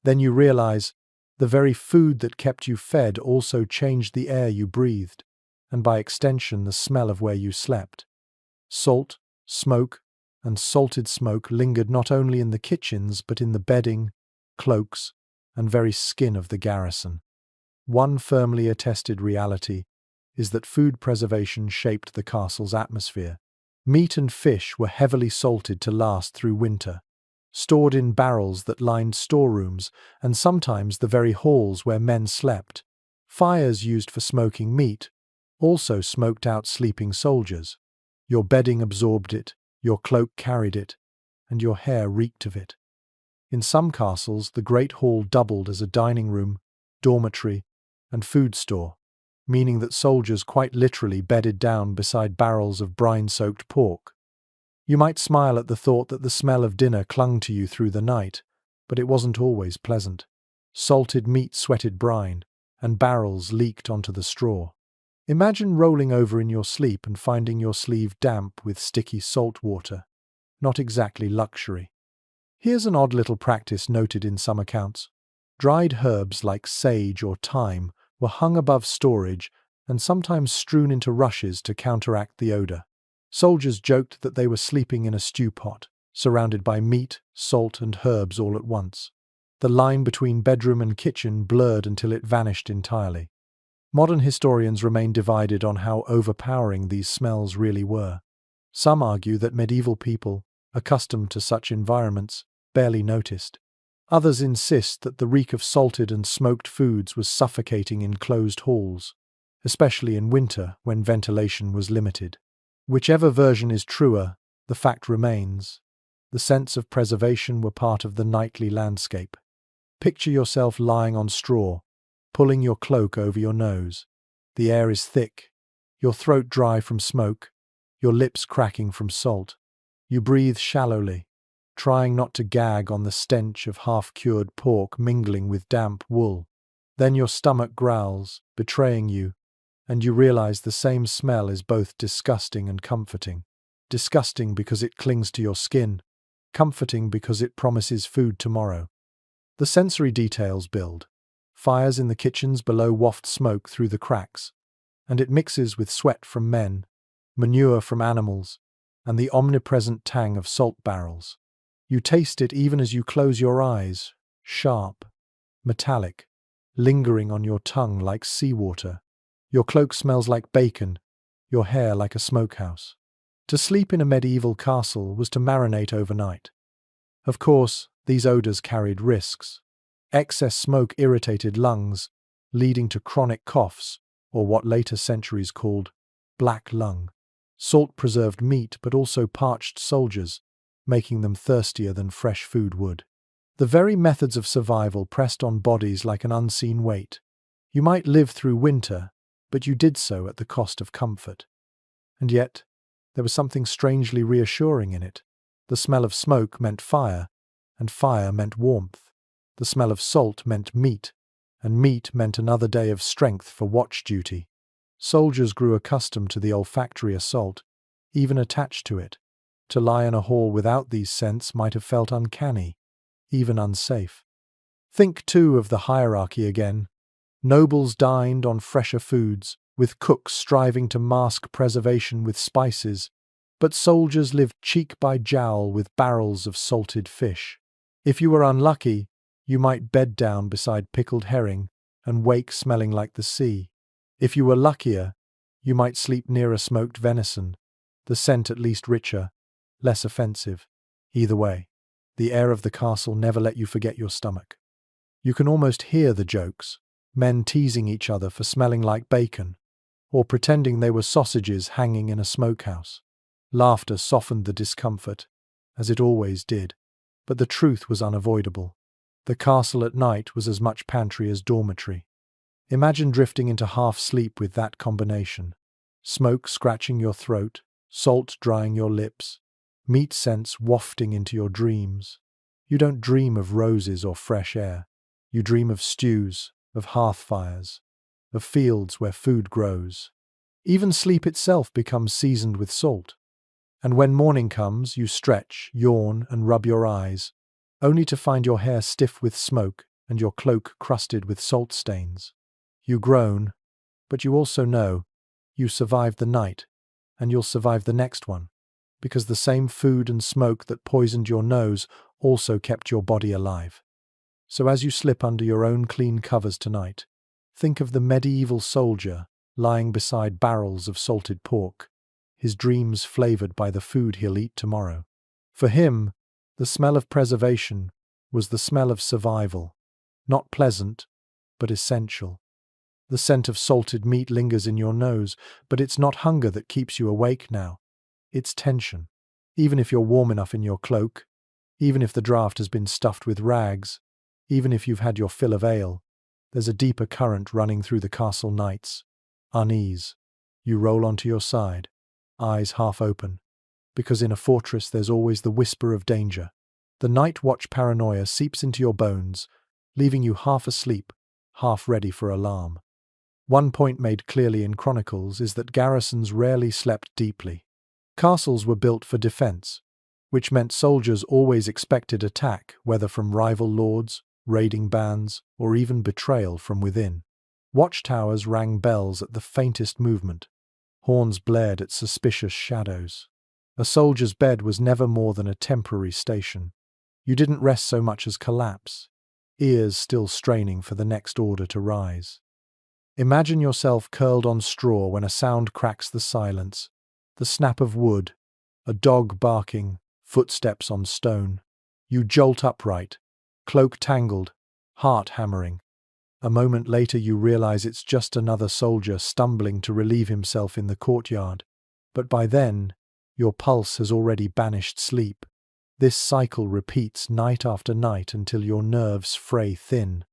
Then you realize the very food that kept you fed also changed the air you breathed, and by extension the smell of where you slept. Salt, smoke, and salted smoke lingered not only in the kitchens but in the bedding, cloaks, and very skin of the garrison. One firmly attested reality is that food preservation shaped the castle's atmosphere. Meat and fish were heavily salted to last through winter, stored in barrels that lined storerooms and sometimes the very halls where men slept. Fires used for smoking meat also smoked out sleeping soldiers. Your bedding absorbed it, your cloak carried it, and your hair reeked of it. In some castles, the great hall doubled as a dining room, dormitory, and food store, meaning that soldiers quite literally bedded down beside barrels of brine-soaked pork. You might smile at the thought that the smell of dinner clung to you through the night, but it wasn't always pleasant. Salted meat sweated brine, and barrels leaked onto the straw. Imagine rolling over in your sleep and finding your sleeve damp with sticky salt water. Not exactly luxury. Here's an odd little practice noted in some accounts. Dried herbs like sage or thyme were hung above storage and sometimes strewn into rushes to counteract the odor. Soldiers joked that they were sleeping in a stew pot, surrounded by meat, salt, and herbs all at once. The line between bedroom and kitchen blurred until it vanished entirely. Modern historians remain divided on how overpowering these smells really were. Some argue that medieval people, accustomed to such environments, barely noticed. Others insist that the reek of salted and smoked foods was suffocating in closed halls, especially in winter when ventilation was limited. Whichever version is truer, the fact remains. The sense of preservation were part of the nightly landscape. Picture yourself lying on straw, pulling your cloak over your nose. The air is thick, your throat dry from smoke, your lips cracking from salt. You breathe shallowly, trying not to gag on the stench of half-cured pork mingling with damp wool. Then your stomach growls, betraying you, and you realize the same smell is both disgusting and comforting. Disgusting because it clings to your skin, comforting because it promises food tomorrow. The sensory details build. Fires in the kitchens below waft smoke through the cracks, and it mixes with sweat from men, manure from animals, and the omnipresent tang of salt barrels. You taste it even as you close your eyes, sharp, metallic, lingering on your tongue like seawater. Your cloak smells like bacon, your hair like a smokehouse. To sleep in a medieval castle was to marinate overnight. Of course, these odors carried risks. Excess smoke irritated lungs, leading to chronic coughs, or what later centuries called black lung. Salt preserved meat but also parched soldiers, making them thirstier than fresh food would. The very methods of survival pressed on bodies like an unseen weight. You might live through winter, but you did so at the cost of comfort. And yet, there was something strangely reassuring in it. The smell of smoke meant fire, and fire meant warmth. The smell of salt meant meat, and meat meant another day of strength for watch duty. Soldiers grew accustomed to the olfactory assault, even attached to it. To lie in a hall without these scents might have felt uncanny, even unsafe. Think, too, of the hierarchy again. Nobles dined on fresher foods, with cooks striving to mask preservation with spices, but soldiers lived cheek by jowl with barrels of salted fish. If you were unlucky, you might bed down beside pickled herring and wake smelling like the sea. If you were luckier, you might sleep near a smoked venison, the scent at least richer, less offensive. Either way, the air of the castle never let you forget your stomach. You can almost hear the jokes, men teasing each other for smelling like bacon, or pretending they were sausages hanging in a smokehouse. Laughter softened the discomfort, as it always did, but the truth was unavoidable. The castle at night was as much pantry as dormitory. Imagine drifting into half-sleep with that combination. Smoke scratching your throat, salt drying your lips, meat scents wafting into your dreams. You don't dream of roses or fresh air. You dream of stews, of hearth fires, of fields where food grows. Even sleep itself becomes seasoned with salt. And when morning comes, you stretch, yawn, and rub your eyes, only to find your hair stiff with smoke and your cloak crusted with salt stains. You groan, but you also know you survived the night, and you'll survive the next one, because the same food and smoke that poisoned your nose also kept your body alive. So as you slip under your own clean covers tonight, think of the medieval soldier lying beside barrels of salted pork, his dreams flavored by the food he'll eat tomorrow. For him, the smell of preservation was the smell of survival, not pleasant, but essential. The scent of salted meat lingers in your nose, but it's not hunger that keeps you awake now. It's tension. Even if you're warm enough in your cloak, even if the draught has been stuffed with rags, even if you've had your fill of ale, there's a deeper current running through the castle nights. Unease. You roll onto your side, eyes half open, because in a fortress there's always the whisper of danger. The night watch paranoia seeps into your bones, leaving you half asleep, half ready for alarm. One point made clearly in chronicles is that garrisons rarely slept deeply. Castles were built for defense, which meant soldiers always expected attack, whether from rival lords, raiding bands, or even betrayal from within. Watchtowers rang bells at the faintest movement. Horns blared at suspicious shadows. A soldier's bed was never more than a temporary station. You didn't rest so much as collapse, ears still straining for the next order to rise. Imagine yourself curled on straw when a sound cracks the silence, the snap of wood, a dog barking, footsteps on stone. You jolt upright, cloak tangled, heart hammering. A moment later you realize it's just another soldier stumbling to relieve himself in the courtyard. But by then, your pulse has already banished sleep. This cycle repeats night after night until your nerves fray thin.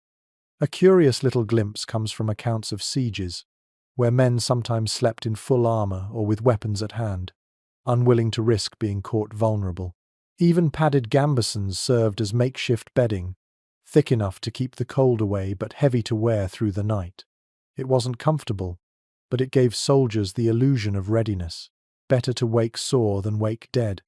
A curious little glimpse comes from accounts of sieges, where men sometimes slept in full armor or with weapons at hand, unwilling to risk being caught vulnerable. Even padded gambesons served as makeshift bedding, thick enough to keep the cold away but heavy to wear through the night. It wasn't comfortable, but it gave soldiers the illusion of readiness. Better to wake sore than wake dead.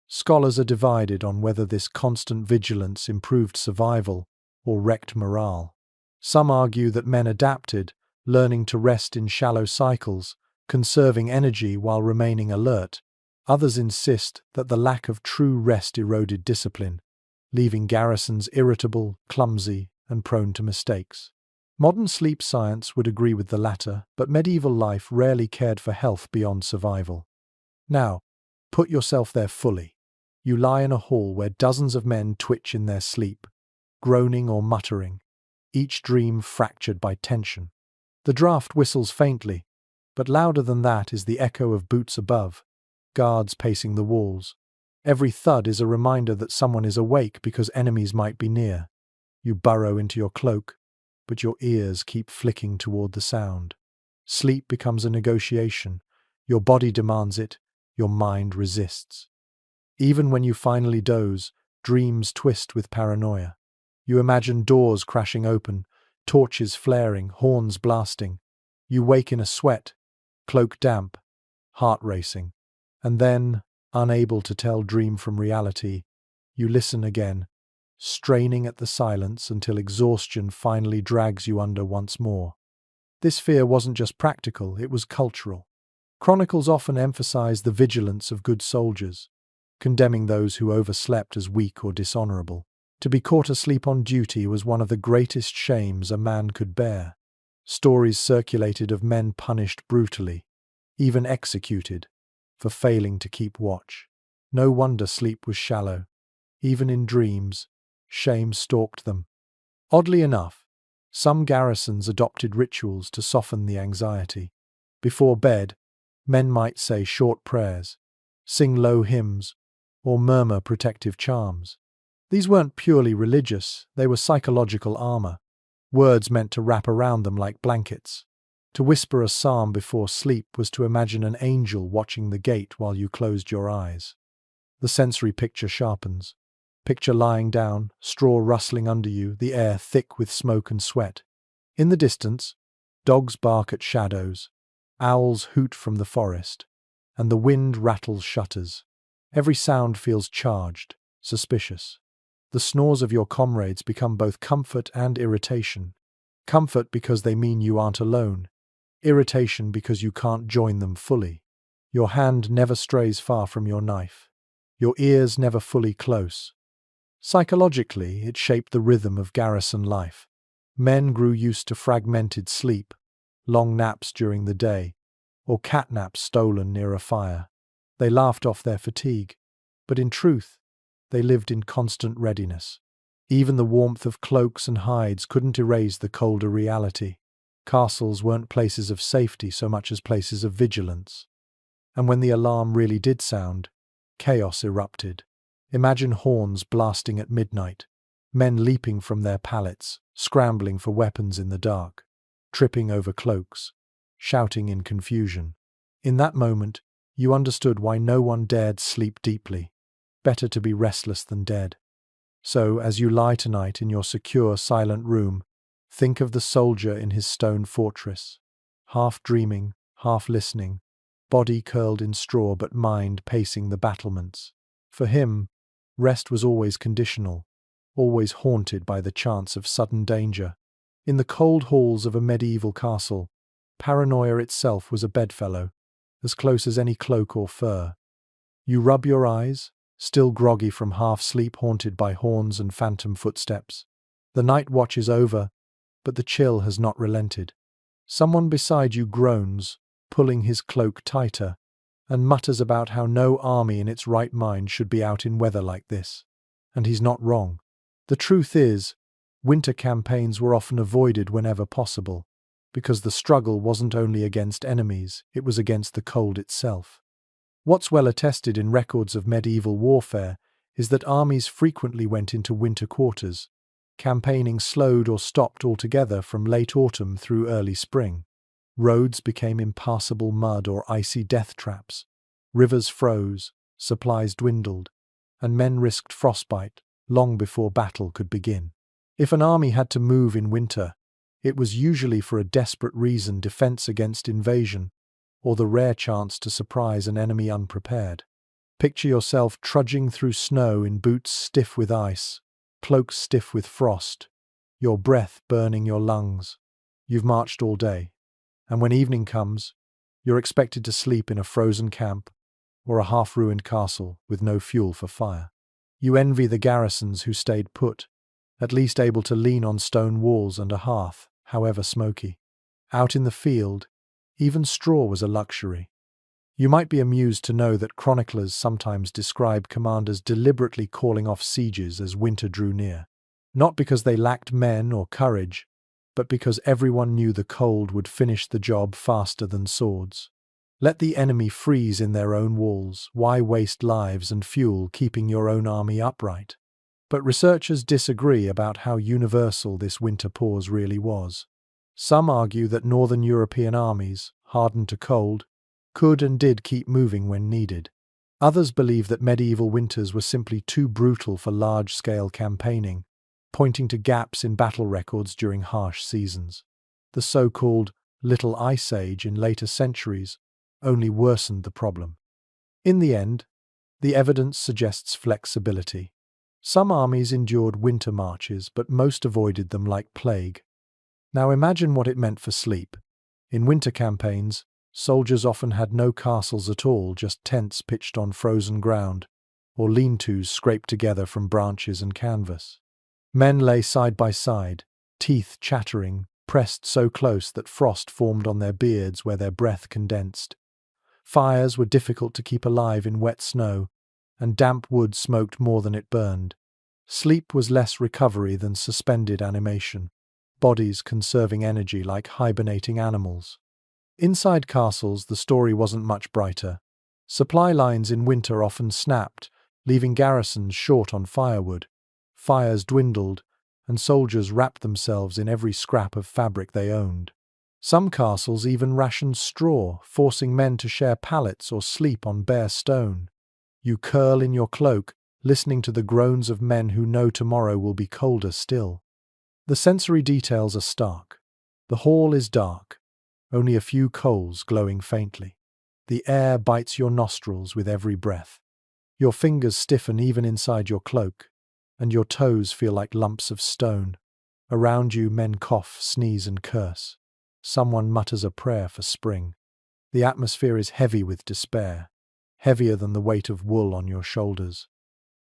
Scholars are divided on whether this constant vigilance improved survival or wrecked morale. Some argue that men adapted, learning to rest in shallow cycles, conserving energy while remaining alert. Others insist that the lack of true rest eroded discipline, leaving garrisons irritable, clumsy, and prone to mistakes. Modern sleep science would agree with the latter, but medieval life rarely cared for health beyond survival. Now, put yourself there fully. You lie in a hall where dozens of men twitch in their sleep, groaning or muttering, each dream fractured by tension. The draught whistles faintly, but louder than that is the echo of boots above, guards pacing the walls. Every thud is a reminder that someone is awake because enemies might be near. You burrow into your cloak, but your ears keep flicking toward the sound. Sleep becomes a negotiation. Your body demands it, your mind resists. Even when you finally doze, dreams twist with paranoia. You imagine doors crashing open, torches flaring, horns blasting. You wake in a sweat, cloak damp, heart racing. And then, unable to tell dream from reality, you listen again, straining at the silence until exhaustion finally drags you under once more. This fear wasn't just practical, it was cultural. Chronicles often emphasize the vigilance of good soldiers, condemning those who overslept as weak or dishonorable. To be caught asleep on duty was one of the greatest shames a man could bear. Stories circulated of men punished brutally, even executed, for failing to keep watch. No wonder sleep was shallow. Even in dreams, shame stalked them. Oddly enough, some garrisons adopted rituals to soften the anxiety. Before bed, men might say short prayers, sing low hymns, or murmur protective charms. These weren't purely religious, they were psychological armor, words meant to wrap around them like blankets. To whisper a psalm before sleep was to imagine an angel watching the gate while you closed your eyes. The sensory picture sharpens. Picture lying down, straw rustling under you, the air thick with smoke and sweat. In the distance, dogs bark at shadows, owls hoot from the forest, and the wind rattles shutters. Every sound feels charged, suspicious. The snores of your comrades become both comfort and irritation. Comfort because they mean you aren't alone. Irritation because you can't join them fully. Your hand never strays far from your knife. Your ears never fully close. Psychologically, it shaped the rhythm of garrison life. Men grew used to fragmented sleep, long naps during the day, or catnaps stolen near a fire. They laughed off their fatigue, but in truth, they lived in constant readiness. Even the warmth of cloaks and hides couldn't erase the colder reality. Castles weren't places of safety so much as places of vigilance. And when the alarm really did sound, chaos erupted. Imagine horns blasting at midnight, men leaping from their pallets, scrambling for weapons in the dark, tripping over cloaks, shouting in confusion. In that moment, you understood why no one dared sleep deeply. Better to be restless than dead. So, as you lie tonight in your secure, silent room, think of the soldier in his stone fortress, half dreaming, half listening, body curled in straw but mind pacing the battlements. For him, rest was always conditional, always haunted by the chance of sudden danger. In the cold halls of a medieval castle, paranoia itself was a bedfellow, as close as any cloak or fur. You rub your eyes, still groggy from half-sleep haunted by horns and phantom footsteps. The night watch is over, but the chill has not relented. Someone beside you groans, pulling his cloak tighter, and mutters about how no army in its right mind should be out in weather like this. And he's not wrong. The truth is, winter campaigns were often avoided whenever possible, because the struggle wasn't only against enemies, it was against the cold itself. What's well attested in records of medieval warfare is that armies frequently went into winter quarters. Campaigning slowed or stopped altogether from late autumn through early spring. Roads became impassable mud or icy death traps. Rivers froze, supplies dwindled, and men risked frostbite long before battle could begin. If an army had to move in winter, it was usually for a desperate reason: defense against invasion, or the rare chance to surprise an enemy unprepared. Picture yourself trudging through snow in boots stiff with ice, cloaks stiff with frost, your breath burning your lungs. You've marched all day, and when evening comes, you're expected to sleep in a frozen camp or a half-ruined castle with no fuel for fire. You envy the garrisons who stayed put, at least able to lean on stone walls and a hearth, however smoky. Out in the field, even straw was a luxury. You might be amused to know that chroniclers sometimes describe commanders deliberately calling off sieges as winter drew near. Not because they lacked men or courage, but because everyone knew the cold would finish the job faster than swords. Let the enemy freeze in their own walls. Why waste lives and fuel keeping your own army upright? But researchers disagree about how universal this winter pause really was. Some argue that northern European armies, hardened to cold, could and did keep moving when needed. Others believe that medieval winters were simply too brutal for large-scale campaigning, pointing to gaps in battle records during harsh seasons. The so-called Little Ice Age in later centuries only worsened the problem. In the end, the evidence suggests flexibility. Some armies endured winter marches, but most avoided them like plague. Now imagine what it meant for sleep. In winter campaigns, soldiers often had no castles at all, just tents pitched on frozen ground, or lean-tos scraped together from branches and canvas. Men lay side by side, teeth chattering, pressed so close that frost formed on their beards where their breath condensed. Fires were difficult to keep alive in wet snow, and damp wood smoked more than it burned. Sleep was less recovery than suspended animation, bodies conserving energy like hibernating animals. Inside castles, the story wasn't much brighter. Supply lines in winter often snapped, leaving garrisons short on firewood. Fires dwindled, and soldiers wrapped themselves in every scrap of fabric they owned. Some castles even rationed straw, forcing men to share pallets or sleep on bare stone. You curl in your cloak, listening to the groans of men who know tomorrow will be colder still. The sensory details are stark. The hall is dark, only a few coals glowing faintly. The air bites your nostrils with every breath. Your fingers stiffen even inside your cloak, and your toes feel like lumps of stone. Around you, men cough, sneeze, and curse. Someone mutters a prayer for spring. The atmosphere is heavy with despair, heavier than the weight of wool on your shoulders.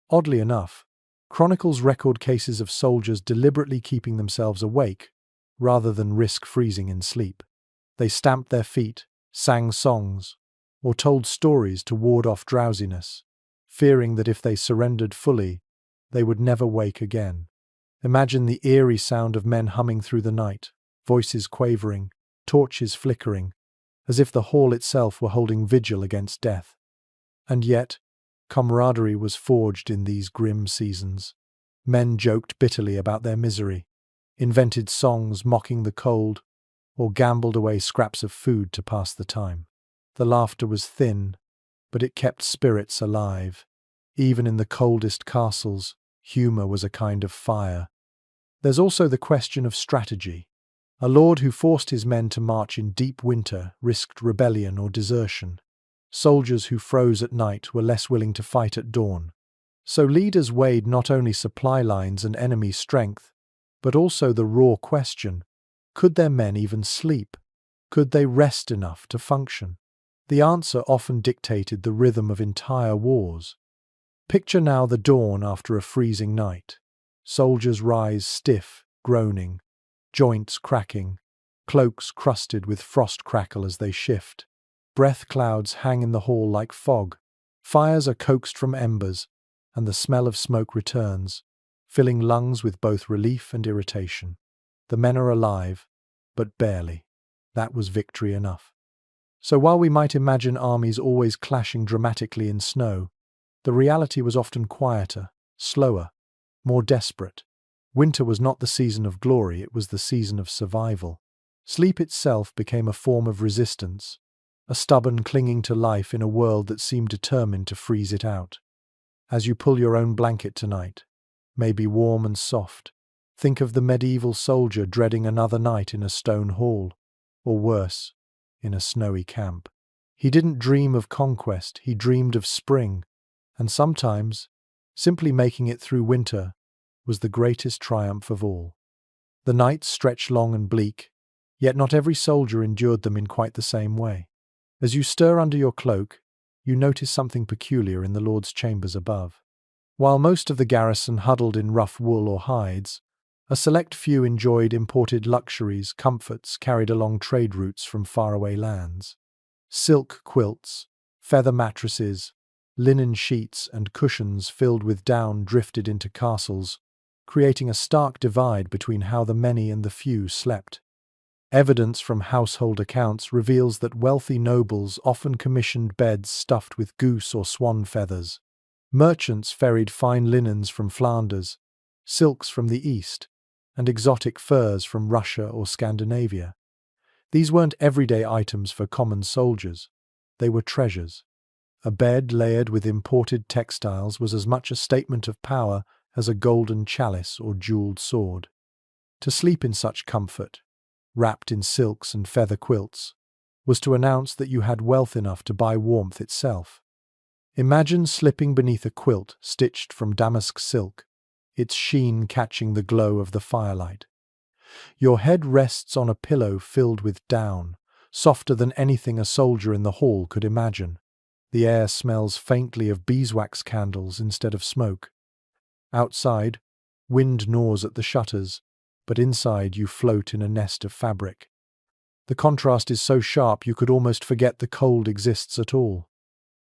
Oddly enough, chronicles record cases of soldiers deliberately keeping themselves awake, rather than risk freezing in sleep. They stamped their feet, sang songs, or told stories to ward off drowsiness, fearing that if they surrendered fully, they would never wake again. Imagine the eerie sound of men humming through the night, voices quavering, torches flickering, as if the hall itself were holding vigil against death. And yet, camaraderie was forged in these grim seasons. Men joked bitterly about their misery, invented songs mocking the cold, or gambled away scraps of food to pass the time. The laughter was thin, but it kept spirits alive. Even in the coldest castles, humor was a kind of fire. There's also the question of strategy. A lord who forced his men to march in deep winter risked rebellion or desertion. Soldiers who froze at night were less willing to fight at dawn. So leaders weighed not only supply lines and enemy strength, but also the raw question: could their men even sleep? Could they rest enough to function? The answer often dictated the rhythm of entire wars. Picture now the dawn after a freezing night. Soldiers rise stiff, groaning, joints cracking, cloaks crusted with frost crackle as they shift. Breath clouds hang in the hall like fog. Fires are coaxed from embers, and the smell of smoke returns, filling lungs with both relief and irritation. The men are alive, but barely. That was victory enough. So while we might imagine armies always clashing dramatically in snow, the reality was often quieter, slower, more desperate. Winter was not the season of glory, it was the season of survival. Sleep itself became a form of resistance, a stubborn clinging to life in a world that seemed determined to freeze it out. As you pull your own blanket tonight, maybe warm and soft, think of the medieval soldier dreading another night in a stone hall, or worse, in a snowy camp. He didn't dream of conquest, he dreamed of spring, and sometimes, simply making it through winter was the greatest triumph of all. The nights stretched long and bleak, yet not every soldier endured them in quite the same way. As you stir under your cloak, you notice something peculiar in the Lord's chambers above. While most of the garrison huddled in rough wool or hides, a select few enjoyed imported luxuries, comforts carried along trade routes from faraway lands. Silk quilts, feather mattresses, linen sheets and cushions filled with down drifted into castles, creating a stark divide between how the many and the few slept. Evidence from household accounts reveals that wealthy nobles often commissioned beds stuffed with goose or swan feathers. Merchants ferried fine linens from Flanders, silks from the East, and exotic furs from Russia or Scandinavia. These weren't everyday items for common soldiers. They were treasures. A bed layered with imported textiles was as much a statement of power as a golden chalice or jeweled sword. To sleep in such comfort, wrapped in silks and feather quilts, was to announce that you had wealth enough to buy warmth itself. Imagine slipping beneath a quilt stitched from damask silk, its sheen catching the glow of the firelight. Your head rests on a pillow filled with down, softer than anything a soldier in the hall could imagine. The air smells faintly of beeswax candles instead of smoke. Outside, wind gnaws at the shutters, but inside you float in a nest of fabric. The contrast is so sharp you could almost forget the cold exists at all.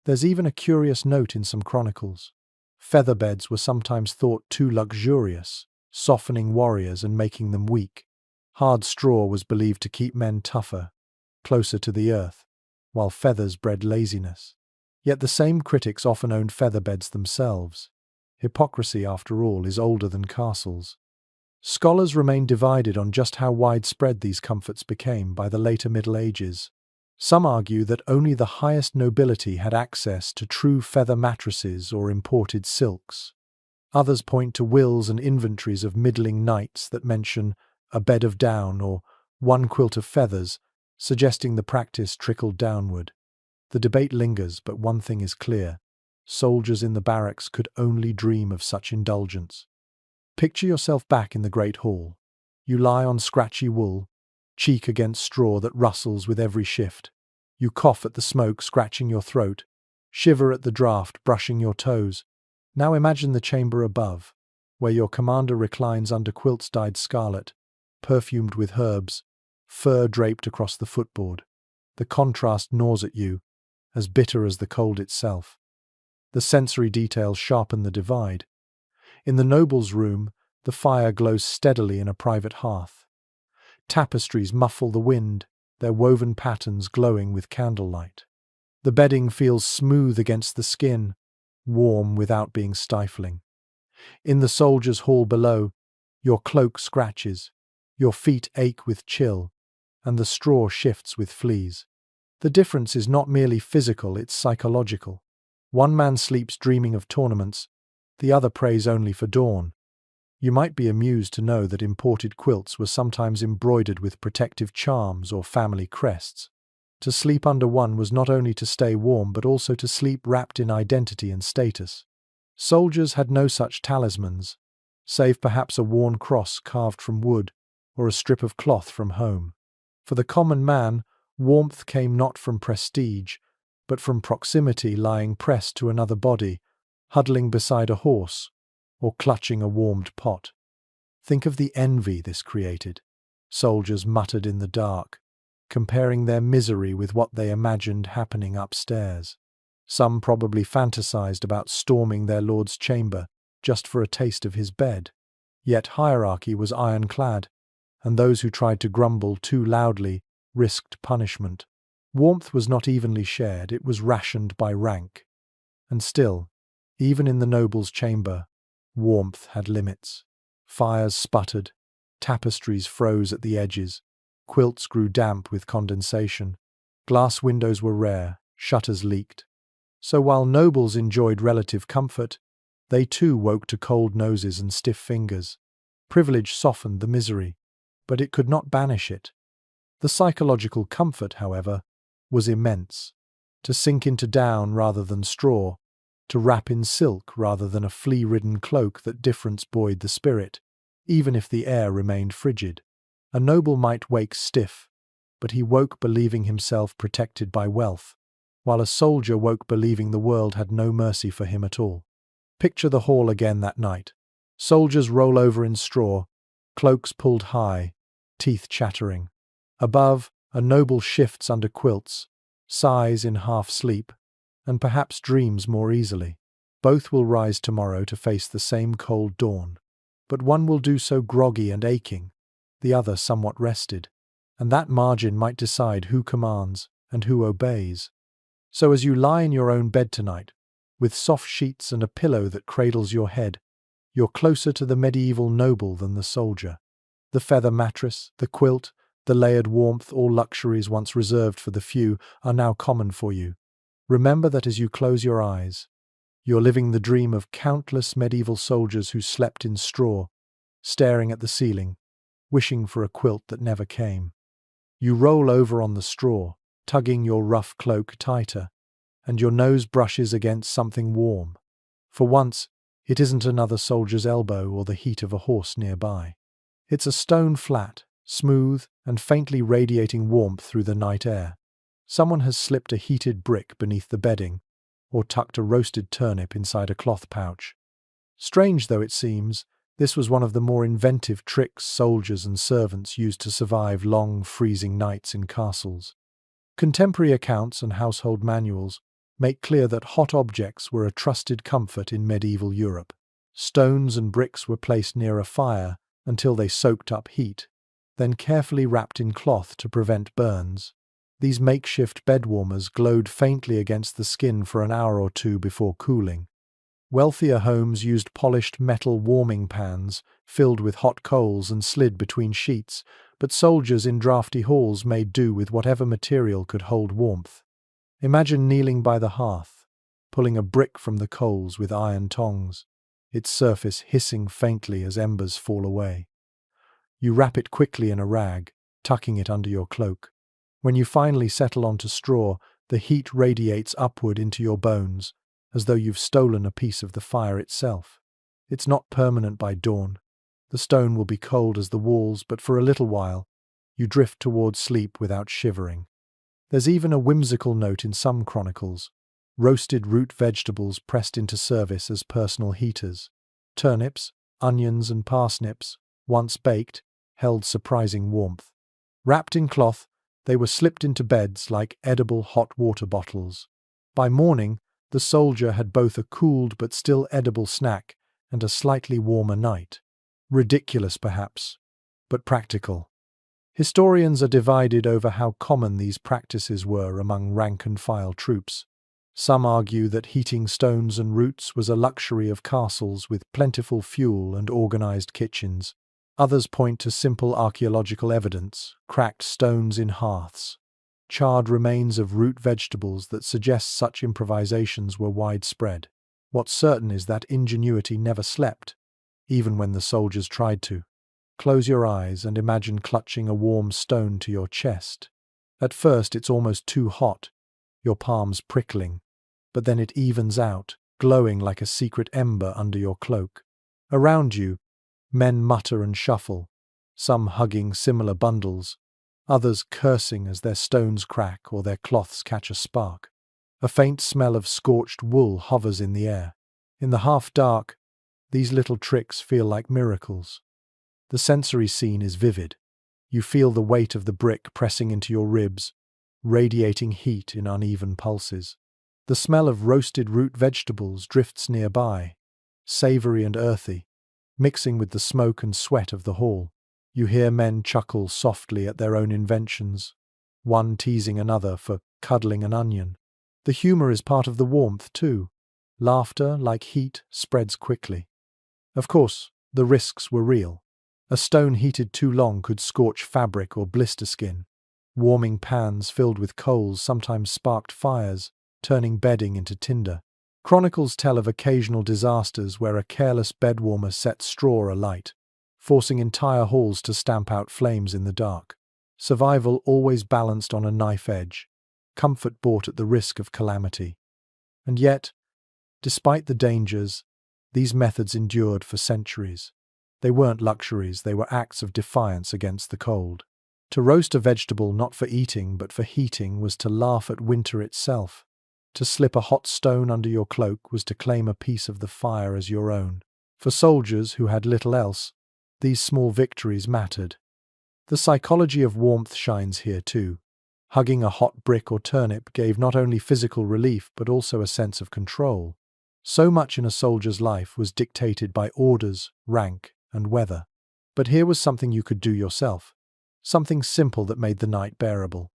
There's even a curious note in some chronicles. Feather beds were sometimes thought too luxurious, softening warriors and making them weak. Hard straw was believed to keep men tougher, closer to the earth, while feathers bred laziness. Yet the same critics often owned feather beds themselves. Hypocrisy, after all, is older than castles. Scholars remain divided on just how widespread these comforts became by the later Middle Ages. Some argue that only the highest nobility had access to true feather mattresses or imported silks. Others point to wills and inventories of middling knights that mention a bed of down or one quilt of feathers, suggesting the practice trickled downward. The debate lingers, but one thing is clear. Soldiers in the barracks could only dream of such indulgence. Picture yourself back in the Great Hall. You lie on scratchy wool, cheek against straw that rustles with every shift. You cough at the smoke scratching your throat, shiver at the draught brushing your toes. Now imagine the chamber above, where your commander reclines under quilts dyed scarlet, perfumed with herbs, fur draped across the footboard. The contrast gnaws at you, as bitter as the cold itself. The sensory details sharpen the divide. In the noble's room, the fire glows steadily in a private hearth. Tapestries muffle the wind, their woven patterns glowing with candlelight. The bedding feels smooth against the skin, warm without being stifling. In the soldier's hall below, your cloak scratches, your feet ache with chill, and the straw shifts with fleas. The difference is not merely physical, it's psychological. One man sleeps dreaming of tournaments, the other prays only for dawn. You might be amused to know that imported quilts were sometimes embroidered with protective charms or family crests. To sleep under one was not only to stay warm but also to sleep wrapped in identity and status. Soldiers had no such talismans, save perhaps a worn cross carved from wood or a strip of cloth from home. For the common man, warmth came not from prestige, but from proximity, lying pressed to another body, huddling beside a horse, or clutching a warmed pot. Think of the envy this created. Soldiers muttered in the dark, comparing their misery with what they imagined happening upstairs. Some probably fantasized about storming their lord's chamber just for a taste of his bed. Yet hierarchy was ironclad, and those who tried to grumble too loudly risked punishment. Warmth was not evenly shared, it was rationed by rank. And still, even in the noble's chamber, warmth had limits. Fires sputtered, tapestries froze at the edges, quilts grew damp with condensation, glass windows were rare, shutters leaked. So while nobles enjoyed relative comfort, they too woke to cold noses and stiff fingers. Privilege softened the misery, but it could not banish it. The psychological comfort, however, was immense. To sink into down rather than straw, to wrap in silk rather than a flea-ridden cloak, that difference buoyed the spirit, even if the air remained frigid. A noble might wake stiff, but he woke believing himself protected by wealth, while a soldier woke believing the world had no mercy for him at all. Picture the hall again that night. Soldiers roll over in straw, cloaks pulled high, teeth chattering. Above, a noble shifts under quilts, sighs in half-sleep, and perhaps dreams more easily. Both will rise tomorrow to face the same cold dawn, but one will do so groggy and aching, the other somewhat rested, and that margin might decide who commands and who obeys. So as you lie in your own bed tonight, with soft sheets and a pillow that cradles your head, you're closer to the medieval noble than the soldier. The feather mattress, the quilt, the layered warmth, all luxuries once reserved for the few, are now common for you. Remember that as you close your eyes, you're living the dream of countless medieval soldiers who slept in straw, staring at the ceiling, wishing for a quilt that never came. You roll over on the straw, tugging your rough cloak tighter, and your nose brushes against something warm. For once, it isn't another soldier's elbow or the heat of a horse nearby. It's a stone flat, smooth and faintly radiating warmth through the night air. Someone has slipped a heated brick beneath the bedding, or tucked a roasted turnip inside a cloth pouch. Strange though it seems, this was one of the more inventive tricks soldiers and servants used to survive long, freezing nights in castles. Contemporary accounts and household manuals make clear that hot objects were a trusted comfort in medieval Europe. Stones and bricks were placed near a fire until they soaked up heat, then carefully wrapped in cloth to prevent burns. These makeshift bed warmers glowed faintly against the skin for an hour or two before cooling. Wealthier homes used polished metal warming pans filled with hot coals and slid between sheets, but soldiers in drafty halls made do with whatever material could hold warmth. Imagine kneeling by the hearth, pulling a brick from the coals with iron tongs, its surface hissing faintly as embers fall away. You wrap it quickly in a rag, tucking it under your cloak. When you finally settle onto straw, the heat radiates upward into your bones, as though you've stolen a piece of the fire itself. It's not permanent by dawn. The stone will be cold as the walls, but for a little while, you drift towards sleep without shivering. There's even a whimsical note in some chronicles: roasted root vegetables pressed into service as personal heaters. Turnips, onions and parsnips, once baked, held surprising warmth. Wrapped in cloth, they were slipped into beds like edible hot water bottles. By morning, the soldier had both a cooled but still edible snack and a slightly warmer night. Ridiculous, perhaps, but practical. Historians are divided over how common these practices were among rank-and-file troops. Some argue that heating stones and roots was a luxury of castles with plentiful fuel and organized kitchens. Others point to simple archaeological evidence: cracked stones in hearths, charred remains of root vegetables that suggest such improvisations were widespread. What's certain is that ingenuity never slept, even when the soldiers tried to. Close your eyes and imagine clutching a warm stone to your chest. At first it's almost too hot, your palms prickling, but then it evens out, glowing like a secret ember under your cloak. Around you, men mutter and shuffle, some hugging similar bundles, others cursing as their stones crack or their cloths catch a spark. A faint smell of scorched wool hovers in the air. In the half-dark, these little tricks feel like miracles. The sensory scene is vivid. You feel the weight of the brick pressing into your ribs, radiating heat in uneven pulses. The smell of roasted root vegetables drifts nearby, savory and earthy, mixing with the smoke and sweat of the hall. You hear men chuckle softly at their own inventions, one teasing another for cuddling an onion. The humor is part of the warmth, too. Laughter, like heat, spreads quickly. Of course, the risks were real. A stone heated too long could scorch fabric or blister skin. Warming pans filled with coals sometimes sparked fires, turning bedding into tinder. Chronicles tell of occasional disasters where a careless bedwarmer set straw alight, forcing entire halls to stamp out flames in the dark. Survival always balanced on a knife edge, comfort bought at the risk of calamity. And yet, despite the dangers, these methods endured for centuries. They weren't luxuries, they were acts of defiance against the cold. To roast a vegetable not for eating but for heating was to laugh at winter itself. To slip a hot stone under your cloak was to claim a piece of the fire as your own. For soldiers who had little else, these small victories mattered. The psychology of warmth shines here too. Hugging a hot brick or turnip gave not only physical relief but also a sense of control. So much in a soldier's life was dictated by orders, rank, and weather. But here was something you could do yourself. Something simple that made the night bearable.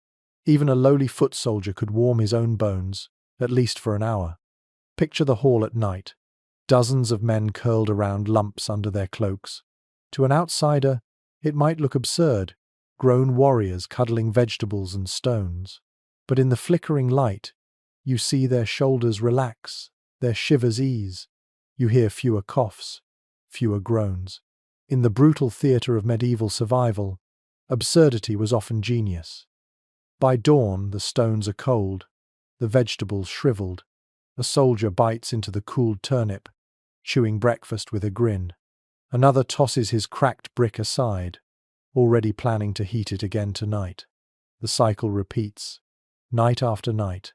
Even a lowly foot soldier could warm his own bones, at least for an hour. Picture the hall at night. Dozens of men curled around lumps under their cloaks. To an outsider, it might look absurd, grown warriors cuddling vegetables and stones. But in the flickering light, you see their shoulders relax, their shivers ease. You hear fewer coughs, fewer groans. In the brutal theatre of medieval survival, absurdity was often genius. By dawn, the stones are cold, the vegetables shriveled. A soldier bites into the cooled turnip, chewing breakfast with a grin. Another tosses his cracked brick aside, already planning to heat it again tonight. The cycle repeats, night after night,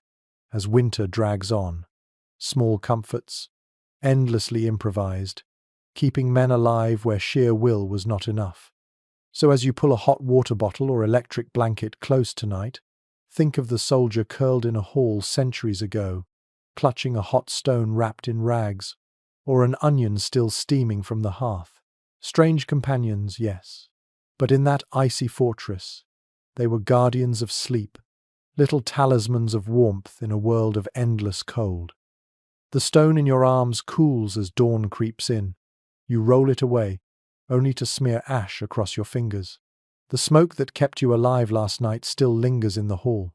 as winter drags on. Small comforts, endlessly improvised, keeping men alive where sheer will was not enough. So as you pull a hot water bottle or electric blanket close tonight, think of the soldier curled in a hall centuries ago, clutching a hot stone wrapped in rags, or an onion still steaming from the hearth. Strange companions, yes, but in that icy fortress, they were guardians of sleep, little talismans of warmth in a world of endless cold. The stone in your arms cools as dawn creeps in. You roll it away, only to smear ash across your fingers. The smoke that kept you alive last night still lingers in the hall.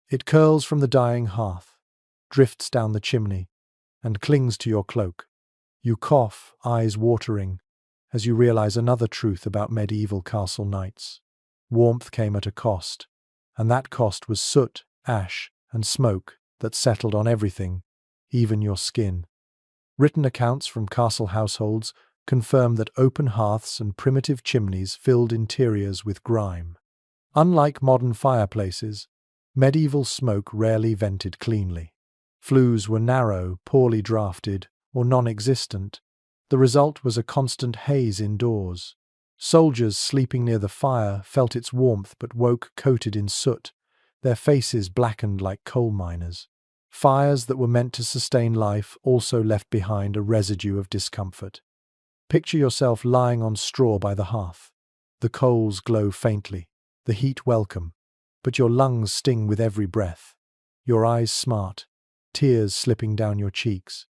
It curls from the dying hearth, drifts down the chimney, and clings to your cloak. You cough, eyes watering, as you realize another truth about medieval castle nights. Warmth came at a cost, and that cost was soot, ash, and smoke that settled on everything, even your skin. Written accounts from castle households confirm that open hearths and primitive chimneys filled interiors with grime. Unlike modern fireplaces, medieval smoke rarely vented cleanly. Flues were narrow, poorly drafted, or non-existent. The result was a constant haze indoors. Soldiers sleeping near the fire felt its warmth but woke coated in soot, their faces blackened like coal miners. Fires that were meant to sustain life also left behind a residue of discomfort. Picture yourself lying on straw by the hearth. The coals glow faintly, the heat welcome, but your lungs sting with every breath. Your eyes smart, tears slipping down your cheeks.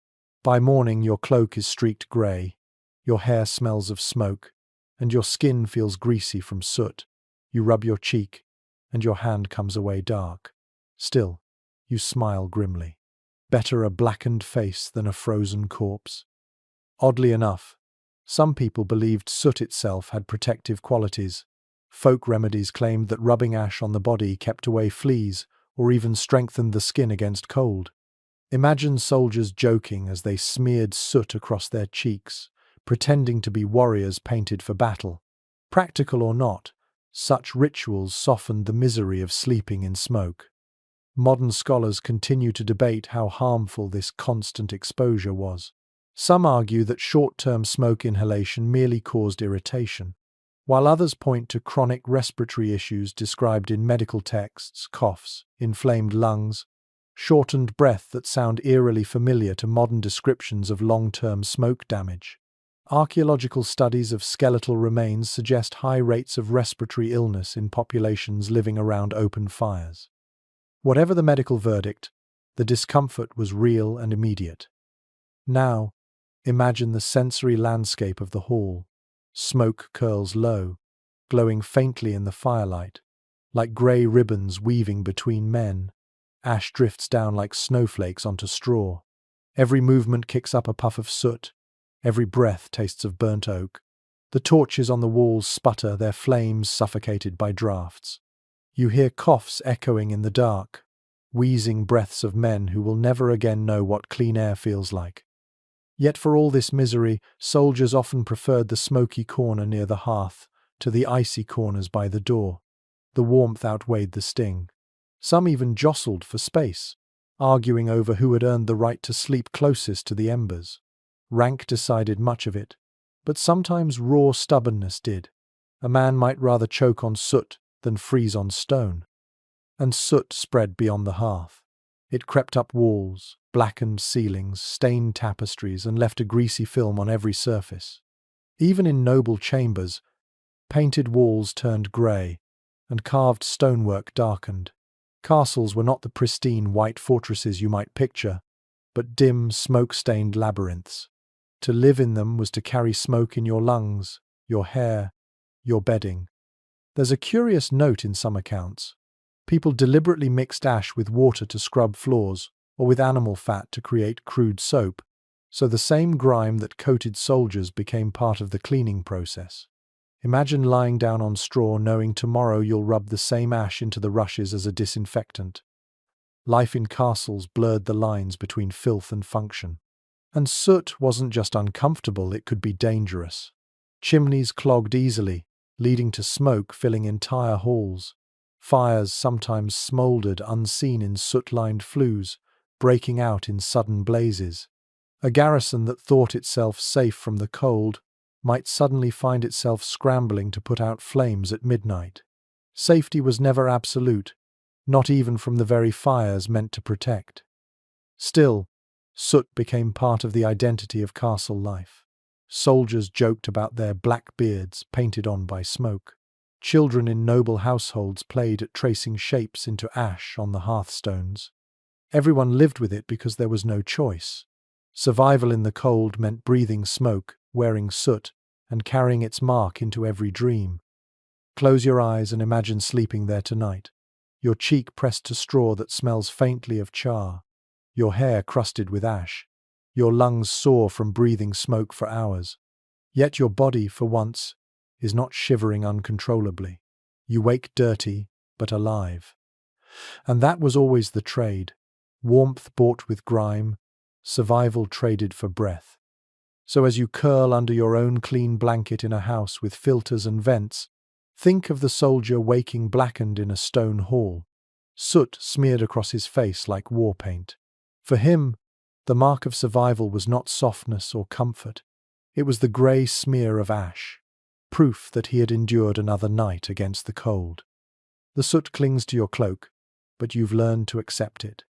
By morning your cloak is streaked grey, your hair smells of smoke, and your skin feels greasy from soot. You rub your cheek, and your hand comes away dark. Still, you smile grimly. Better a blackened face than a frozen corpse. Oddly enough, some people believed soot itself had protective qualities. Folk remedies claimed that rubbing ash on the body kept away fleas or even strengthened the skin against cold. Imagine soldiers joking as they smeared soot across their cheeks, pretending to be warriors painted for battle. Practical or not, such rituals softened the misery of sleeping in smoke. Modern scholars continue to debate how harmful this constant exposure was. Some argue that short-term smoke inhalation merely caused irritation, while others point to chronic respiratory issues described in medical texts, coughs, inflamed lungs, shortened breath that sound eerily familiar to modern descriptions of long-term smoke damage. Archaeological studies of skeletal remains suggest high rates of respiratory illness in populations living around open fires. Whatever the medical verdict, the discomfort was real and immediate. Now, imagine the sensory landscape of the hall. Smoke curls low, glowing faintly in the firelight, like grey ribbons weaving between men. Ash drifts down like snowflakes onto straw. Every movement kicks up a puff of soot. Every breath tastes of burnt oak. The torches on the walls sputter, their flames suffocated by draughts. You hear coughs echoing in the dark, wheezing breaths of men who will never again know what clean air feels like. Yet for all this misery, soldiers often preferred the smoky corner near the hearth to the icy corners by the door. The warmth outweighed the sting. Some even jostled for space, arguing over who had earned the right to sleep closest to the embers. Rank decided much of it, but sometimes raw stubbornness did. A man might rather choke on soot than freeze on stone. And soot spread beyond the hearth. It crept up walls, blackened ceilings, stained tapestries, and left a greasy film on every surface. Even in noble chambers, painted walls turned grey, and carved stonework darkened. Castles were not the pristine white fortresses you might picture, but dim, smoke-stained labyrinths. To live in them was to carry smoke in your lungs, your hair, your bedding. There's a curious note in some accounts. People deliberately mixed ash with water to scrub floors, or with animal fat to create crude soap, so the same grime that coated soldiers became part of the cleaning process. Imagine lying down on straw knowing tomorrow you'll rub the same ash into the rushes as a disinfectant. Life in castles blurred the lines between filth and function. And soot wasn't just uncomfortable, it could be dangerous. Chimneys clogged easily, leading to smoke filling entire halls. Fires sometimes smouldered unseen in soot-lined flues, breaking out in sudden blazes. A garrison that thought itself safe from the cold might suddenly find itself scrambling to put out flames at midnight. Safety was never absolute, not even from the very fires meant to protect. Still, soot became part of the identity of castle life. Soldiers joked about their black beards painted on by smoke. Children in noble households played at tracing shapes into ash on the hearthstones. Everyone lived with it because there was no choice. Survival in the cold meant breathing smoke, wearing soot, and carrying its mark into every dream. Close your eyes and imagine sleeping there tonight, your cheek pressed to straw that smells faintly of char, your hair crusted with ash, your lungs sore from breathing smoke for hours. Yet your body, for once, is not shivering uncontrollably. You wake dirty, but alive. And that was always the trade. Warmth bought with grime, survival traded for breath. So as you curl under your own clean blanket in a house with filters and vents, think of the soldier waking blackened in a stone hall, soot smeared across his face like war paint. For him, the mark of survival was not softness or comfort. It was the grey smear of ash, proof that he had endured another night against the cold. The soot clings to your cloak, but you've learned to accept it.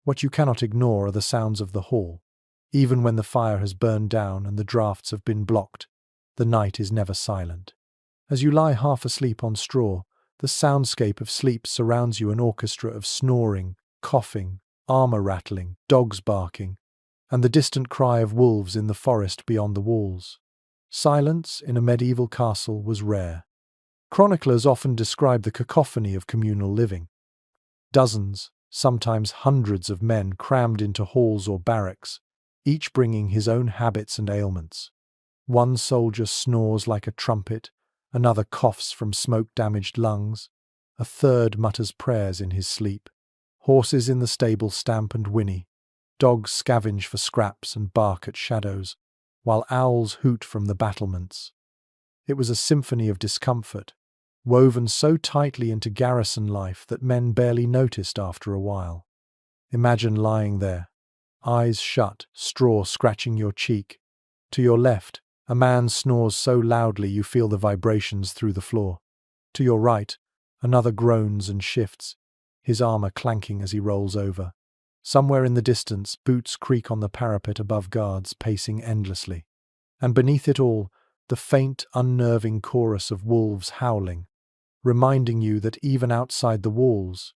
What you cannot ignore are the sounds of the hall. Even when the fire has burned down and the drafts have been blocked, the night is never silent. As you lie half asleep on straw, the soundscape of sleep surrounds you, an orchestra of snoring, coughing, armor rattling, dogs barking, and the distant cry of wolves in the forest beyond the walls. Silence in a medieval castle was rare. Chroniclers often describe the cacophony of communal living. Dozens, sometimes hundreds of men crammed into halls or barracks, each bringing his own habits and ailments. One soldier snores like a trumpet, another coughs from smoke-damaged lungs, a third mutters prayers in his sleep. Horses in the stable stamp and whinny, dogs scavenge for scraps and bark at shadows, while owls hoot from the battlements. It was a symphony of discomfort, woven so tightly into garrison life that men barely noticed after a while. Imagine lying there, eyes shut, straw scratching your cheek. To your left, a man snores so loudly you feel the vibrations through the floor. To your right, another groans and shifts, his armor clanking as he rolls over. Somewhere in the distance, boots creak on the parapet above guards pacing endlessly. And beneath it all, the faint, unnerving chorus of wolves howling, reminding you that even outside the walls,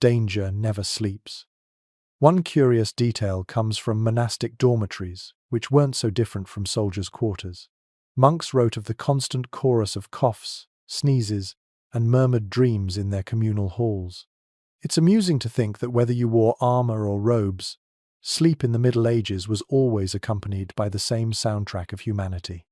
danger never sleeps. One curious detail comes from monastic dormitories, which weren't so different from soldiers' quarters. Monks wrote of the constant chorus of coughs, sneezes, and murmured dreams in their communal halls. It's amusing to think that whether you wore armor or robes, sleep in the Middle Ages was always accompanied by the same soundtrack of humanity.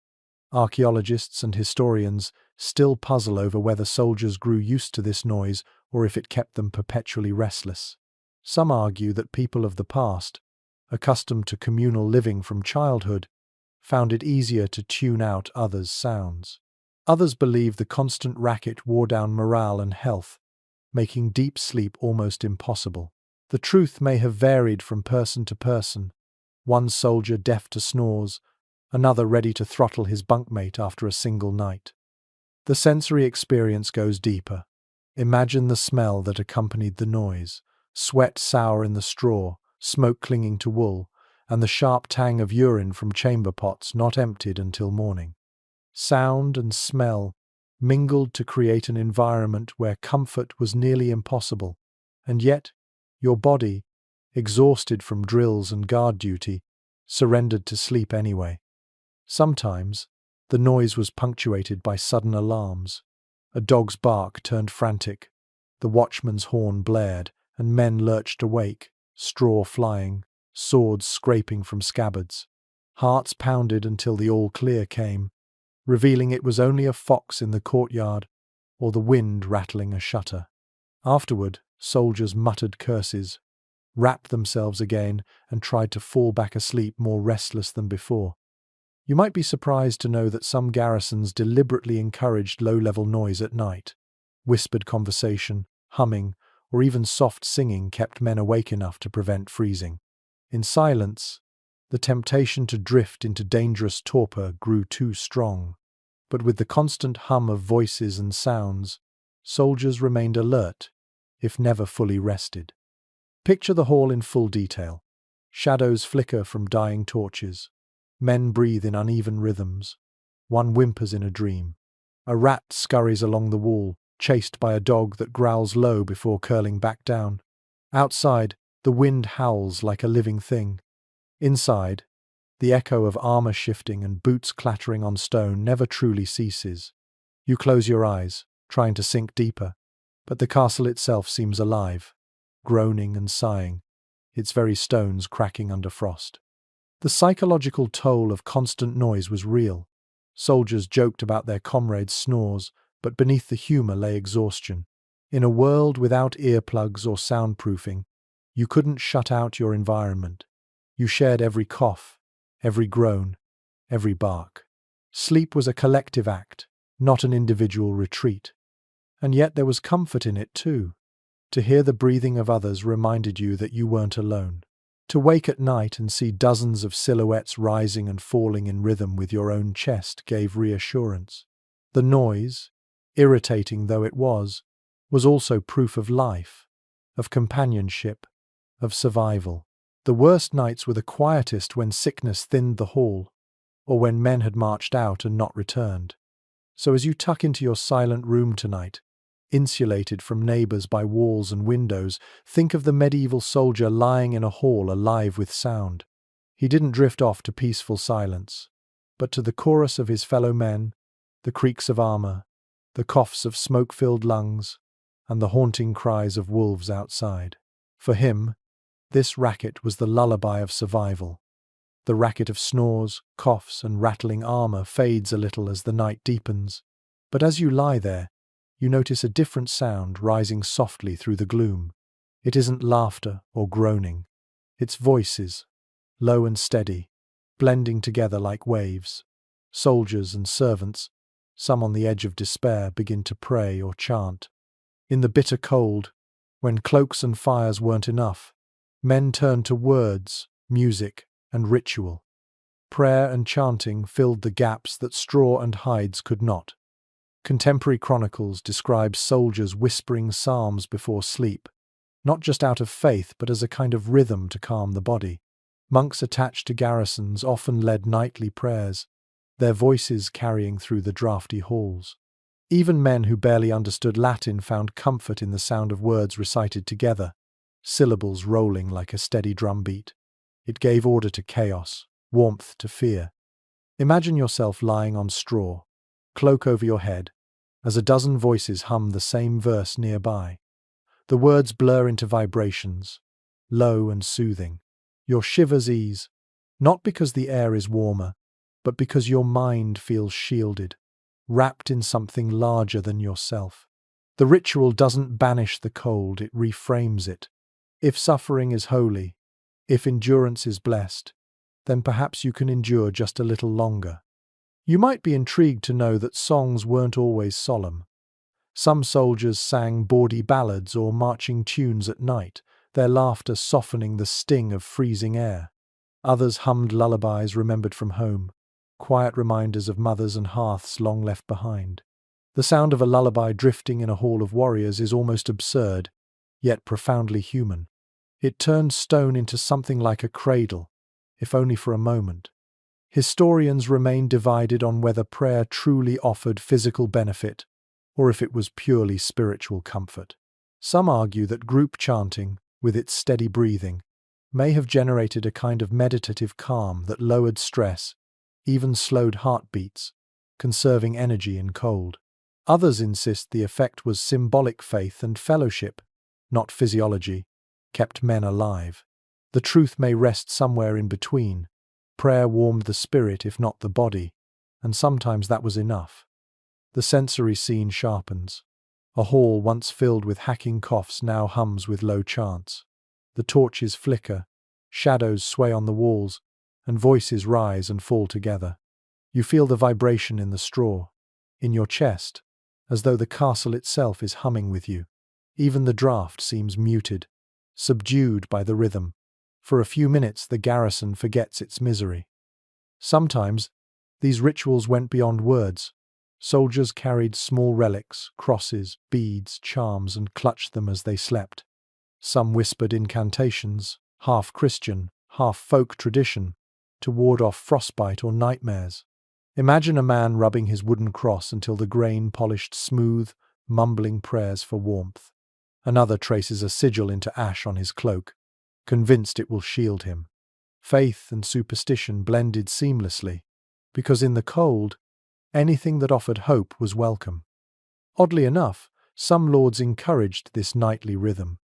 Archaeologists and historians still puzzle over whether soldiers grew used to this noise or if it kept them perpetually restless. Some argue that people of the past, accustomed to communal living from childhood, found it easier to tune out others' sounds. Others believe the constant racket wore down morale and health, making deep sleep almost impossible. The truth may have varied from person to person, one soldier deaf to snores, another ready to throttle his bunkmate after a single night. The sensory experience goes deeper. Imagine the smell that accompanied the noise, sweat sour in the straw, smoke clinging to wool, and the sharp tang of urine from chamber pots not emptied until morning. Sound and smell mingled to create an environment where comfort was nearly impossible, and yet your body, exhausted from drills and guard duty, surrendered to sleep anyway. Sometimes, the noise was punctuated by sudden alarms. A dog's bark turned frantic, the watchman's horn blared, and men lurched awake, straw flying, swords scraping from scabbards. Hearts pounded until the all-clear came, revealing it was only a fox in the courtyard or the wind rattling a shutter. Afterward, soldiers muttered curses, wrapped themselves again, and tried to fall back asleep more restless than before. You might be surprised to know that some garrisons deliberately encouraged low-level noise at night. Whispered conversation, humming, or even soft singing kept men awake enough to prevent freezing. In silence, the temptation to drift into dangerous torpor grew too strong. But with the constant hum of voices and sounds, soldiers remained alert, if never fully rested. Picture the hall in full detail. Shadows flicker from dying torches. Men breathe in uneven rhythms. One whimpers in a dream. A rat scurries along the wall, chased by a dog that growls low before curling back down. Outside, the wind howls like a living thing. Inside, the echo of armor shifting and boots clattering on stone never truly ceases. You close your eyes, trying to sink deeper, but the castle itself seems alive, groaning and sighing, its very stones cracking under frost. The psychological toll of constant noise was real. Soldiers joked about their comrades' snores, but beneath the humor lay exhaustion. In a world without earplugs or soundproofing, you couldn't shut out your environment. You shared every cough, every groan, every bark. Sleep was a collective act, not an individual retreat. And yet there was comfort in it too. To hear the breathing of others reminded you that you weren't alone. To wake at night and see dozens of silhouettes rising and falling in rhythm with your own chest gave reassurance. The noise, irritating though it was also proof of life, of companionship, of survival. The worst nights were the quietest when sickness thinned the hall, or when men had marched out and not returned. So as you tuck into your silent room tonight, insulated from neighbors by walls and windows, think of the medieval soldier lying in a hall alive with sound. He didn't drift off to peaceful silence, but to the chorus of his fellow men, the creaks of armor, the coughs of smoke-filled lungs, and the haunting cries of wolves outside. For him, this racket was the lullaby of survival. The racket of snores, coughs, and rattling armor fades a little as the night deepens, but as you lie there, you notice a different sound rising softly through the gloom. It isn't laughter or groaning. It's voices, low and steady, blending together like waves. Soldiers and servants, some on the edge of despair, begin to pray or chant. In the bitter cold, when cloaks and fires weren't enough, men turned to words, music, and ritual. Prayer and chanting filled the gaps that straw and hides could not. Contemporary chronicles describe soldiers whispering psalms before sleep, not just out of faith but as a kind of rhythm to calm the body. Monks attached to garrisons often led nightly prayers, their voices carrying through the drafty halls. Even men who barely understood Latin found comfort in the sound of words recited together, syllables rolling like a steady drumbeat. It gave order to chaos, warmth to fear. Imagine yourself lying on straw, cloak over your head, as a dozen voices hum the same verse nearby. The words blur into vibrations, low and soothing. Your shivers ease, not because the air is warmer, but because your mind feels shielded, wrapped in something larger than yourself. The ritual doesn't banish the cold, it reframes it. If suffering is holy, if endurance is blessed, then perhaps you can endure just a little longer. You might be intrigued to know that songs weren't always solemn. Some soldiers sang bawdy ballads or marching tunes at night, their laughter softening the sting of freezing air. Others hummed lullabies remembered from home, quiet reminders of mothers and hearths long left behind. The sound of a lullaby drifting in a hall of warriors is almost absurd, yet profoundly human. It turns stone into something like a cradle, if only for a moment. Historians remain divided on whether prayer truly offered physical benefit or if it was purely spiritual comfort. Some argue that group chanting, with its steady breathing, may have generated a kind of meditative calm that lowered stress, even slowed heartbeats, conserving energy in cold. Others insist the effect was symbolic faith and fellowship, not physiology, kept men alive. The truth may rest somewhere in between. Prayer warmed the spirit if not the body, and sometimes that was enough. The sensory scene sharpens. A hall once filled with hacking coughs now hums with low chants. The torches flicker, shadows sway on the walls, and voices rise and fall together. You feel the vibration in the straw, in your chest, as though the castle itself is humming with you. Even the draft seems muted, subdued by the rhythm. For a few minutes the garrison forgets its misery. Sometimes, these rituals went beyond words. Soldiers carried small relics, crosses, beads, charms, and clutched them as they slept. Some whispered incantations, half Christian, half folk tradition, to ward off frostbite or nightmares. Imagine a man rubbing his wooden cross until the grain polished smooth, mumbling prayers for warmth. Another traces a sigil into ash on his cloak, convinced it will shield him. Faith and superstition blended seamlessly, because in the cold, anything that offered hope was welcome. Oddly enough, some lords encouraged this nightly rhythm.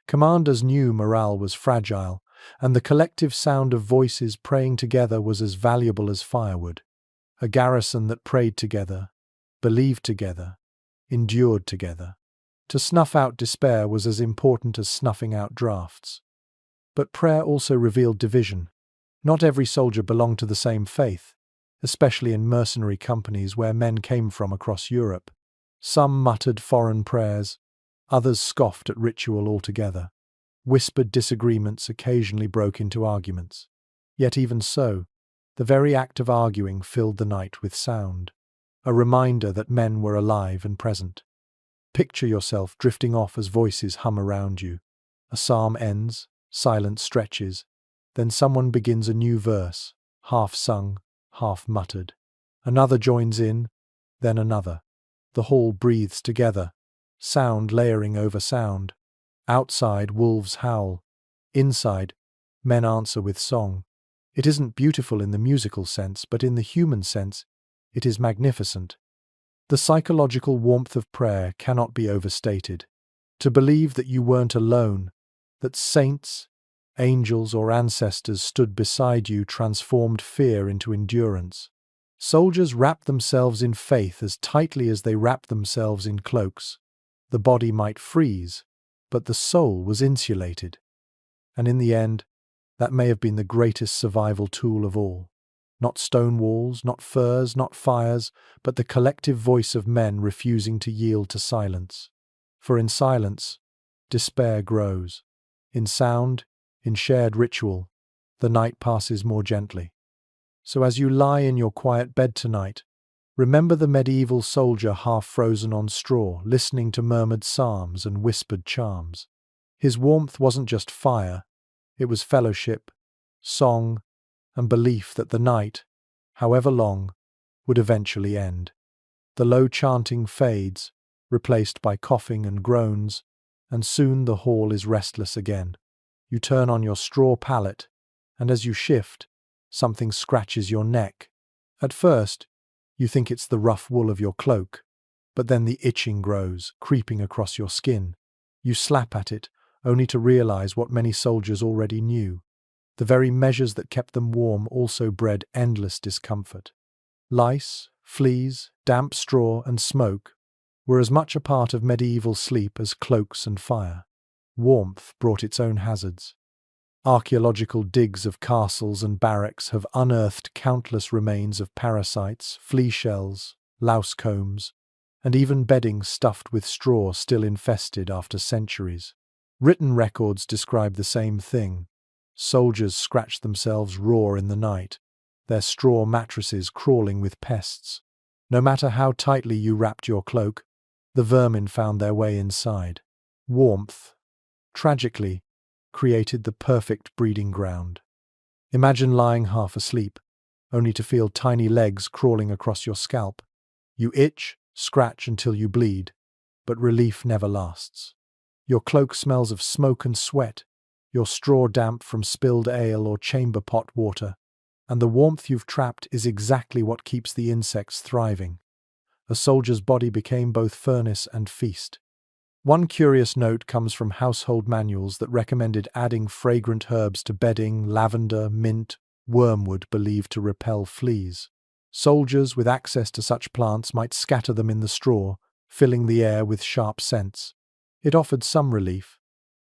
Commanders knew morale was fragile, and the collective sound of voices praying together was as valuable as firewood. A garrison that prayed together, believed together, endured together. To snuff out despair was as important as snuffing out drafts. But prayer also revealed division. Not every soldier belonged to the same faith, especially in mercenary companies where men came from across Europe. Some muttered foreign prayers, others scoffed at ritual altogether. Whispered disagreements occasionally broke into arguments. Yet even so, the very act of arguing filled the night with sound, a reminder that men were alive and present. Picture yourself drifting off as voices hum around you. A psalm ends, silence stretches, then someone begins a new verse, half sung, half muttered. Another joins in, then another. The hall breathes together, sound layering over sound. Outside, wolves howl. Inside, men answer with song. It isn't beautiful in the musical sense, but in the human sense, it is magnificent. The psychological warmth of prayer cannot be overstated. To believe that you weren't alone, that saints, angels, or ancestors stood beside you transformed fear into endurance. Soldiers wrapped themselves in faith as tightly as they wrapped themselves in cloaks. The body might freeze, but the soul was insulated. And in the end, that may have been the greatest survival tool of all. Not stone walls, not furs, not fires, but the collective voice of men refusing to yield to silence. For in silence, despair grows. In sound, in shared ritual, the night passes more gently. So as you lie in your quiet bed tonight, remember the medieval soldier half frozen on straw, listening to murmured psalms and whispered charms. His warmth wasn't just fire, it was fellowship, song, and belief that the night, however long, would eventually end. The low chanting fades, replaced by coughing and groans, and soon the hall is restless again. You turn on your straw pallet, and as you shift, something scratches your neck. At first, you think it's the rough wool of your cloak, but then the itching grows, creeping across your skin. You slap at it, only to realize what many soldiers already knew. The very measures that kept them warm also bred endless discomfort. Lice, fleas, damp straw, and smoke were as much a part of medieval sleep as cloaks and fire. Warmth brought its own hazards. Archaeological digs of castles and barracks have unearthed countless remains of parasites, flea shells, louse combs, and even bedding stuffed with straw still infested after centuries. Written records describe the same thing. Soldiers scratched themselves raw in the night, their straw mattresses crawling with pests. No matter how tightly you wrapped your cloak, the vermin found their way inside. Warmth, tragically, created the perfect breeding ground. Imagine lying half asleep, only to feel tiny legs crawling across your scalp. You itch, scratch until you bleed, but relief never lasts. Your cloak smells of smoke and sweat, your straw damp from spilled ale or chamber pot water, and the warmth you've trapped is exactly what keeps the insects thriving. A soldier's body became both furnace and feast. One curious note comes from household manuals that recommended adding fragrant herbs to bedding, lavender, mint, wormwood believed to repel fleas. Soldiers with access to such plants might scatter them in the straw, filling the air with sharp scents. It offered some relief,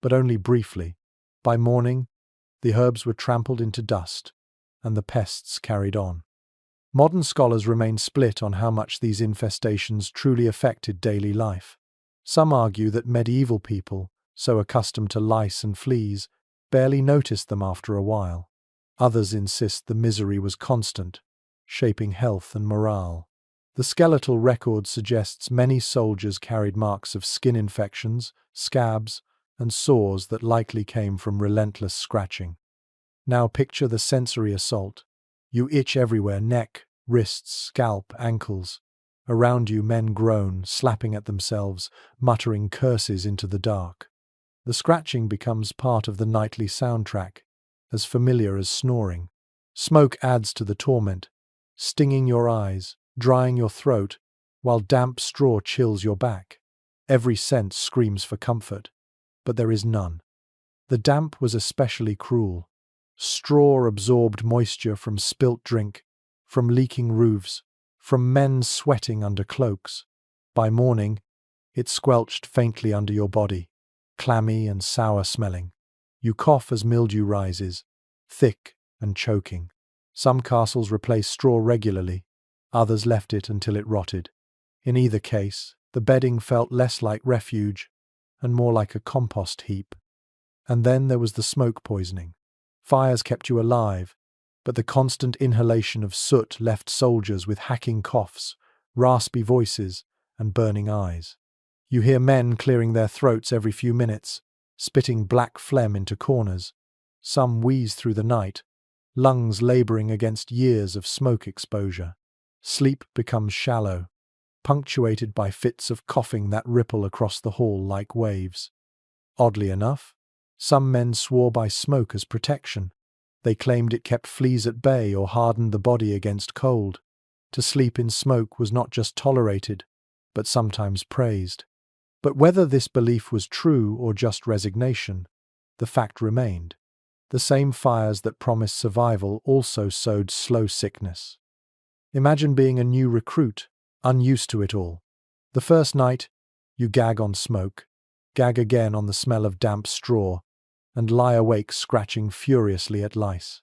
but only briefly. By morning, the herbs were trampled into dust, and the pests carried on. Modern scholars remain split on how much these infestations truly affected daily life. Some argue that medieval people, so accustomed to lice and fleas, barely noticed them after a while. Others insist the misery was constant, shaping health and morale. The skeletal record suggests many soldiers carried marks of skin infections, scabs, and sores that likely came from relentless scratching. Now picture the sensory assault. You itch everywhere: neck, wrists, scalp, ankles. Around you men groan, slapping at themselves, muttering curses into the dark. The scratching becomes part of the nightly soundtrack, as familiar as snoring. Smoke adds to the torment, stinging your eyes, drying your throat, while damp straw chills your back. Every sense screams for comfort, but there is none. The damp was especially cruel. Straw absorbed moisture from spilt drink, from leaking roofs, from men sweating under cloaks. By morning, it squelched faintly under your body, clammy and sour-smelling. You cough as mildew rises, thick and choking. Some castles replaced straw regularly, others left it until it rotted. In either case, the bedding felt less like refuge and more like a compost heap. And then there was the smoke poisoning. Fires kept you alive, but the constant inhalation of soot left soldiers with hacking coughs, raspy voices, and burning eyes. You hear men clearing their throats every few minutes, spitting black phlegm into corners. Some wheeze through the night, lungs laboring against years of smoke exposure. Sleep becomes shallow, punctuated by fits of coughing that ripple across the hall like waves. Oddly enough, some men swore by smoke as protection. They claimed it kept fleas at bay or hardened the body against cold. To sleep in smoke was not just tolerated, but sometimes praised. But whether this belief was true or just resignation, the fact remained. The same fires that promised survival also sowed slow sickness. Imagine being a new recruit, unused to it all. The first night, you gag on smoke, gag again on the smell of damp straw, and lie awake scratching furiously at lice.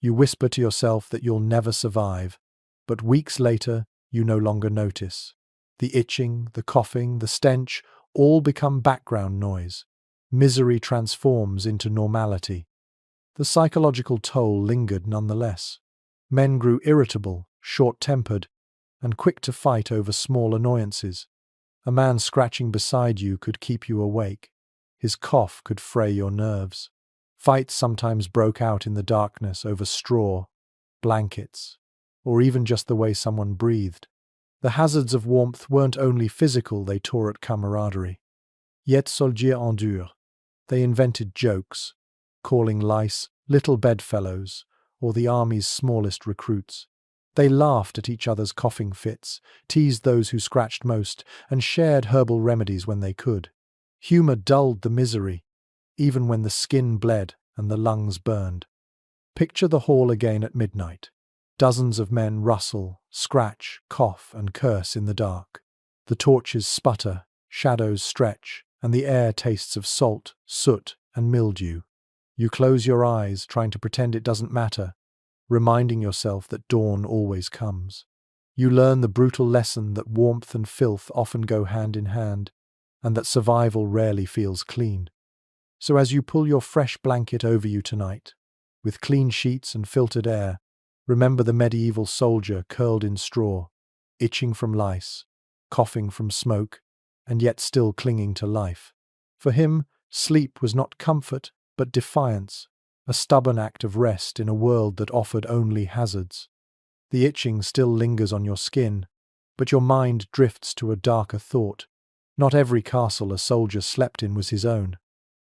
You whisper to yourself that you'll never survive, but weeks later, you no longer notice. The itching, the coughing, the stench all become background noise. Misery transforms into normality. The psychological toll lingered nonetheless. Men grew irritable, short-tempered, and quick to fight over small annoyances. A man scratching beside you could keep you awake. His cough could fray your nerves. Fights sometimes broke out in the darkness over straw, blankets, or even just the way someone breathed. The hazards of warmth weren't only physical, they tore at camaraderie. Yet soldiers endure. They invented jokes, calling lice little bedfellows, or the army's smallest recruits. They laughed at each other's coughing fits, teased those who scratched most, and shared herbal remedies when they could. Humour dulled the misery, even when the skin bled and the lungs burned. Picture the hall again at midnight. Dozens of men rustle, scratch, cough, and curse in the dark. The torches sputter, shadows stretch, and the air tastes of salt, soot, and mildew. You close your eyes, trying to pretend it doesn't matter, reminding yourself that dawn always comes. You learn the brutal lesson that warmth and filth often go hand in hand, and that survival rarely feels clean. So as you pull your fresh blanket over you tonight, with clean sheets and filtered air, remember the medieval soldier curled in straw, itching from lice, coughing from smoke, and yet still clinging to life. For him, sleep was not comfort, but defiance, a stubborn act of rest in a world that offered only hazards. The itching still lingers on your skin, but your mind drifts to a darker thought. Not every castle a soldier slept in was his own.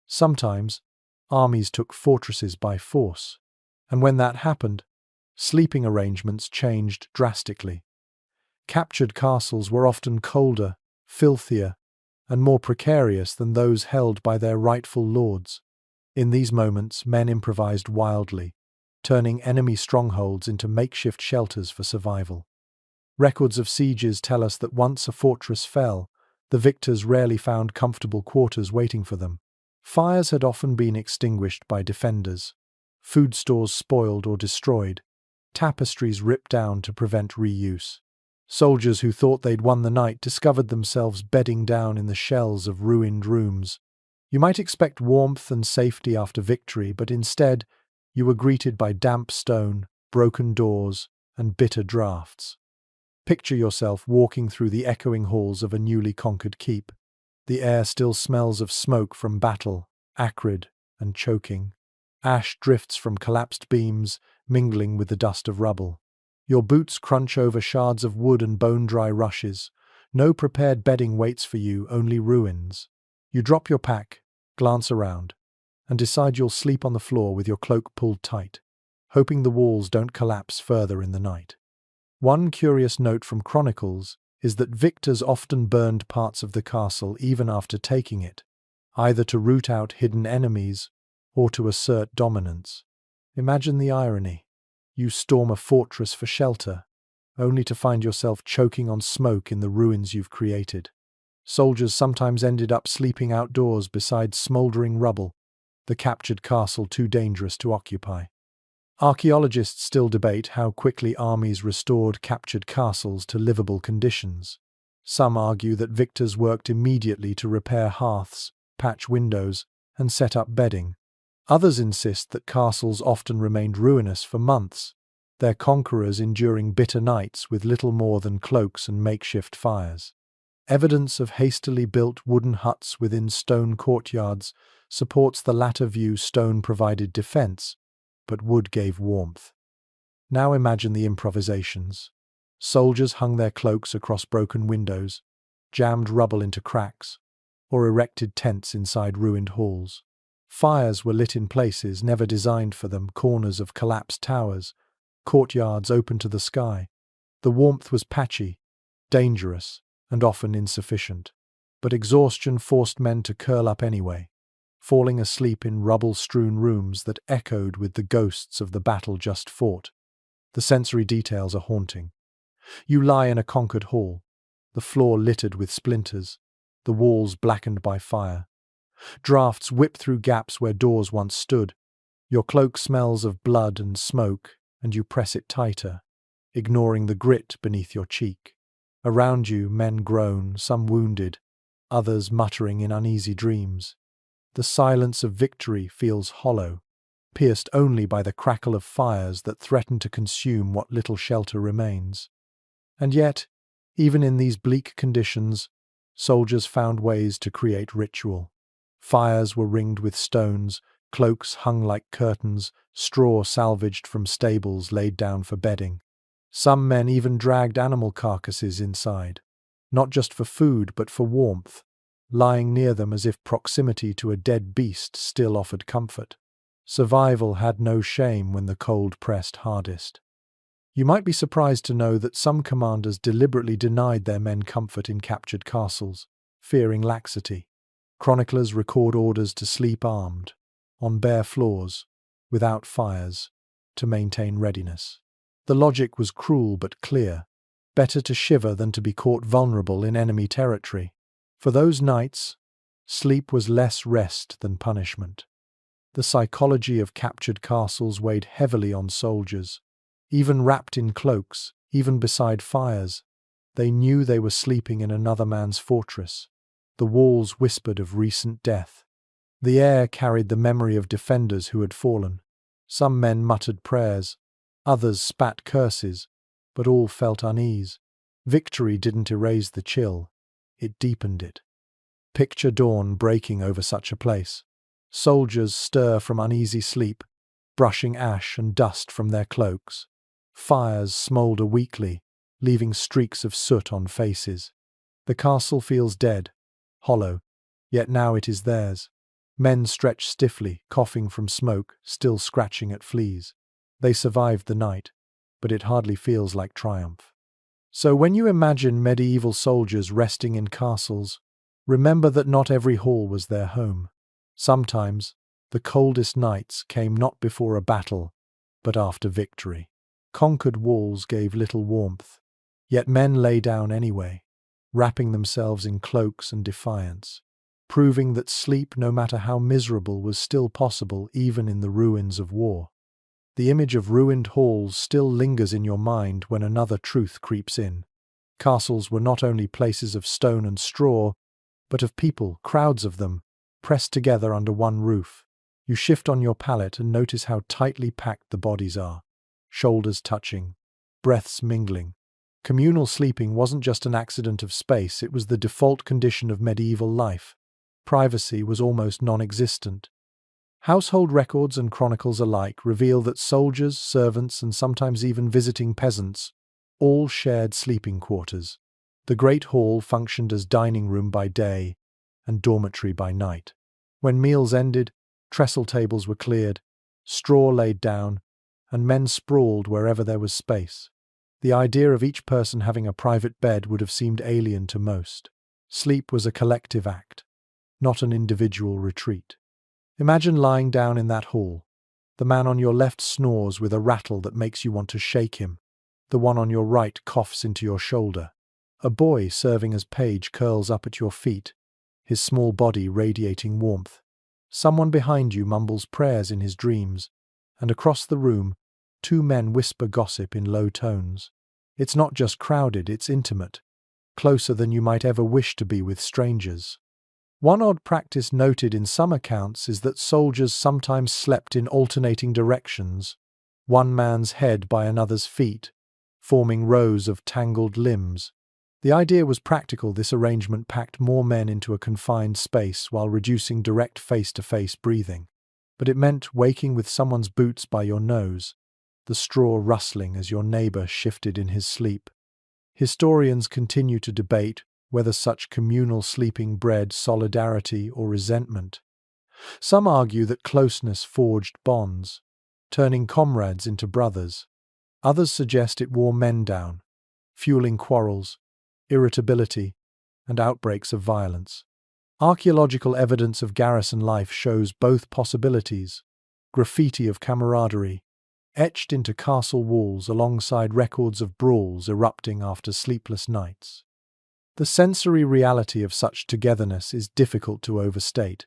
Sometimes, armies took fortresses by force, and when that happened, sleeping arrangements changed drastically. Captured castles were often colder, filthier, and more precarious than those held by their rightful lords. In these moments, men improvised wildly, turning enemy strongholds into makeshift shelters for survival. Records of sieges tell us that once a fortress fell, the victors rarely found comfortable quarters waiting for them. Fires had often been extinguished by defenders, food stores spoiled or destroyed, tapestries ripped down to prevent reuse. Soldiers who thought they'd won the night discovered themselves bedding down in the shells of ruined rooms. You might expect warmth and safety after victory, but instead, you were greeted by damp stone, broken doors, and bitter draughts. Picture yourself walking through the echoing halls of a newly conquered keep. The air still smells of smoke from battle, acrid and choking. Ash drifts from collapsed beams, mingling with the dust of rubble. Your boots crunch over shards of wood and bone-dry rushes. No prepared bedding waits for you, only ruins. You drop your pack, glance around, and decide you'll sleep on the floor with your cloak pulled tight, hoping the walls don't collapse further in the night. One curious note from chronicles is that victors often burned parts of the castle even after taking it, either to root out hidden enemies or to assert dominance. Imagine the irony. You storm a fortress for shelter, only to find yourself choking on smoke in the ruins you've created. Soldiers sometimes ended up sleeping outdoors beside smouldering rubble, the captured castle too dangerous to occupy. Archaeologists still debate how quickly armies restored captured castles to livable conditions. Some argue that victors worked immediately to repair hearths, patch windows, and set up bedding. Others insist that castles often remained ruinous for months, their conquerors enduring bitter nights with little more than cloaks and makeshift fires. Evidence of hastily built wooden huts within stone courtyards supports the latter view. Stone provided defense, but wood gave warmth. Now imagine the improvisations. Soldiers hung their cloaks across broken windows, jammed rubble into cracks, or erected tents inside ruined halls. Fires were lit in places never designed for them, corners of collapsed towers, courtyards open to the sky. The warmth was patchy, dangerous, and often insufficient. But exhaustion forced men to curl up anyway, falling asleep in rubble-strewn rooms that echoed with the ghosts of the battle just fought. The sensory details are haunting. You lie in a conquered hall, the floor littered with splinters, the walls blackened by fire. Drafts whip through gaps where doors once stood. Your cloak smells of blood and smoke, and you press it tighter, ignoring the grit beneath your cheek. Around you, men groan, some wounded, others muttering in uneasy dreams. The silence of victory feels hollow, pierced only by the crackle of fires that threaten to consume what little shelter remains. And yet, even in these bleak conditions, soldiers found ways to create ritual. Fires were ringed with stones, cloaks hung like curtains, straw salvaged from stables laid down for bedding. Some men even dragged animal carcasses inside, not just for food but for warmth, lying near them as if proximity to a dead beast still offered comfort. Survival had no shame when the cold pressed hardest. You might be surprised to know that some commanders deliberately denied their men comfort in captured castles, fearing laxity. Chroniclers record orders to sleep armed, on bare floors, without fires, to maintain readiness. The logic was cruel but clear. Better to shiver than to be caught vulnerable in enemy territory. For those nights, sleep was less rest than punishment. The psychology of captured castles weighed heavily on soldiers. Even wrapped in cloaks, even beside fires, they knew they were sleeping in another man's fortress. The walls whispered of recent death. The air carried the memory of defenders who had fallen. Some men muttered prayers, others spat curses, but all felt unease. Victory didn't erase the chill, it deepened it. Picture dawn breaking over such a place. Soldiers stir from uneasy sleep, brushing ash and dust from their cloaks. Fires smoulder weakly, leaving streaks of soot on faces. The castle feels dead, hollow, yet now it is theirs. Men stretch stiffly, coughing from smoke, still scratching at fleas. They survived the night, but it hardly feels like triumph. So when you imagine medieval soldiers resting in castles, remember that not every hall was their home. Sometimes, the coldest nights came not before a battle, but after victory. Conquered walls gave little warmth, yet men lay down anyway, wrapping themselves in cloaks and defiance, proving that sleep, no matter how miserable, was still possible even in the ruins of war. The image of ruined halls still lingers in your mind when another truth creeps in. Castles were not only places of stone and straw, but of people, crowds of them, pressed together under one roof. You shift on your pallet and notice how tightly packed the bodies are. Shoulders touching, breaths mingling. Communal sleeping wasn't just an accident of space, it was the default condition of medieval life. Privacy was almost non-existent. Household records and chronicles alike reveal that soldiers, servants, and sometimes even visiting peasants all shared sleeping quarters. The great hall functioned as dining room by day and dormitory by night. When meals ended, trestle tables were cleared, straw laid down, and men sprawled wherever there was space. The idea of each person having a private bed would have seemed alien to most. Sleep was a collective act, not an individual retreat. Imagine lying down in that hall. The man on your left snores with a rattle that makes you want to shake him. The one on your right coughs into your shoulder. A boy serving as page curls up at your feet, his small body radiating warmth. Someone behind you mumbles prayers in his dreams, and across the room, two men whisper gossip in low tones. It's not just crowded, it's intimate, closer than you might ever wish to be with strangers. One odd practice noted in some accounts is that soldiers sometimes slept in alternating directions, one man's head by another's feet, forming rows of tangled limbs. The idea was practical. This arrangement packed more men into a confined space while reducing direct face-to-face breathing. But it meant waking with someone's boots by your nose, the straw rustling as your neighbor shifted in his sleep. Historians continue to debate whether such communal sleeping bred solidarity or resentment. Some argue that closeness forged bonds, turning comrades into brothers. Others suggest it wore men down, fueling quarrels, irritability, and outbreaks of violence. Archaeological evidence of garrison life shows both possibilities. Graffiti of camaraderie, etched into castle walls alongside records of brawls erupting after sleepless nights. The sensory reality of such togetherness is difficult to overstate.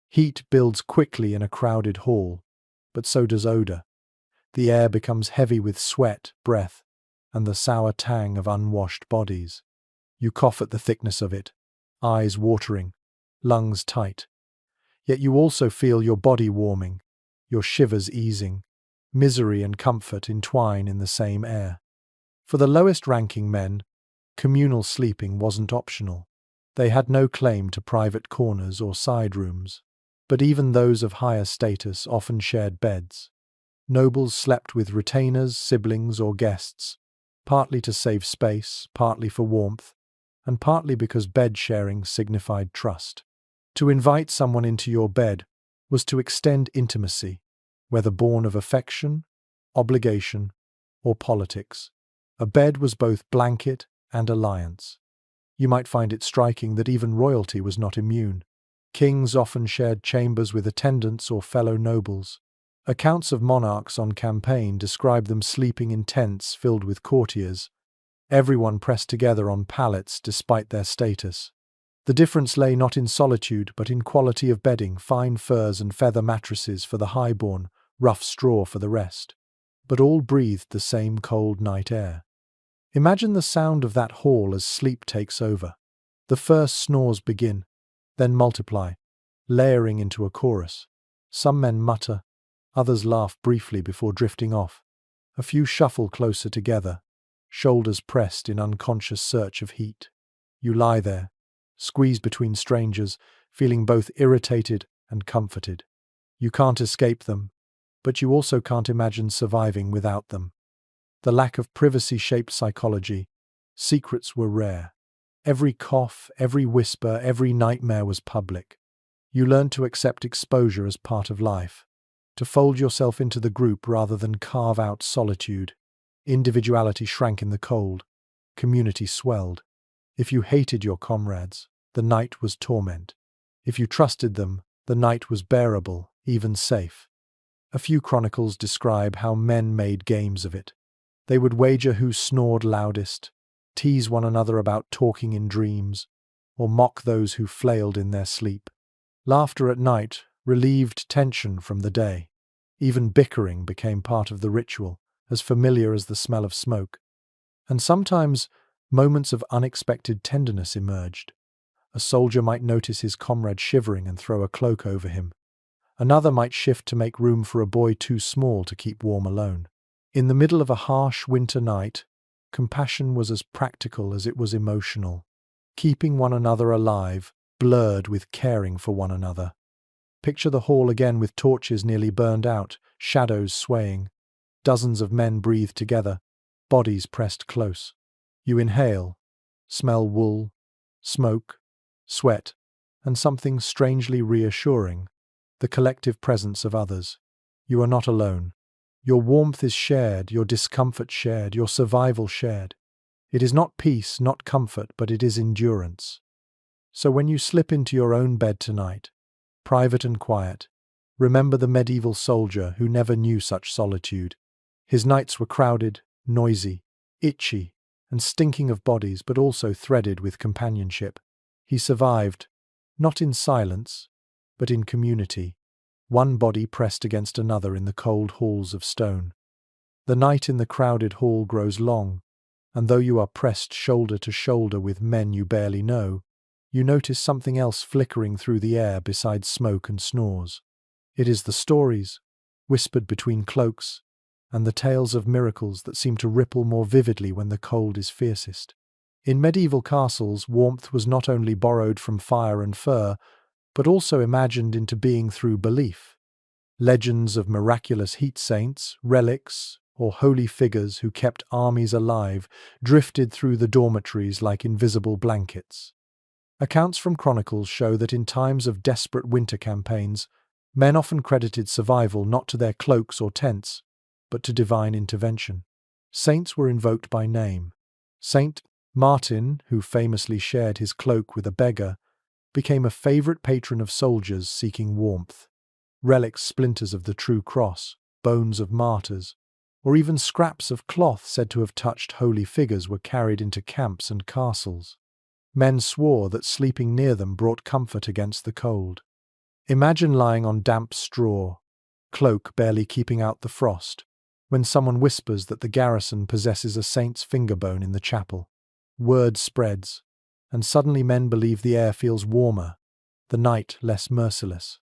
Heat builds quickly in a crowded hall, but so does odor. The air becomes heavy with sweat, breath, and the sour tang of unwashed bodies. You cough at the thickness of it, eyes watering, lungs tight. Yet you also feel your body warming, your shivers easing. Misery and comfort entwine in the same air. For the lowest-ranking men, communal sleeping wasn't optional. They had no claim to private corners or side rooms. But even those of higher status often shared beds. Nobles slept with retainers, siblings, or guests, partly to save space, partly for warmth, and partly because bed-sharing signified trust. To invite someone into your bed was to extend intimacy, whether born of affection, obligation, or politics. A bed was both blanket and alliance. You might find it striking that even royalty was not immune. Kings often shared chambers with attendants or fellow nobles. Accounts of monarchs on campaign describe them sleeping in tents filled with courtiers, everyone pressed together on pallets despite their status. The difference lay not in solitude but in quality of bedding, fine furs and feather mattresses for the highborn, rough straw for the rest. But all breathed the same cold night air. Imagine the sound of that hall as sleep takes over. The first snores begin, then multiply, layering into a chorus. Some men mutter, others laugh briefly before drifting off. A few shuffle closer together, shoulders pressed in unconscious search of heat. You lie there, squeezed between strangers, feeling both irritated and comforted. You can't escape them, but you also can't imagine surviving without them. The lack of privacy shaped psychology. Secrets were rare. Every cough, every whisper, every nightmare was public. You learned to accept exposure as part of life, to fold yourself into the group rather than carve out solitude. Individuality shrank in the cold. Community swelled. If you hated your comrades, the night was torment. If you trusted them, the night was bearable, even safe. A few chronicles describe how men made games of it. They would wager who snored loudest, tease one another about talking in dreams, or mock those who flailed in their sleep. Laughter at night relieved tension from the day. Even bickering became part of the ritual, as familiar as the smell of smoke. And sometimes moments of unexpected tenderness emerged. A soldier might notice his comrade shivering and throw a cloak over him. Another might shift to make room for a boy too small to keep warm alone. In the middle of a harsh winter night, compassion was as practical as it was emotional, keeping one another alive, blurred with caring for one another. Picture the hall again with torches nearly burned out, shadows swaying. Dozens of men breathe together, bodies pressed close. You inhale, smell wool, smoke, sweat, and something strangely reassuring, the collective presence of others. You are not alone. Your warmth is shared, your discomfort shared, your survival shared. It is not peace, not comfort, but it is endurance. So when you slip into your own bed tonight, private and quiet, remember the medieval soldier who never knew such solitude. His nights were crowded, noisy, itchy, and stinking of bodies, but also threaded with companionship. He survived, not in silence, but in community, one body pressed against another in the cold halls of stone. The night in the crowded hall grows long, and though you are pressed shoulder to shoulder with men you barely know, you notice something else flickering through the air besides smoke and snores. It is the stories, whispered between cloaks, and the tales of miracles that seem to ripple more vividly when the cold is fiercest. In medieval castles, warmth was not only borrowed from fire and fur, but also imagined into being through belief. Legends of miraculous heat saints, relics, or holy figures who kept armies alive drifted through the dormitories like invisible blankets. Accounts from chronicles show that in times of desperate winter campaigns, men often credited survival not to their cloaks or tents, but to divine intervention. Saints were invoked by name. Saint Martin, who famously shared his cloak with a beggar, became a favorite patron of soldiers seeking warmth. Relics, splinters of the true cross, bones of martyrs, or even scraps of cloth said to have touched holy figures were carried into camps and castles. Men swore that sleeping near them brought comfort against the cold. Imagine lying on damp straw, cloak barely keeping out the frost, when someone whispers that the garrison possesses a saint's finger bone in the chapel. Word spreads, and suddenly men believe the air feels warmer, the night less merciless.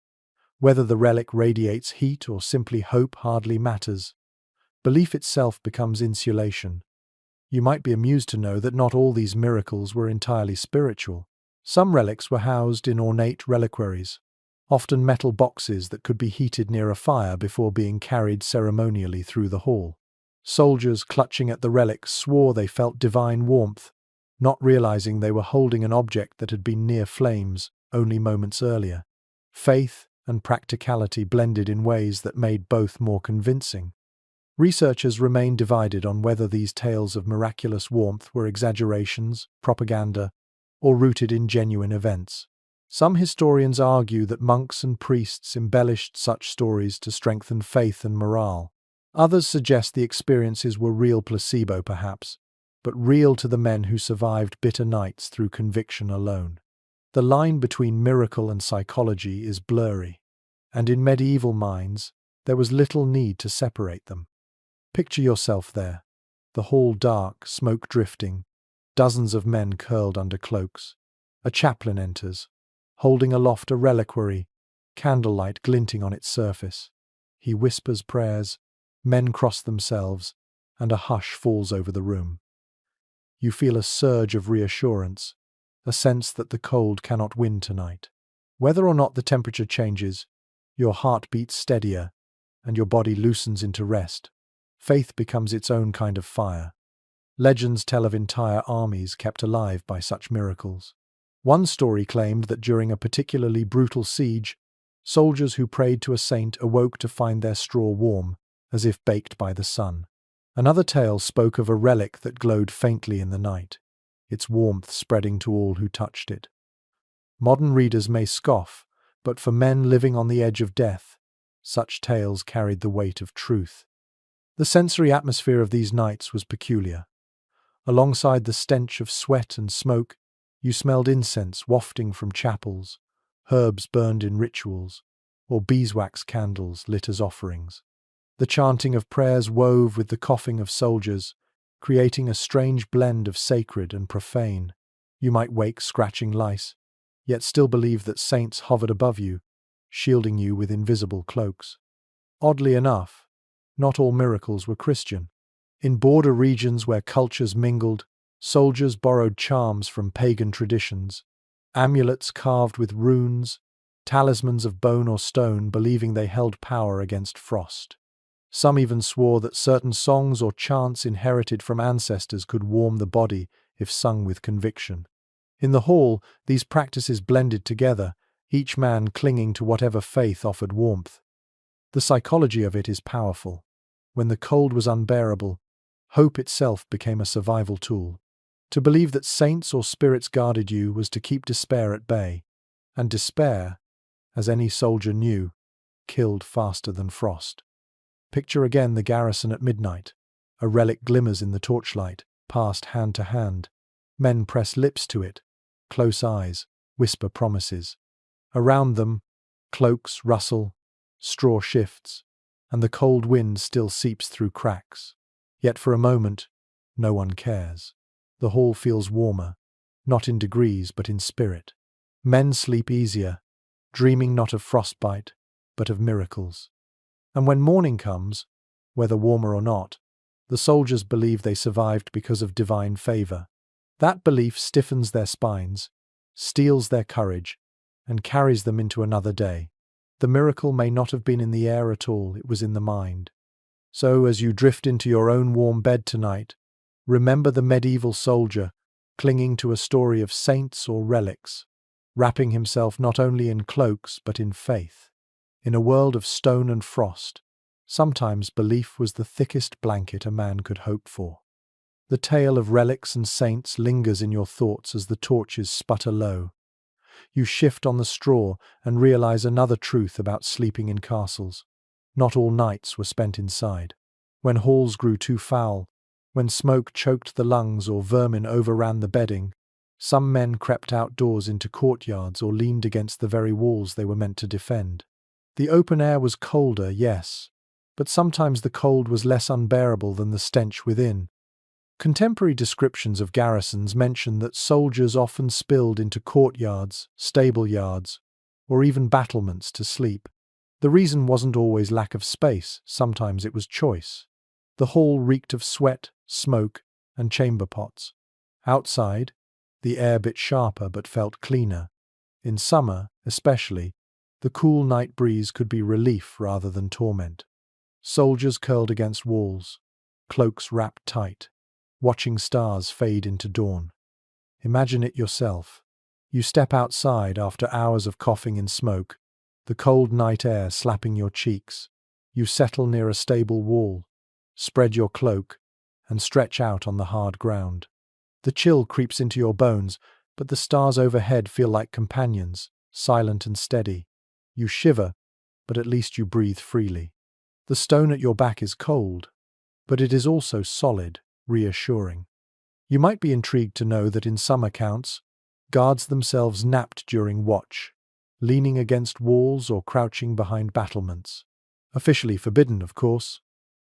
Whether the relic radiates heat or simply hope hardly matters. Belief itself becomes insulation. You might be amused to know that not all these miracles were entirely spiritual. Some relics were housed in ornate reliquaries, often metal boxes that could be heated near a fire before being carried ceremonially through the hall. Soldiers clutching at the relics swore they felt divine warmth, not realizing they were holding an object that had been near flames only moments earlier. Faith and practicality blended in ways that made both more convincing. Researchers remain divided on whether these tales of miraculous warmth were exaggerations, propaganda, or rooted in genuine events. Some historians argue that monks and priests embellished such stories to strengthen faith and morale. Others suggest the experiences were real placebo, perhaps, but real to the men who survived bitter nights through conviction alone. The line between miracle and psychology is blurry, and in medieval minds, there was little need to separate them. Picture yourself there, the hall dark, smoke drifting, dozens of men curled under cloaks. A chaplain enters, holding aloft a reliquary, candlelight glinting on its surface. He whispers prayers, men cross themselves, and a hush falls over the room. You feel a surge of reassurance, a sense that the cold cannot win tonight. Whether or not the temperature changes, your heart beats steadier, and your body loosens into rest. Faith becomes its own kind of fire. Legends tell of entire armies kept alive by such miracles. One story claimed that during a particularly brutal siege, soldiers who prayed to a saint awoke to find their straw warm, as if baked by the sun. Another tale spoke of a relic that glowed faintly in the night, its warmth spreading to all who touched it. Modern readers may scoff, but for men living on the edge of death, such tales carried the weight of truth. The sensory atmosphere of these nights was peculiar. Alongside the stench of sweat and smoke, you smelled incense wafting from chapels, herbs burned in rituals, or beeswax candles lit as offerings. The chanting of prayers wove with the coughing of soldiers, creating a strange blend of sacred and profane. You might wake scratching lice, yet still believe that saints hovered above you, shielding you with invisible cloaks. Oddly enough, not all miracles were Christian. In border regions where cultures mingled, soldiers borrowed charms from pagan traditions, amulets carved with runes, talismans of bone or stone, believing they held power against frost. Some even swore that certain songs or chants inherited from ancestors could warm the body if sung with conviction. In the hall, these practices blended together, each man clinging to whatever faith offered warmth. The psychology of it is powerful. When the cold was unbearable, hope itself became a survival tool. To believe that saints or spirits guarded you was to keep despair at bay, and despair, as any soldier knew, killed faster than frost. Picture again the garrison at midnight. A relic glimmers in the torchlight, passed hand to hand. Men press lips to it, close eyes, whisper promises. Around them, cloaks rustle, straw shifts, and the cold wind still seeps through cracks. Yet for a moment, no one cares. The hall feels warmer, not in degrees but in spirit. Men sleep easier, dreaming not of frostbite, but of miracles. And when morning comes, whether warmer or not, the soldiers believe they survived because of divine favor. That belief stiffens their spines, steels their courage, and carries them into another day. The miracle may not have been in the air at all, it was in the mind. So, as you drift into your own warm bed tonight, remember the medieval soldier, clinging to a story of saints or relics, wrapping himself not only in cloaks but in faith. In a world of stone and frost, sometimes belief was the thickest blanket a man could hope for. The tale of relics and saints lingers in your thoughts as the torches sputter low. You shift on the straw and realize another truth about sleeping in castles. Not all nights were spent inside. When halls grew too foul, when smoke choked the lungs or vermin overran the bedding, some men crept outdoors into courtyards or leaned against the very walls they were meant to defend. The open air was colder, yes, but sometimes the cold was less unbearable than the stench within. Contemporary descriptions of garrisons mention that soldiers often spilled into courtyards, stable yards, or even battlements to sleep. The reason wasn't always lack of space, sometimes it was choice. The hall reeked of sweat, smoke, and chamber pots. Outside, the air bit sharper but felt cleaner. In summer, especially, the cool night breeze could be relief rather than torment. Soldiers curled against walls, cloaks wrapped tight, watching stars fade into dawn. Imagine it yourself. You step outside after hours of coughing in smoke, the cold night air slapping your cheeks. You settle near a stable wall, spread your cloak, and stretch out on the hard ground. The chill creeps into your bones, but the stars overhead feel like companions, silent and steady. You shiver, but at least you breathe freely. The stone at your back is cold, but it is also solid, reassuring. You might be intrigued to know that in some accounts, guards themselves napped during watch, leaning against walls or crouching behind battlements. Officially forbidden, of course,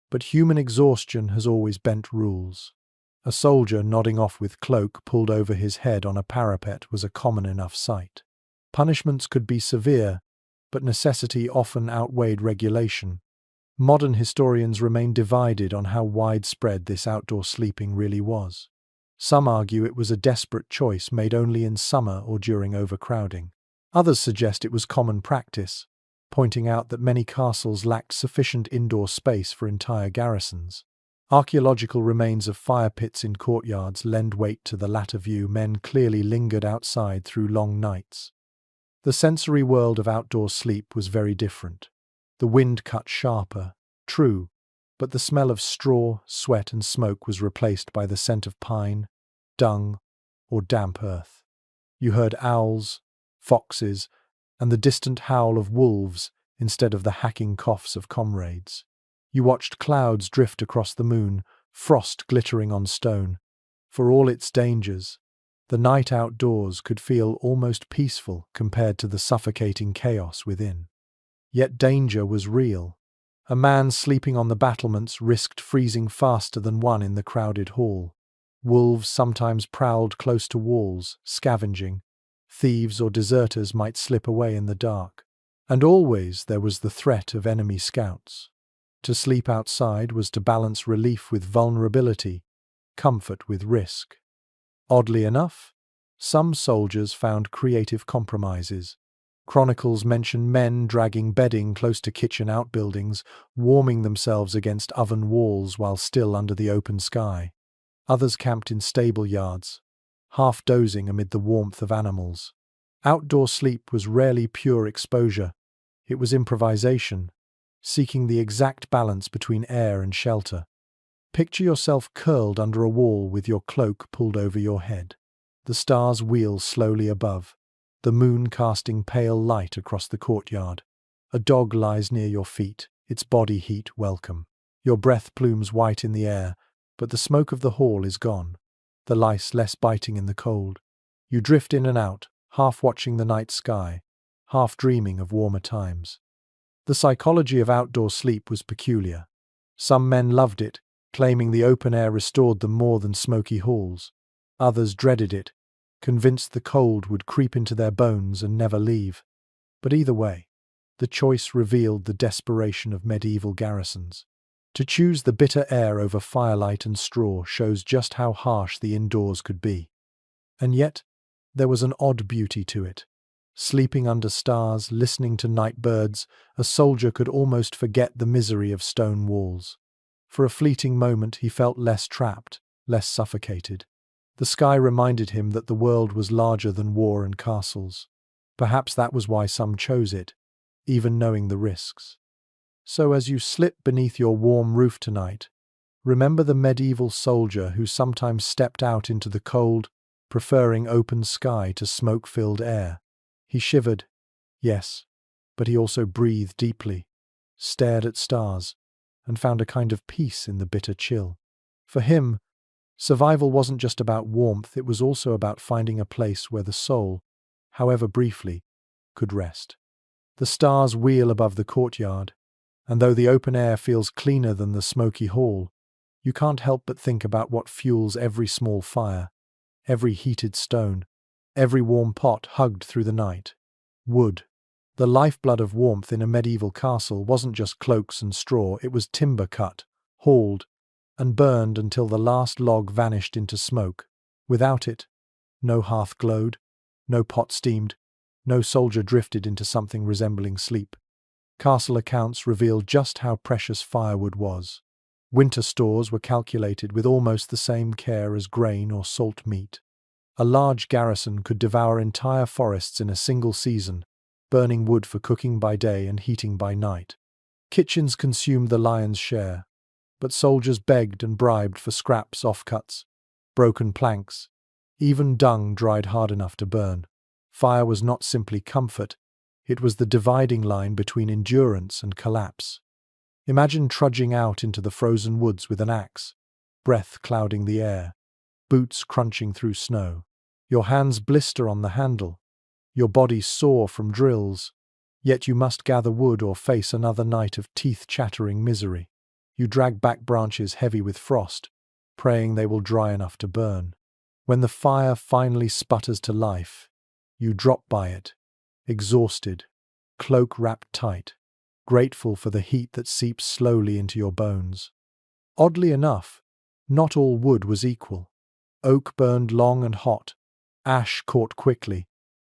but human exhaustion has always bent rules. A soldier nodding off with cloak pulled over his head on a parapet was a common enough sight. Punishments could be severe, but necessity often outweighed regulation. Modern historians remain divided on how widespread this outdoor sleeping really was. Some argue it was a desperate choice made only in summer or during overcrowding. Others suggest it was common practice, pointing out that many castles lacked sufficient indoor space for entire garrisons. Archaeological remains of fire pits in courtyards lend weight to the latter view. Men clearly lingered outside through long nights. The sensory world of outdoor sleep was very different. The wind cut sharper, true, but the smell of straw, sweat, and smoke was replaced by the scent of pine, dung, or damp earth. You heard owls, foxes, and the distant howl of wolves instead of the hacking coughs of comrades. You watched clouds drift across the moon, frost glittering on stone. For all its dangers, the night outdoors could feel almost peaceful compared to the suffocating chaos within. Yet danger was real. A man sleeping on the battlements risked freezing faster than one in the crowded hall. Wolves sometimes prowled close to walls, scavenging. Thieves or deserters might slip away in the dark. And always there was the threat of enemy scouts. To sleep outside was to balance relief with vulnerability, comfort with risk. Oddly enough, some soldiers found creative compromises. Chronicles mention men dragging bedding close to kitchen outbuildings, warming themselves against oven walls while still under the open sky. Others camped in stable yards, half dozing amid the warmth of animals. Outdoor sleep was rarely pure exposure. It was improvisation, seeking the exact balance between air and shelter. Picture yourself curled under a wall with your cloak pulled over your head. The stars wheel slowly above, the moon casting pale light across the courtyard. A dog lies near your feet, its body heat welcome. Your breath plumes white in the air, but the smoke of the hall is gone, the lice less biting in the cold. You drift in and out, half watching the night sky, half dreaming of warmer times. The psychology of outdoor sleep was peculiar. Some men loved it, claiming the open air restored them more than smoky halls. Others dreaded it, convinced the cold would creep into their bones and never leave. But either way, the choice revealed the desperation of medieval garrisons. To choose the bitter air over firelight and straw shows just how harsh the indoors could be. And yet, there was an odd beauty to it. Sleeping under stars, listening to night birds, a soldier could almost forget the misery of stone walls. For a fleeting moment he felt less trapped, less suffocated. The sky reminded him that the world was larger than war and castles. Perhaps that was why some chose it, even knowing the risks. So as you slip beneath your warm roof tonight, remember the medieval soldier who sometimes stepped out into the cold, preferring open sky to smoke-filled air. He shivered, yes, but he also breathed deeply, stared at stars, and found a kind of peace in the bitter chill. For him, survival wasn't just about warmth, it was also about finding a place where the soul, however briefly, could rest. The stars wheel above the courtyard, and though the open air feels cleaner than the smoky hall, you can't help but think about what fuels every small fire, every heated stone, every warm pot hugged through the night. Wood. The lifeblood of warmth in a medieval castle wasn't just cloaks and straw, it was timber cut, hauled, and burned until the last log vanished into smoke. Without it, no hearth glowed, no pot steamed, no soldier drifted into something resembling sleep. Castle accounts reveal just how precious firewood was. Winter stores were calculated with almost the same care as grain or salt meat. A large garrison could devour entire forests in a single season, burning wood for cooking by day and heating by night. Kitchens consumed the lion's share, but soldiers begged and bribed for scraps, offcuts, broken planks, even dung dried hard enough to burn. Fire was not simply comfort, it was the dividing line between endurance and collapse. Imagine trudging out into the frozen woods with an axe, breath clouding the air, boots crunching through snow. Your hands blister on the handle, your body sore from drills, yet you must gather wood or face another night of teeth-chattering misery. You drag back branches heavy with frost, praying they will dry enough to burn. When the fire finally sputters to life, you drop by it, exhausted, cloak wrapped tight, grateful for the heat that seeps slowly into your bones. Oddly enough, not all wood was equal. Oak burned long and hot, ash caught quickly,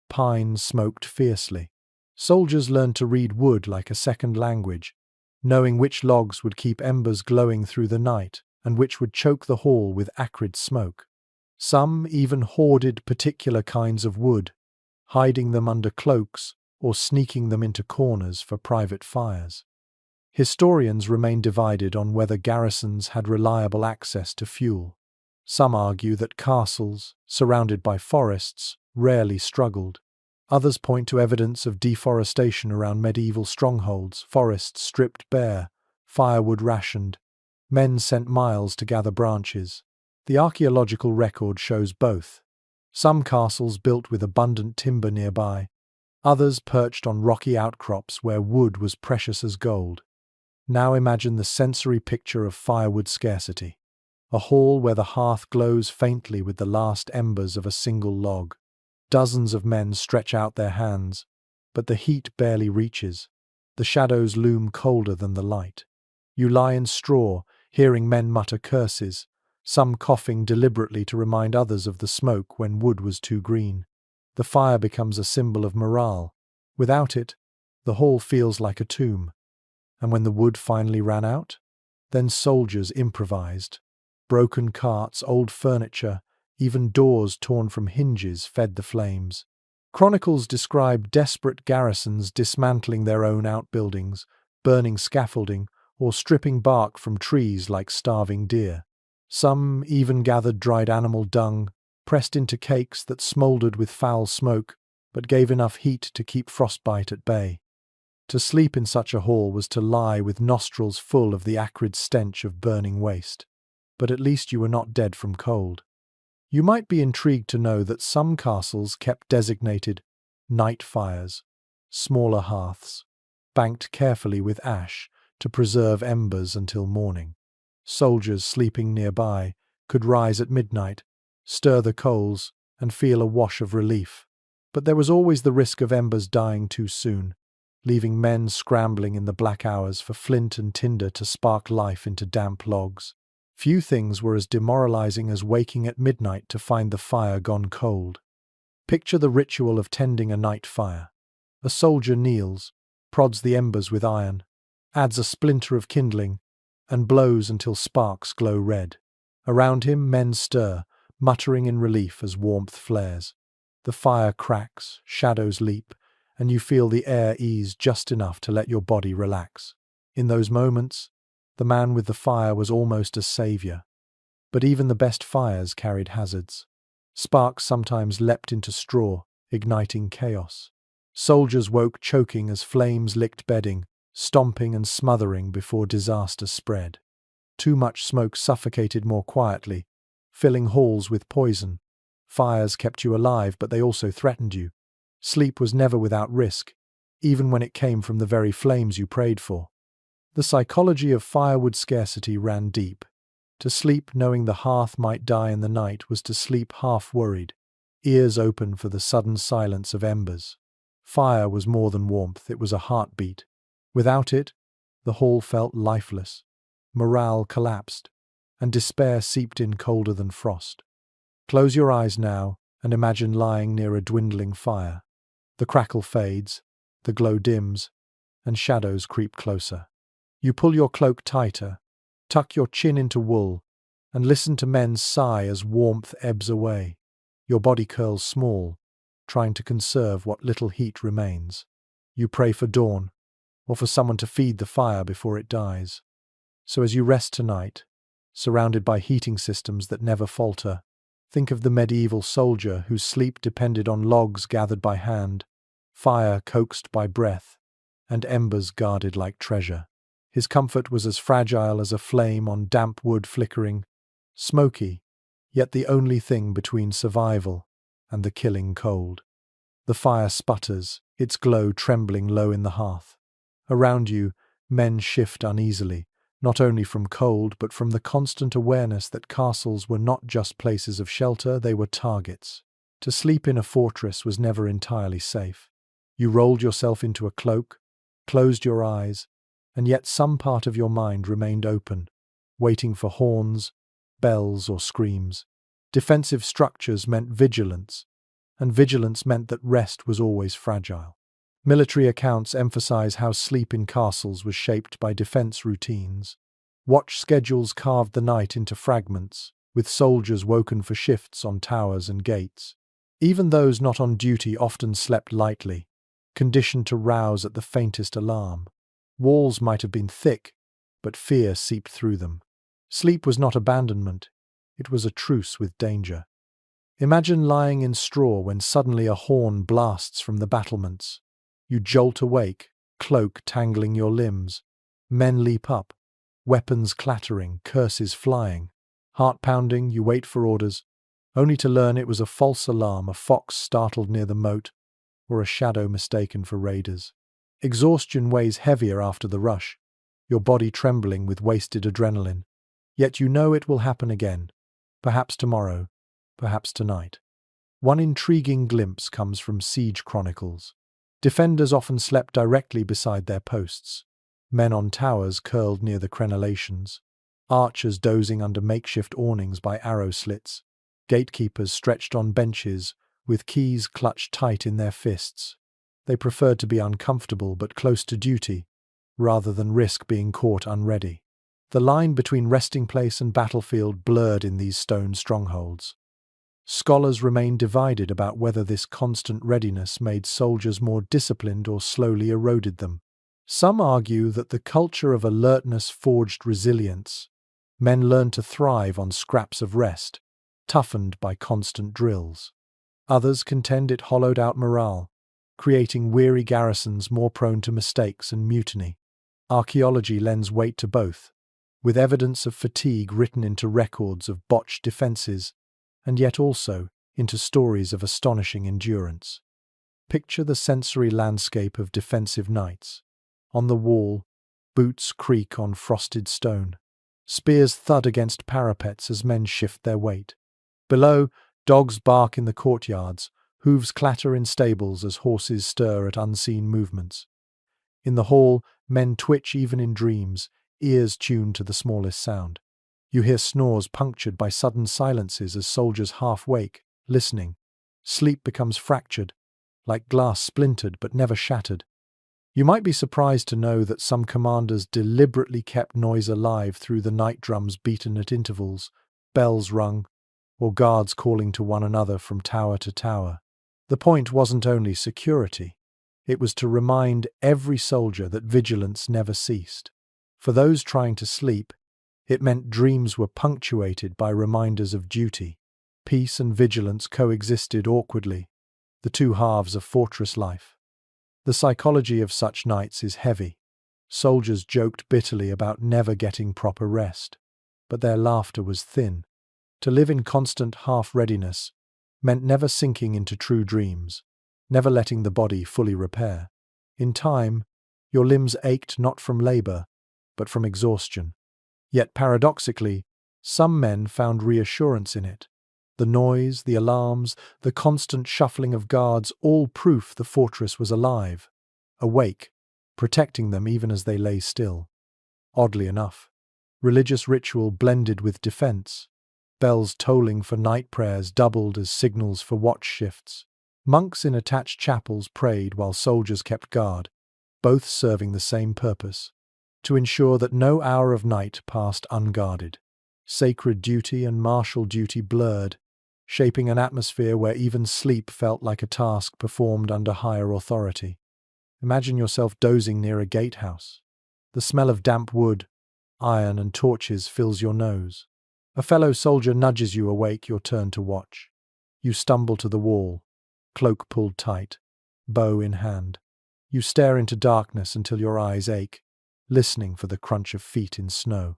pine smoked fiercely. Soldiers learned to read wood like a second language, knowing which logs would keep embers glowing through the night and which would choke the hall with acrid smoke. Some even hoarded particular kinds of wood, hiding them under cloaks or sneaking them into corners for private fires. Historians remain divided on whether garrisons had reliable access to fuel. Some argue that castles, surrounded by forests, rarely struggled. Others point to evidence of deforestation around medieval strongholds, forests stripped bare, firewood rationed, men sent miles to gather branches. The archaeological record shows both. Some castles built with abundant timber nearby, Others perched on rocky outcrops where wood was precious as gold. Now imagine the sensory picture of firewood scarcity. A hall where the hearth glows faintly with the last embers of a single log. Dozens of men stretch out their hands, but the heat barely reaches. The shadows loom colder than the light. You lie in straw, hearing men mutter curses, some coughing deliberately to remind others of the smoke when wood was too green. The fire becomes a symbol of morale. Without it, the hall feels like a tomb. And when the wood finally ran out, then soldiers improvised. Broken carts, old furniture, even doors torn from hinges fed the flames. Chronicles describe desperate garrisons dismantling their own outbuildings, burning scaffolding, or stripping bark from trees like starving deer. Some even gathered dried animal dung, pressed into cakes that smouldered with foul smoke, but gave enough heat to keep frostbite at bay. To sleep in such a hall was to lie with nostrils full of the acrid stench of burning waste. But at least you were not dead from cold. You might be intrigued to know that some castles kept designated night fires, smaller hearths, banked carefully with ash to preserve embers until morning. Soldiers sleeping nearby could rise at midnight, stir the coals, and feel a wash of relief. But there was always the risk of embers dying too soon, leaving men scrambling in the black hours for flint and tinder to spark life into damp logs. Few things were as demoralizing as waking at midnight to find the fire gone cold. Picture the ritual of tending a night fire. A soldier kneels, prods the embers with iron, adds a splinter of kindling, and blows until sparks glow red. Around him, men stir, muttering in relief as warmth flares. The fire cracks, shadows leap, and you feel the air ease just enough to let your body relax. In those moments, the man with the fire was almost a savior. But even the best fires carried hazards. Sparks sometimes leapt into straw, igniting chaos. Soldiers woke choking as flames licked bedding, stomping and smothering before disaster spread. Too much smoke suffocated more quietly, filling halls with poison. Fires kept you alive, but they also threatened you. Sleep was never without risk, even when it came from the very flames you prayed for. The psychology of firewood scarcity ran deep. To sleep knowing the hearth might die in the night was to sleep half worried, ears open for the sudden silence of embers. Fire was more than warmth, it was a heartbeat. Without it, the hall felt lifeless. Morale collapsed, and despair seeped in colder than frost. Close your eyes now and imagine lying near a dwindling fire. The crackle fades, the glow dims, and shadows creep closer. You pull your cloak tighter, tuck your chin into wool, and listen to men sigh as warmth ebbs away. Your body curls small, trying to conserve what little heat remains. You pray for dawn, or for someone to feed the fire before it dies. So as you rest tonight, surrounded by heating systems that never falter, think of the medieval soldier whose sleep depended on logs gathered by hand, fire coaxed by breath, and embers guarded like treasure. His comfort was as fragile as a flame on damp wood flickering, smoky, yet the only thing between survival and the killing cold. The fire sputters, its glow trembling low in the hearth. Around you, men shift uneasily, not only from cold but from the constant awareness that castles were not just places of shelter, they were targets. To sleep in a fortress was never entirely safe. You rolled yourself into a cloak, closed your eyes, and yet some part of your mind remained open, waiting for horns, bells, or screams. Defensive structures meant vigilance, and vigilance meant that rest was always fragile. Military accounts emphasize how sleep in castles was shaped by defense routines. Watch schedules carved the night into fragments, with soldiers woken for shifts on towers and gates. Even those not on duty often slept lightly, conditioned to rouse at the faintest alarm. Walls might have been thick, but fear seeped through them. Sleep was not abandonment, it was a truce with danger. Imagine lying in straw when suddenly a horn blasts from the battlements. You jolt awake, cloak tangling your limbs. Men leap up, weapons clattering, curses flying. Heart pounding, you wait for orders, only to learn it was a false alarm, a fox startled near the moat, or a shadow mistaken for raiders. Exhaustion weighs heavier after the rush, your body trembling with wasted adrenaline. Yet you know it will happen again, perhaps tomorrow, perhaps tonight. One intriguing glimpse comes from siege chronicles. Defenders often slept directly beside their posts, men on towers curled near the crenellations, archers dozing under makeshift awnings by arrow slits, gatekeepers stretched on benches with keys clutched tight in their fists. They preferred to be uncomfortable but close to duty, rather than risk being caught unready. The line between resting place and battlefield blurred in these stone strongholds. Scholars remain divided about whether this constant readiness made soldiers more disciplined or slowly eroded them. Some argue that the culture of alertness forged resilience. Men learned to thrive on scraps of rest, toughened by constant drills. Others contend it hollowed out morale, creating weary garrisons more prone to mistakes and mutiny. Archaeology lends weight to both, with evidence of fatigue written into records of botched defences, and yet also into stories of astonishing endurance. Picture the sensory landscape of defensive nights. On the wall, boots creak on frosted stone. Spears thud against parapets as men shift their weight. Below, dogs bark in the courtyards, hooves clatter in stables as horses stir at unseen movements. In the hall, men twitch even in dreams, ears tuned to the smallest sound. You hear snores punctured by sudden silences as soldiers half wake, listening. Sleep becomes fractured, like glass splintered but never shattered. You might be surprised to know that some commanders deliberately kept noise alive through the night drums beaten at intervals, bells rung, or guards calling to one another from tower to tower. The point wasn't only security. It was to remind every soldier that vigilance never ceased. For those trying to sleep, it meant dreams were punctuated by reminders of duty. Peace and vigilance coexisted awkwardly, the two halves of fortress life. The psychology of such nights is heavy. Soldiers joked bitterly about never getting proper rest, but their laughter was thin. To live in constant half-readiness meant never sinking into true dreams, never letting the body fully repair. In time, your limbs ached not from labor, but from exhaustion. Yet paradoxically, some men found reassurance in it. The noise, the alarms, the constant shuffling of guards, all proof the fortress was alive, awake, protecting them even as they lay still. Oddly enough, religious ritual blended with defense. Bells tolling for night prayers doubled as signals for watch shifts. Monks in attached chapels prayed while soldiers kept guard, both serving the same purpose: to ensure that no hour of night passed unguarded. Sacred duty and martial duty blurred, shaping an atmosphere where even sleep felt like a task performed under higher authority. Imagine yourself dozing near a gatehouse. The smell of damp wood, iron and torches fills your nose. A fellow soldier nudges you awake, your turn to watch. You stumble to the wall, cloak pulled tight, bow in hand. You stare into darkness until your eyes ache, listening for the crunch of feet in snow.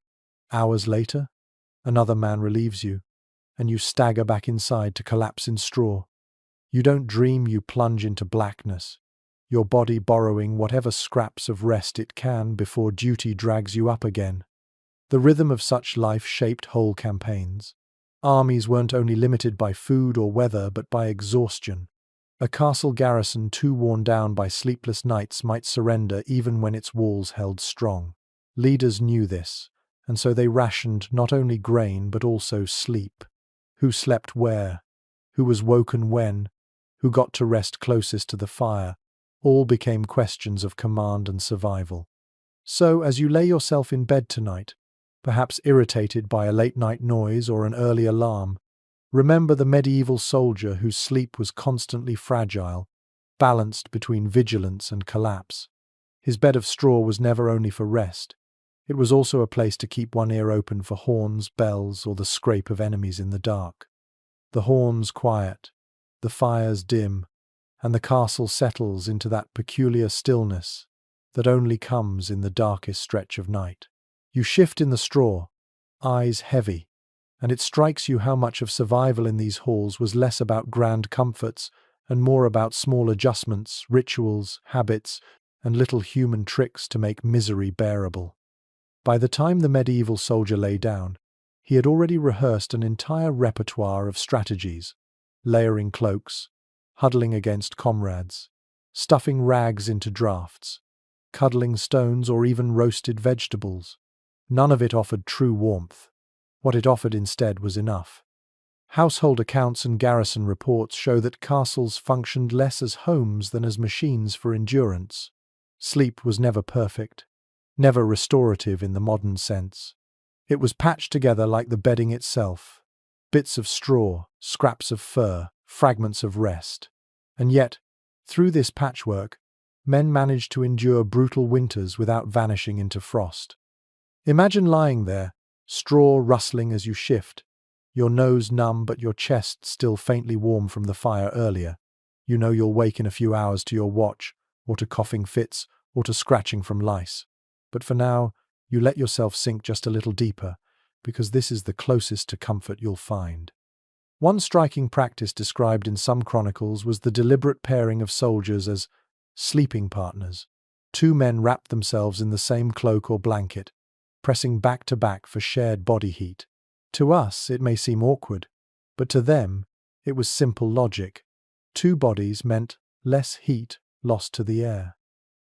Hours later, another man relieves you, and you stagger back inside to collapse in straw. You don't dream, you plunge into blackness, your body borrowing whatever scraps of rest it can before duty drags you up again. The rhythm of such life shaped whole campaigns. Armies weren't only limited by food or weather, but by exhaustion. A castle garrison too worn down by sleepless nights might surrender even when its walls held strong. Leaders knew this, and so they rationed not only grain but also sleep. Who slept where? Who was woken when? Who got to rest closest to the fire? All became questions of command and survival. So, as you lay yourself in bed tonight, perhaps irritated by a late-night noise or an early alarm, remember the medieval soldier whose sleep was constantly fragile, balanced between vigilance and collapse. His bed of straw was never only for rest. It was also a place to keep one ear open for horns, bells, or the scrape of enemies in the dark. The horns quiet, the fires dim, and the castle settles into that peculiar stillness that only comes in the darkest stretch of night. You shift in the straw, eyes heavy, and it strikes you how much of survival in these halls was less about grand comforts and more about small adjustments, rituals, habits, and little human tricks to make misery bearable. By the time the medieval soldier lay down, he had already rehearsed an entire repertoire of strategies, layering cloaks, huddling against comrades, stuffing rags into drafts, cuddling stones, or even roasted vegetables. None of it offered true warmth. What it offered instead was enough. Household accounts and garrison reports show that castles functioned less as homes than as machines for endurance. Sleep was never perfect, never restorative in the modern sense. It was patched together like the bedding itself. Bits of straw, scraps of fur, fragments of rest. And yet, through this patchwork, men managed to endure brutal winters without vanishing into frost. Imagine lying there, straw rustling as you shift, your nose numb but your chest still faintly warm from the fire earlier. You know you'll wake in a few hours to your watch, or to coughing fits, or to scratching from lice. But for now, you let yourself sink just a little deeper, because this is the closest to comfort you'll find. One striking practice described in some chronicles was the deliberate pairing of soldiers as sleeping partners. Two men wrapped themselves in the same cloak or blanket, pressing back to back for shared body heat. To us, it may seem awkward, but to them, it was simple logic. Two bodies meant less heat lost to the air.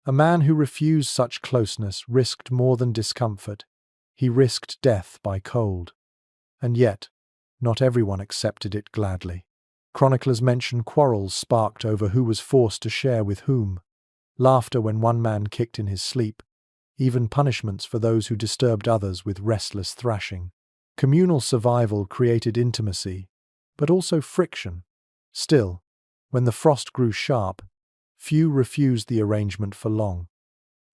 A man who refused such closeness risked more than discomfort. He risked death by cold. And yet, not everyone accepted it gladly. Chroniclers mention quarrels sparked over who was forced to share with whom, laughter when one man kicked in his sleep, even punishments for those who disturbed others with restless thrashing. Communal survival created intimacy, but also friction. Still, when the frost grew sharp, few refused the arrangement for long.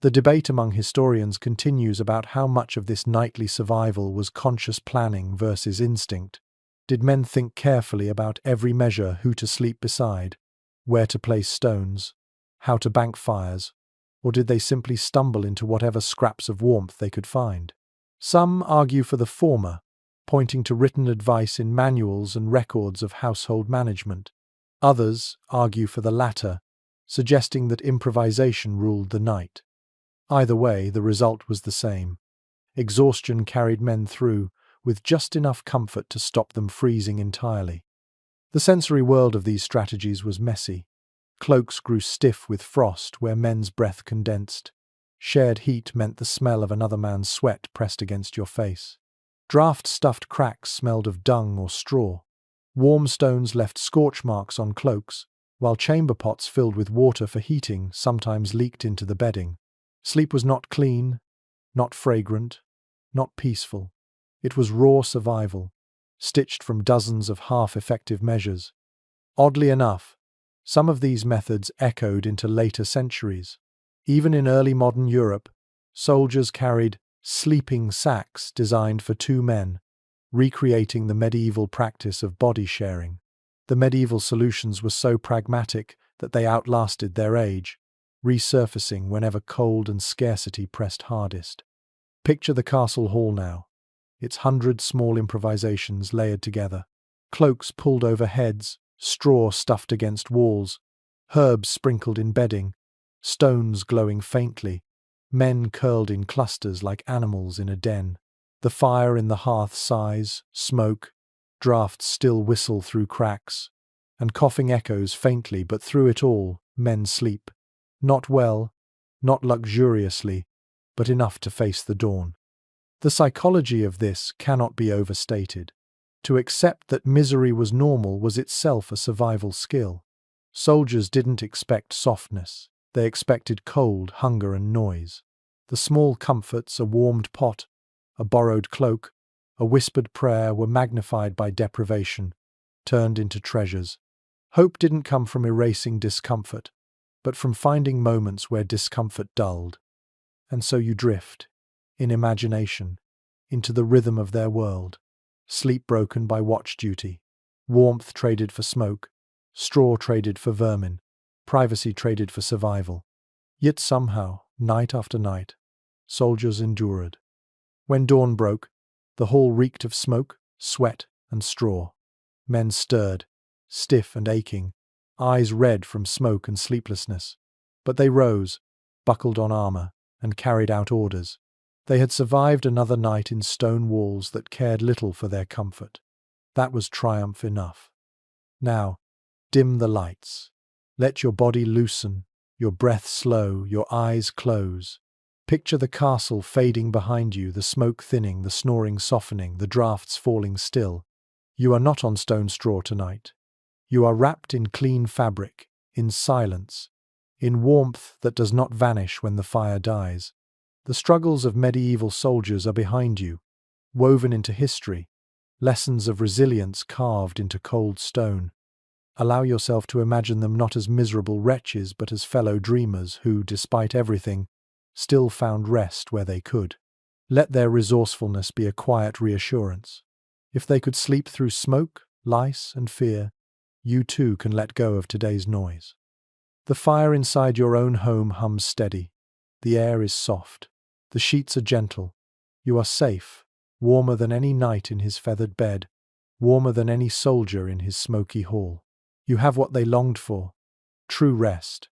The debate among historians continues about how much of this nightly survival was conscious planning versus instinct. Did men think carefully about every measure, who to sleep beside, where to place stones, how to bank fires, or did they simply stumble into whatever scraps of warmth they could find? Some argue for the former, pointing to written advice in manuals and records of household management. Others argue for the latter, suggesting that improvisation ruled the night. Either way, the result was the same. Exhaustion carried men through, with just enough comfort to stop them freezing entirely. The sensory world of these strategies was messy. Cloaks grew stiff with frost where men's breath condensed. Shared heat meant the smell of another man's sweat pressed against your face. Draft-stuffed cracks smelled of dung or straw. Warm stones left scorch marks on cloaks, while chamber pots filled with water for heating sometimes leaked into the bedding. Sleep was not clean, not fragrant, not peaceful. It was raw survival, stitched from dozens of half-effective measures. Oddly enough, some of these methods echoed into later centuries. Even in early modern Europe, soldiers carried sleeping sacks designed for two men, recreating the medieval practice of body sharing. The medieval solutions were so pragmatic that they outlasted their age, resurfacing whenever cold and scarcity pressed hardest. Picture the castle hall now, its 100 small improvisations layered together. Cloaks pulled over heads, straw stuffed against walls, herbs sprinkled in bedding, stones glowing faintly, men curled in clusters like animals in a den. The fire in the hearth sighs, smoke, drafts still whistle through cracks, and coughing echoes faintly, but through it all, men sleep. Not well, not luxuriously, but enough to face the dawn. The psychology of this cannot be overstated. To accept that misery was normal was itself a survival skill. Soldiers didn't expect softness. They expected cold, hunger, and noise. The small comforts, a warmed pot, a borrowed cloak, a whispered prayer, were magnified by deprivation, turned into treasures. Hope didn't come from erasing discomfort, but from finding moments where discomfort dulled. And so you drift, in imagination, into the rhythm of their world. Sleep broken by watch duty, warmth traded for smoke, straw traded for vermin, privacy traded for survival. Yet somehow, night after night, soldiers endured. When dawn broke, the hall reeked of smoke, sweat, and straw. Men stirred, stiff and aching, eyes red from smoke and sleeplessness. But they rose, buckled on armor, and carried out orders. They had survived another night in stone walls that cared little for their comfort. That was triumph enough. Now, dim the lights. Let your body loosen, your breath slow, your eyes close. Picture the castle fading behind you, the smoke thinning, the snoring softening, the drafts falling still. You are not on stone straw tonight. You are wrapped in clean fabric, in silence, in warmth that does not vanish when the fire dies. The struggles of medieval soldiers are behind you, woven into history, lessons of resilience carved into cold stone. Allow yourself to imagine them not as miserable wretches but as fellow dreamers who, despite everything, still found rest where they could. Let their resourcefulness be a quiet reassurance. If they could sleep through smoke, lice, and fear, you too can let go of today's noise. The fire inside your own home hums steady. The air is soft. The sheets are gentle. You are safe, warmer than any knight in his feathered bed, warmer than any soldier in his smoky hall. You have what they longed for, true rest.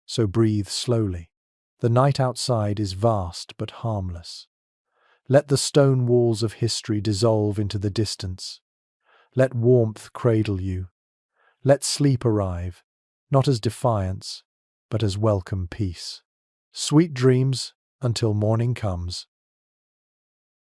So breathe slowly. The night outside is vast but harmless. Let the stone walls of history dissolve into the distance. Let warmth cradle you. Let sleep arrive, not as defiance, but as welcome peace. Sweet dreams until morning comes.